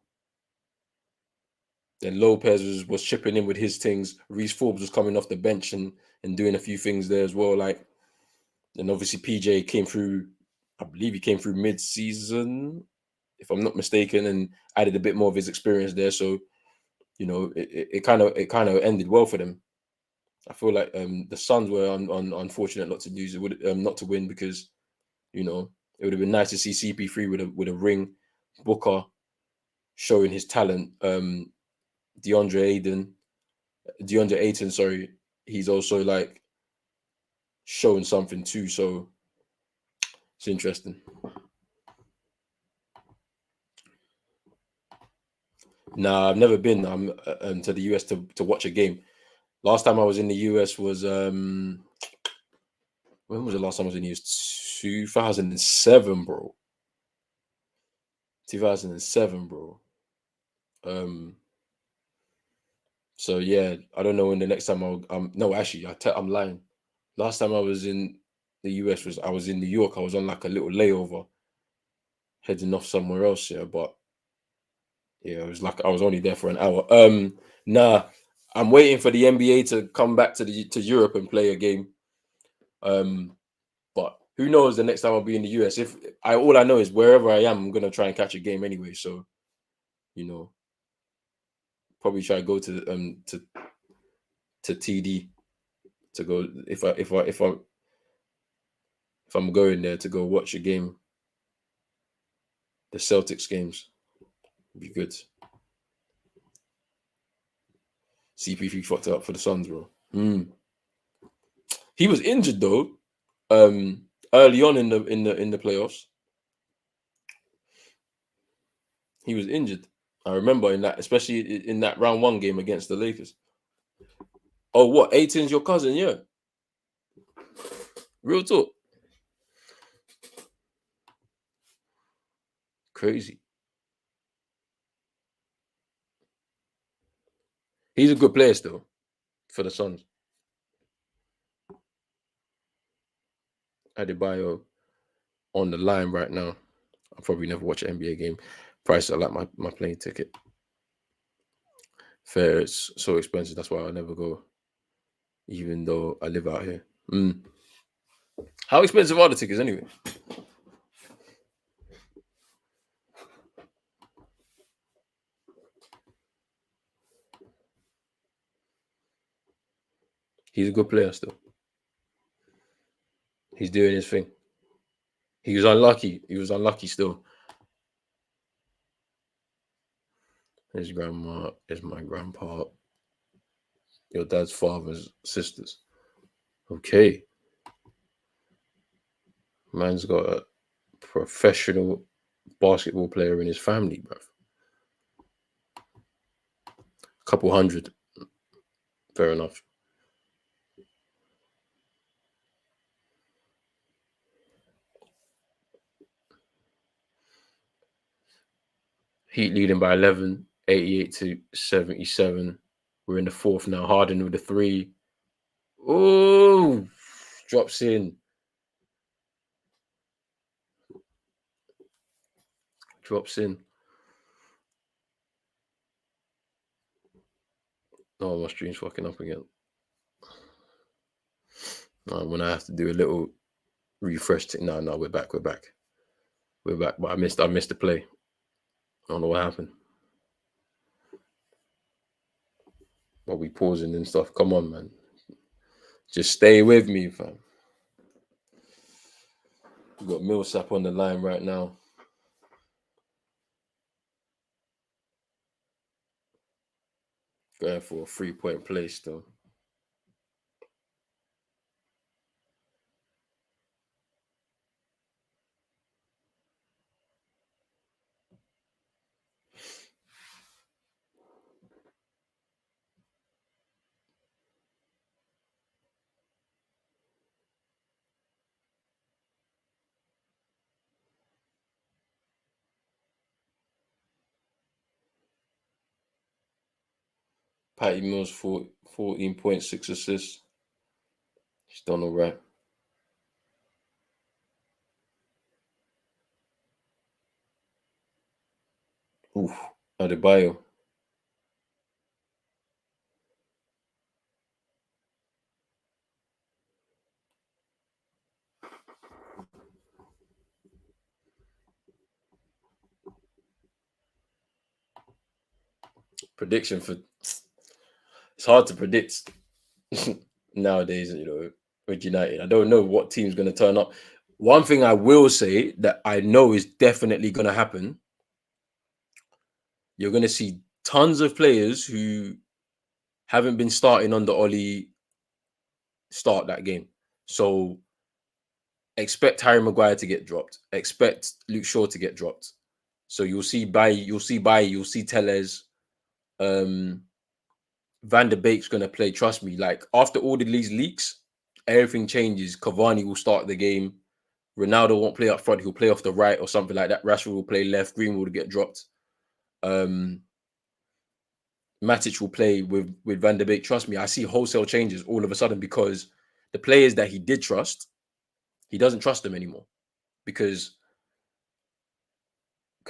Then Lopez was chipping in with his things. Reece Forbes was coming off the bench and doing a few things there as well. Like, and obviously PJ came through. I believe he came through mid-season, if I'm not mistaken, and added a bit more of his experience there. So, it kind of ended well for them. I feel like the Suns were unfortunate not to lose. It would not to win because it would have been nice to see CP3 with a ring. Booker showing his talent. DeAndre Ayton, sorry, he's also like showing something too. So it's interesting. Nah, I've never been to the US to watch a game. Last time I was in the US was when was the last time I was in the US? 2007, bro. 2007, bro. So yeah, I don't know when the next time no, actually, I'm lying. Last time I was in the US I was in New York. I was on like a little layover, heading off somewhere else. Yeah, but yeah, it was like I was only there for an hour. Nah, I'm waiting for the NBA to come back to Europe and play a game. But who knows the next time I'll be in the US? All I know is wherever I am, I'm gonna try and catch a game anyway. So, probably try to go to TD to go if I'm going there to go watch a game. The Celtics games would be good. CP3 fucked up for the Suns, bro. He was injured though. Early on in the playoffs. He was injured. I remember in that, especially in that round one game against the Lakers. Oh, what? 18's your cousin? Yeah. Real talk. Crazy. He's a good player still for the Suns. Adebayo on the line right now. I'll probably never watch an NBA game. Price I like my plane ticket. Fair, it's so expensive. That's why I'll never go, even though I live out here. How expensive are the tickets anyway? He's a good player still. He's doing his thing. He was unlucky. He was unlucky still. His grandma is my grandpa. Your dad's father's sisters. Okay. Man's got a professional basketball player in his family, bruv. Couple hundred. Fair enough. Heat leading by 11, 88 to 77. We're in the fourth now. Harden with the three. Oh, drops in. Drops in. Oh, my stream's fucking up again. When I have to do a little refresh. No, we're back. We're back. But I missed the play. I don't know what happened. But we pausing and stuff. Come on, man. Just stay with me, fam. We got Millsap on the line right now. Going for a 3-point play still. Patty Mills 14.6 assists. He's done all right. Oof. Adebayo. Prediction for it's hard to predict nowadays, with United. I don't know what team's going to turn up. One thing I will say that I know is definitely going to happen, you're going to see tons of players who haven't been starting on the Ollie start that game. So expect Harry Maguire to get dropped. Expect Luke Shaw to get dropped. So you'll see you'll see Tellez. Van der Beek's gonna play. Trust me. Like after all these leaks, everything changes. Cavani will start the game. Ronaldo won't play up front. He'll play off the right or something like that. Rashford will play left. Greenwood will get dropped. Matic will play with Van der Beek. Trust me, I see wholesale changes all of a sudden because the players that he did trust, he doesn't trust them anymore because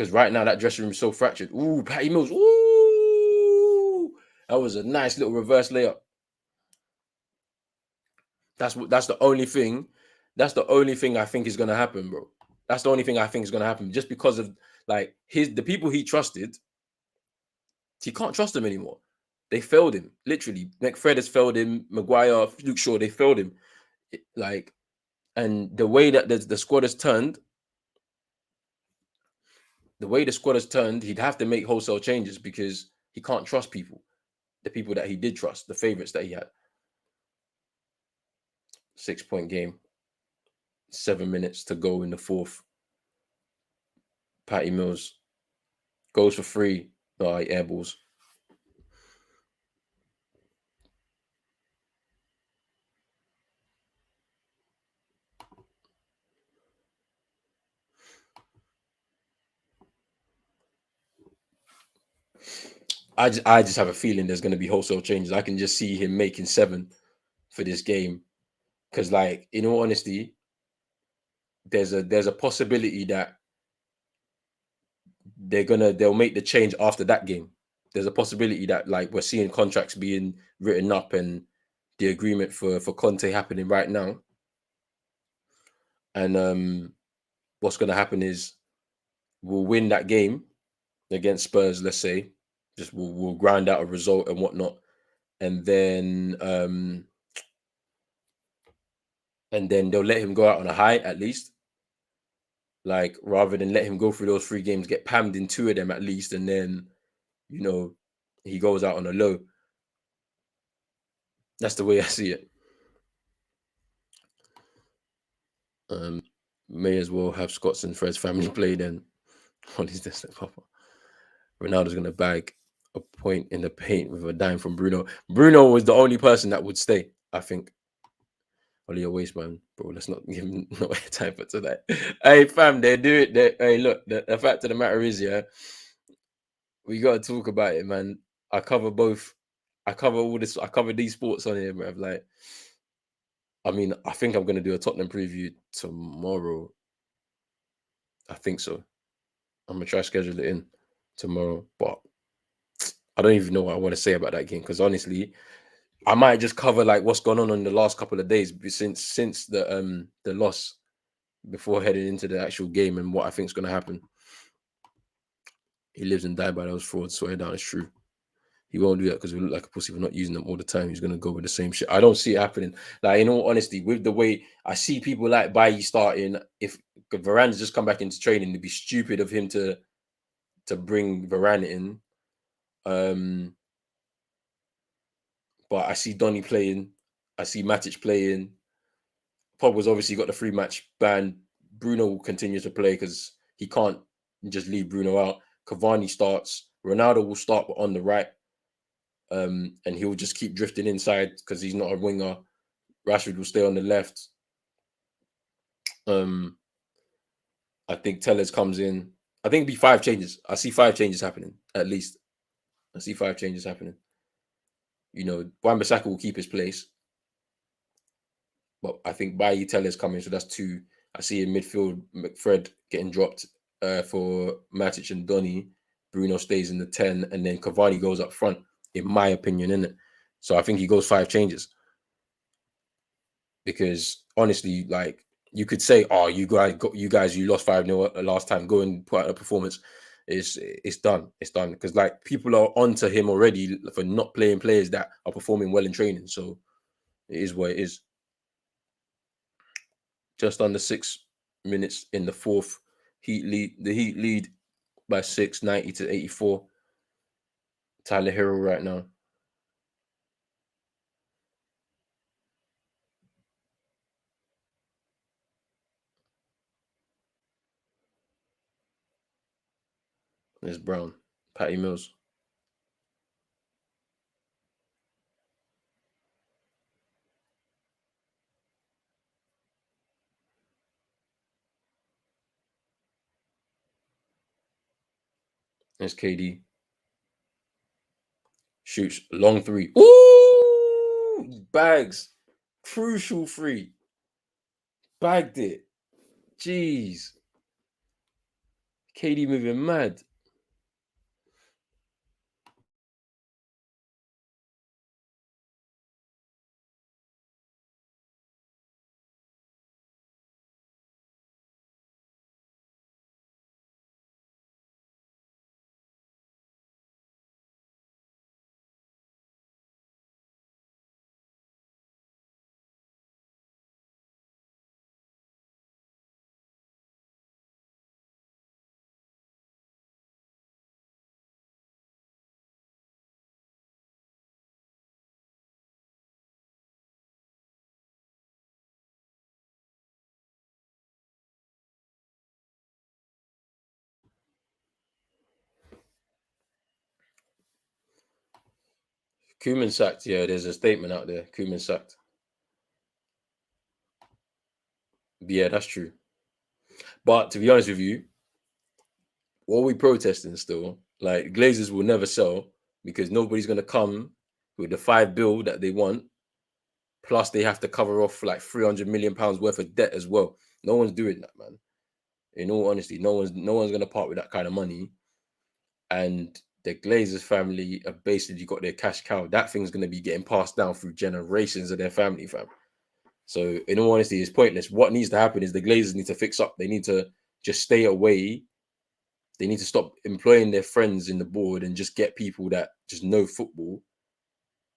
right now that dressing room is so fractured. Ooh, Patty Mills. Ooh, that was a nice little reverse layup. That's the only thing. That's the only thing I think is gonna happen, bro. That's the only thing I think is gonna happen. Just because of like the people he trusted, he can't trust them anymore. They failed him, literally. McFred has failed him. Maguire, Luke Shaw, they failed him. Like, and the way that the squad has turned, he'd have to make wholesale changes because he can't trust people. The people that he did trust, the favorites that he had. 6-point game. 7 minutes to go in the fourth. Patty Mills Goes for free. No, air balls. I just have a feeling there's going to be wholesale changes. I can just see him making 7 for this game because, like, in all honesty, there's a possibility that they'll make the change after that game. There's a possibility that, like, we're seeing contracts being written up and the agreement for Conte happening right now. And what's going to happen is we'll win that game against Spurs. Let's say, just we'll grind out a result and whatnot, and then they'll let him go out on a high at least. Like, rather than let him go through those 3 games, get pammed in 2 of them at least, and then you know he goes out on a low. That's the way I see it. Um, may as well have Scott's and Fred's family play then. What is this, Papa? Ronaldo's gonna bag a point in the paint with a dime from Bruno. Bruno was the only person that would stay, I think. Only your waste, man, bro. Let's not give him no time for tonight. Hey, fam, they do it. Hey, look, the fact of the matter is, yeah, we gotta talk about it, man. I cover both. I cover all this. I cover these sports on here, man. Like, I mean, I think I'm gonna do a Tottenham preview tomorrow. I think so. I'm gonna try to schedule it in tomorrow, but I don't even know what I want to say about that game because honestly, I might just cover like what's gone on in the last couple of days since the loss before heading into the actual game and what I think is going to happen. He lives and dies by those frauds. Swear down, it's true. He won't do that because we look like a pussy. We're not using them all the time. He's going to go with the same shit. I don't see it happening. Like, in all honesty, with the way I see people like Bailly starting, if Varane's just come back into training, it'd be stupid of him to bring Varane in. But I see Donny playing. I see Matic playing. Pogba's obviously got the 3-match ban. Bruno will continue to play because he can't just leave Bruno out. Cavani starts. Ronaldo will start on the right. And he'll just keep drifting inside because he's not a winger. Rashford will stay on the left. I think Tellez comes in. I think it'll be 5 changes. I see 5 changes happening, at least. I see 5 changes happening. Wan-Bissaka will keep his place. But I think Bailly Tellez coming, so that's 2. I see in midfield McFred getting dropped for Matic and Donny. Bruno stays in the 10, and then Cavani goes up front, in my opinion, innit? So I think he goes 5 changes. Because honestly, like, you could say, oh, you lost 5-0 last time, go and put out a performance. It's done. It's done. Because, like, people are onto him already for not playing players that are performing well in training. So it is what it is. Just under 6 minutes in the fourth. The Heat lead by 6, 90 to 84. Tyler Hero right now. There's Brown. Patty Mills. There's KD. Shoots long 3. Ooh! Bags. Crucial 3. Bagged it. Jeez. KD moving mad. Koeman sacked. Yeah, there's a statement out there. Koeman sacked. Yeah, that's true. But to be honest with you, what are we protesting still? Like Glazers will never sell because nobody's gonna come with the £5 billion that they want. Plus, they have to cover off like £300 million worth of debt as well. No one's doing that, man. In all honesty, no one's gonna part with that kind of money. And the Glazers family have basically got their cash cow. That thing's gonna be getting passed down through generations of their family, fam. So, in all honesty, it's pointless. What needs to happen is the Glazers need to fix up. They need to just stay away. They need to stop employing their friends in the board and just get people that just know football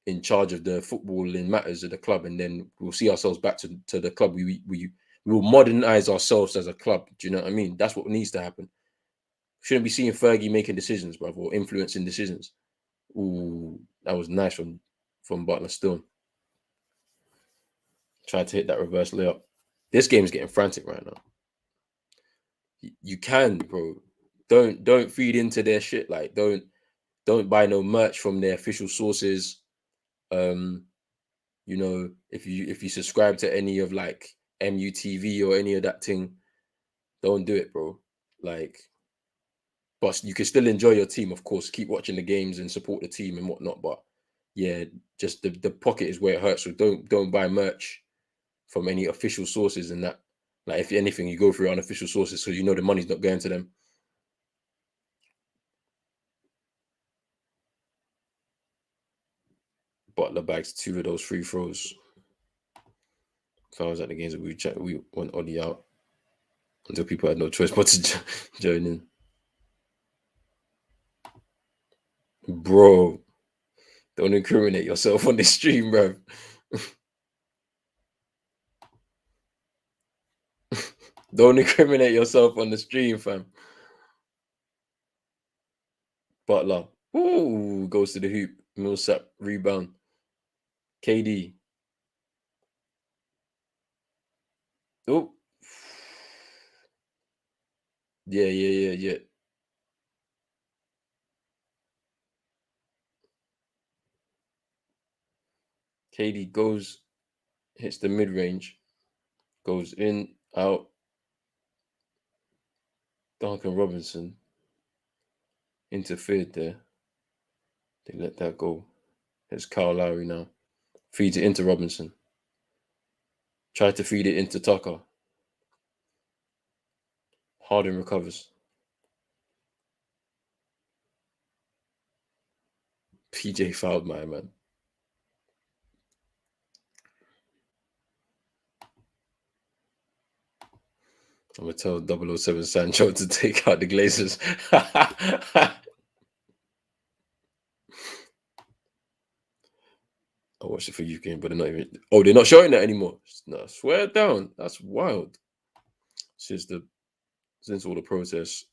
in charge of the footballing matters of the club, and then we'll see ourselves back to the club. We will modernize ourselves as a club. Do you know what I mean? That's what needs to happen. Shouldn't be seeing Fergie making decisions, bruv, or influencing decisions. Ooh, that was nice from Butler still. Tried to hit that reverse layup. This game's getting frantic right now. You can, bro. Don't feed into their shit. Like don't buy no merch from their official sources. You know, if you subscribe to any of like MUTV or any of that thing, don't do it, bro. Like, but you can still enjoy your team, of course. Keep watching the games and support the team and whatnot. But yeah, just the pocket is where it hurts. So don't buy merch from any official sources and that. Like, if anything, you go through unofficial sources, so you know the money's not going to them. Butler bags 2 of those free throws. If I was at the games that we went Ollie out until people had no choice but to join in. Bro, don't incriminate yourself on the stream, bro. Don't incriminate yourself on the stream, fam. Butler. Ooh, goes to the hoop. Millsap rebound. KD. Oh. Yeah. KD goes, hits the mid range, goes in, out. Duncan Robinson interfered there. They let that go. It's Kyle Lowry now. Feeds it into Robinson. Tried to feed it into Tucker. Harden recovers. PJ fouled my man. I'm going to tell 007 Sancho to take out the Glazers. I watched it for you game, but they're not even. Oh, they're not showing that anymore. No, swear down. That's wild. Since all the protests.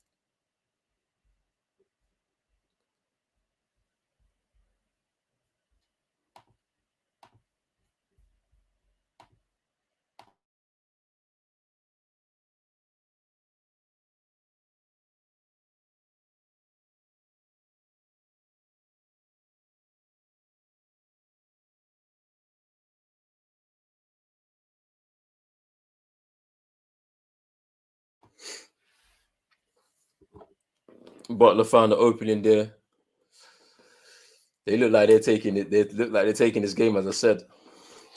Butler found the opening there. They look like they're taking it. They look like they're taking this game, as I said.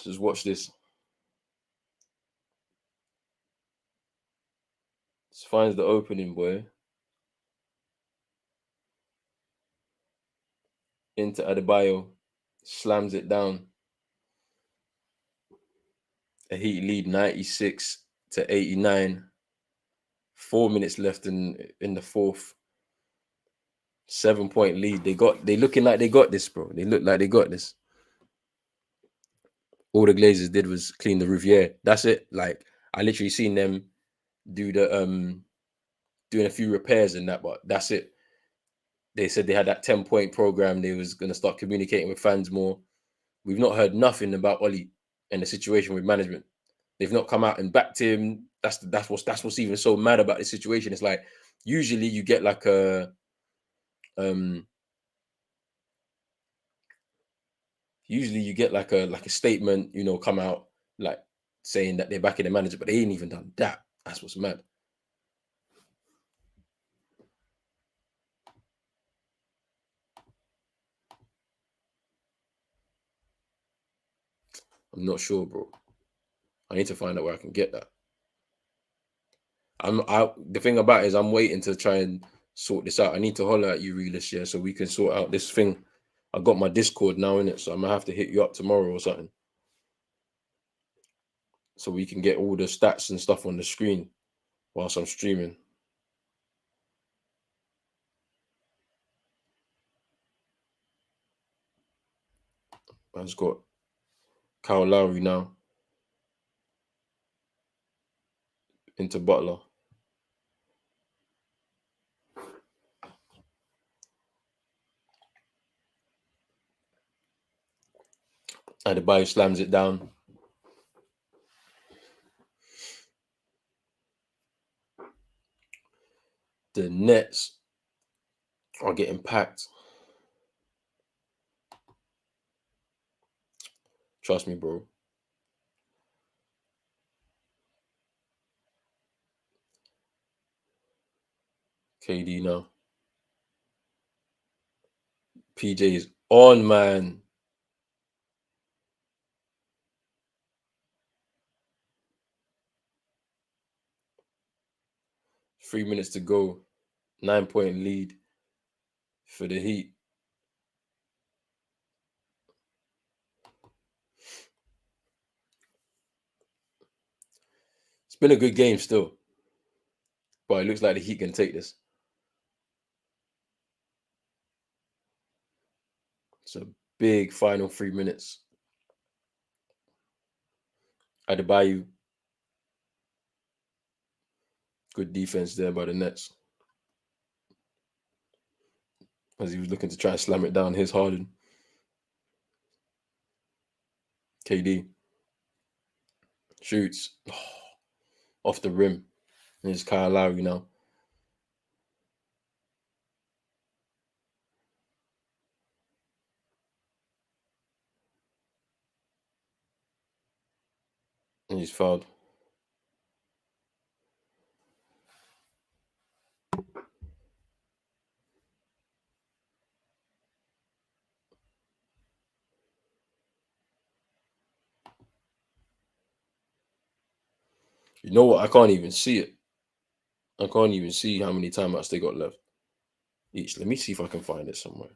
Just watch this. Just finds the opening, boy. Into Adebayo. Slams it down. A Heat lead 96-89. 4 minutes left in the fourth. 7-point lead. They looking like they got this, bro. They look like they got this. All the Glazers did was clean the roof. Yeah, that's it. Like, I literally seen them do the doing a few repairs and that, but that's it. They said they had that 10-point program. They was gonna start communicating with fans more. We've not heard nothing about Ollie and the situation with management. They've not come out and backed him. That's what's even so mad about this situation. It's like usually you get like a Usually you get like a statement, come out like saying that they're backing the manager, but they ain't even done that. That's what's mad. I'm not sure, bro. I need to find out where I can get that. The thing about it is I'm waiting to try and sort this out. I need to holler at you, realist, yeah, so we can sort out this thing. I got my Discord now in it, so I'm gonna have to hit you up tomorrow or something, so we can get all the stats and stuff on the screen whilst I'm streaming. I just got Kyle Lowry now into Butler. Adebayo slams it down. The Nets are getting packed. Trust me, bro. KD now. PJ is on, man. Three minutes to go. 9-point lead for the Heat. It's been a good game still, but it looks like the Heat can take this. It's a big final 3 minutes. Adebayo, good defense there by the Nets, as he was looking to try and slam it down his Harden. KD shoots off the rim. And it's Kyle Lowry now. And he's fouled. You know what? I can't even see it. I can't even see how many timeouts they got left each. Let me see if I can find it somewhere.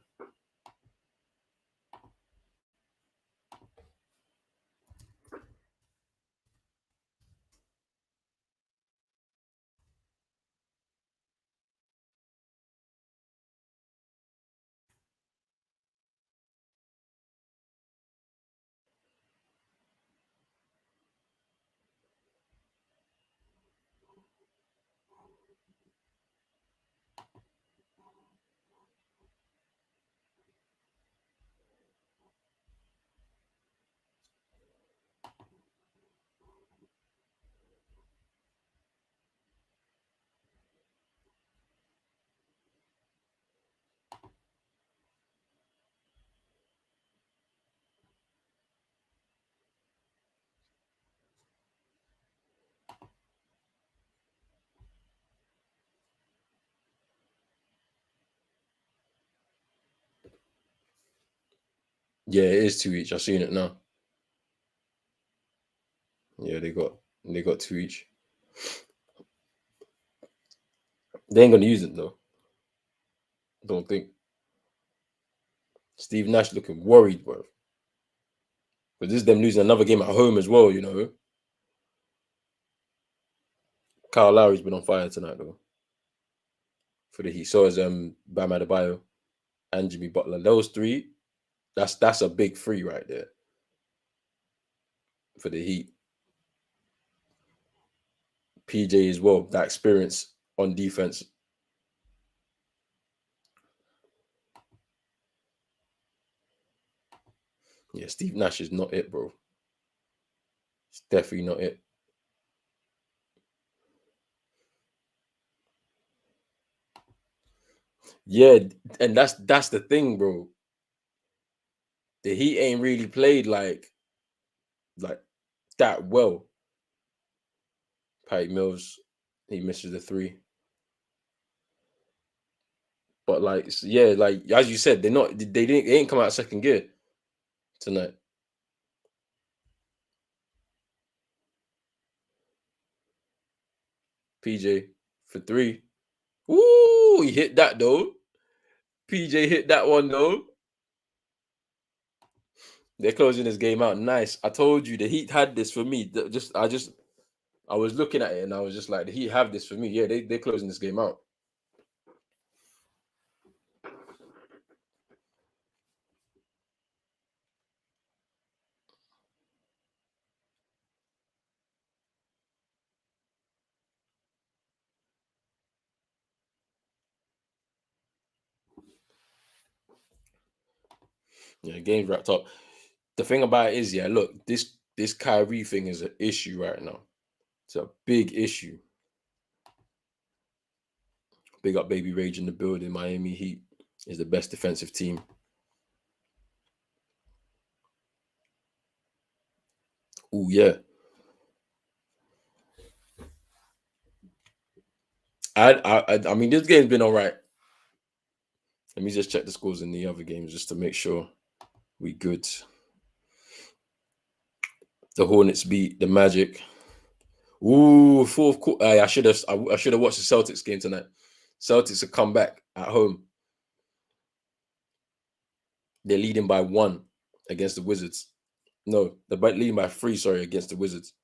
Yeah, it is two each. I've seen it now. Yeah, they got two each. They ain't gonna use it though. Don't think. Steve Nash looking worried, bro. Because this is them losing another game at home as well, Kyle Lowry's been on fire tonight though. For the Heat. So is Bam Adebayo and Jimmy Butler. Those three, that's a big three right there for the Heat. PJ as well, that experience on defense. Yeah, Steve Nash is not it, bro. It's definitely not it. Yeah, and that's the thing, bro. the Heat ain't really played like that well. Patty Mills, he misses the three. But yeah, like as you said, they ain't come out second gear tonight. PJ for three. Ooh, he hit that though. PJ hit that one though. They're closing this game out. Nice. I told you the Heat had this for me. I was looking at it and I was just like, the Heat have this for me. Yeah, they're closing this game out. Yeah, game's wrapped up. The thing about it is, yeah, look, this Kyrie thing is an issue right now. It's a big issue. Big up Baby Rage in the building. Miami Heat is the best defensive team. Oh yeah. I mean, this game's been all right. Let me just check the scores in the other games just to make sure we good. The Hornets beat the Magic. Ooh, fourth quarter. I should have watched the Celtics game tonight. Celtics have come back at home. They're leading by 1 against the Wizards. No, they're leading by 3. Sorry, against the Wizards.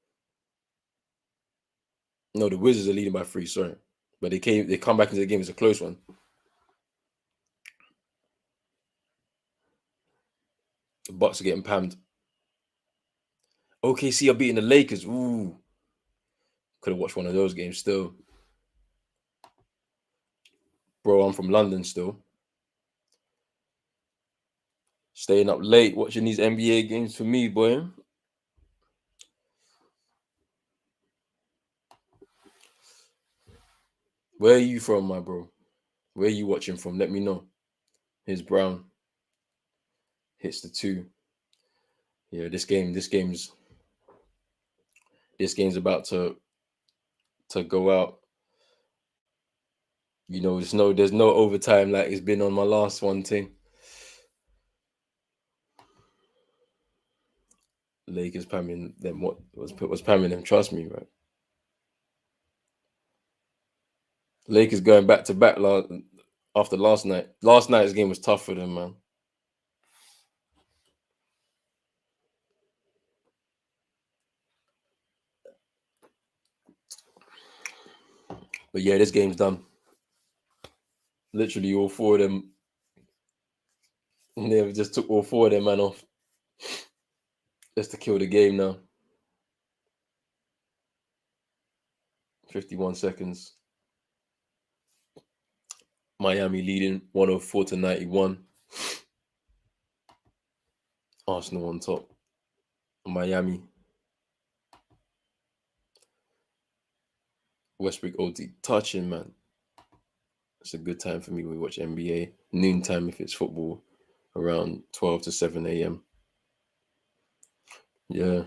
No, the Wizards are leading by 3. Sorry, but they come back into the game. It's a close one. The Bucks are getting pammed. OKC are beating the Lakers. Ooh, could have watched one of those games still. Bro, I'm from London still. Staying up late watching these NBA games for me, boy. Where are you from, my bro? Where are you watching from? Let me know. Here's Brown. Hits the 2. Yeah, this game's about to go out. You know, there's no overtime like it's been on my last one thing. Lakers pamming them. What was pamming them? Trust me, right? Lakers going back to back after last night. Last night's game was tough for them, man. But yeah, this game's done. Literally all 4 of them. They just took all 4 of them man off just to kill the game now. 51 seconds. Miami leading 104-91. Arsenal on top. Miami. Westbrook OT touching, man. It's a good time for me when we watch NBA. Noontime if it's football, around 12 to 7 a.m. Yeah.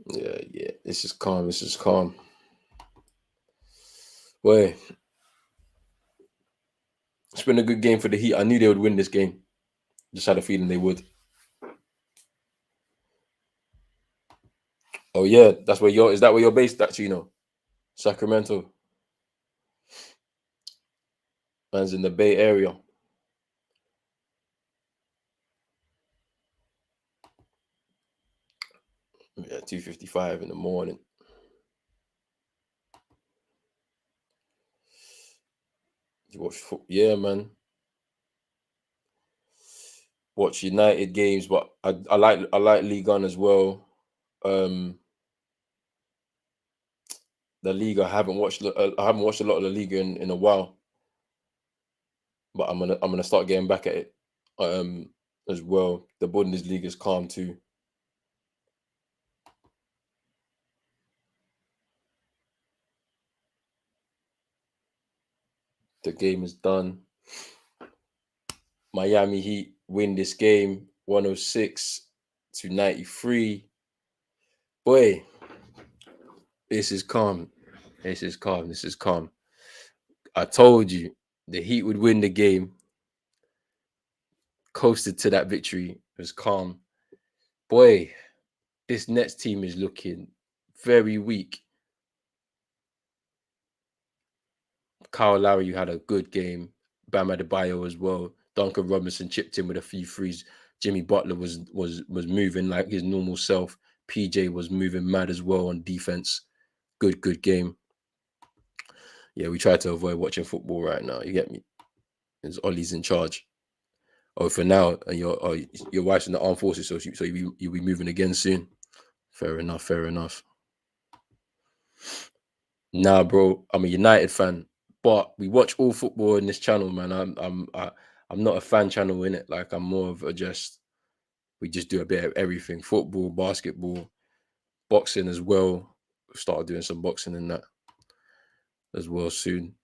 Yeah. This is calm. Boy, it's been a good game for the Heat. I knew they would win this game. Just had a feeling they would. Oh yeah, is that where you're based at, Sacramento. Man's in the Bay Area. Yeah, 2:55 in the morning. You watch yeah, man. Watch United games, but I like League One as well. The league I haven't watched a lot of the league in a while, but I'm gonna start getting back at it as well. The Bundesliga is calm too. The game is done. Miami Heat win this game 106-93. Boy, this is calm. This is calm. This is calm. I told you the Heat would win the game. Coasted to that victory. It was calm. Boy, this Nets team is looking very weak. Kyle Lowry had a good game. Bam Adebayo as well. Duncan Robinson chipped in with a few threes. Jimmy Butler was moving like his normal self. PJ was moving mad as well on defense. Good game. Yeah, we try to avoid watching football right now. You get me? Because Ollie's in charge. Oh, for now, and your wife's in the armed forces, so you'll be moving again soon. Fair enough. Fair enough. Nah, bro, I'm a United fan, but we watch all football in this channel, man. I'm not a fan channel in it. Like I'm more of a just we just do a bit of everything: football, basketball, boxing as well. Started doing some boxing in that as well soon.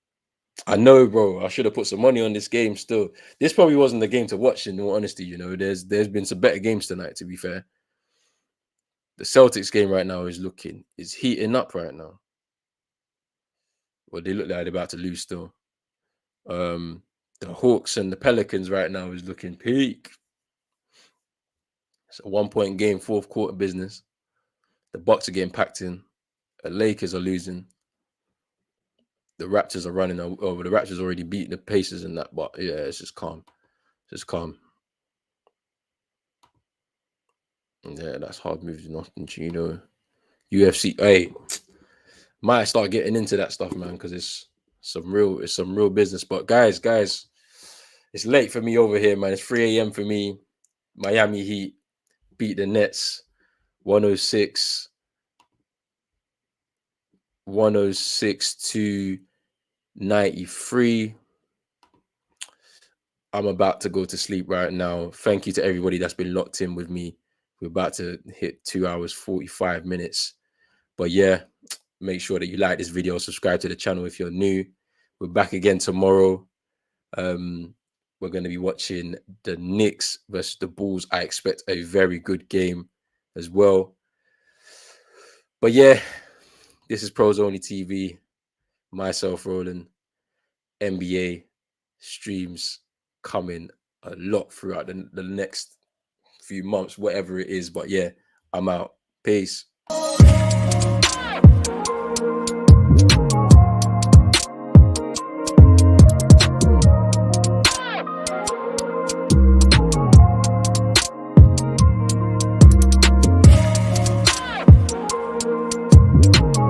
I know, bro. I should have put some money on this game. Still, this probably wasn't the game to watch. In all honesty, there's been some better games tonight. To be fair, the Celtics game right now is heating up right now. Well, they look like they're about to lose still. The Hawks and the Pelicans right now is looking peak. It's a 1-point game, fourth quarter business. The Bucks are getting packed in. The Lakers are losing. The Raptors are running over. The Raptors already beat the Pacers in that, but yeah, it's just calm. Just calm. Yeah, that's hard moves, nothing, UFC. Hey, might start getting into that stuff, man, because it's some real business. But guys, it's late for me over here, man. It's 3 a.m. for me. Miami Heat beat the Nets 106 to 93. I'm about to go to sleep right now. Thank you to everybody that's been locked in with me. We're about to hit 2 hours, 45 minutes. But yeah, make sure that you like this video, subscribe to the channel if you're new. We're back again tomorrow. We're going to be watching the Knicks versus the Bulls. I expect a very good game as well. But yeah, this is Pros Only TV. Myself, Roland. NBA streams coming a lot throughout the next few months, whatever it is. But yeah, I'm out. Peace.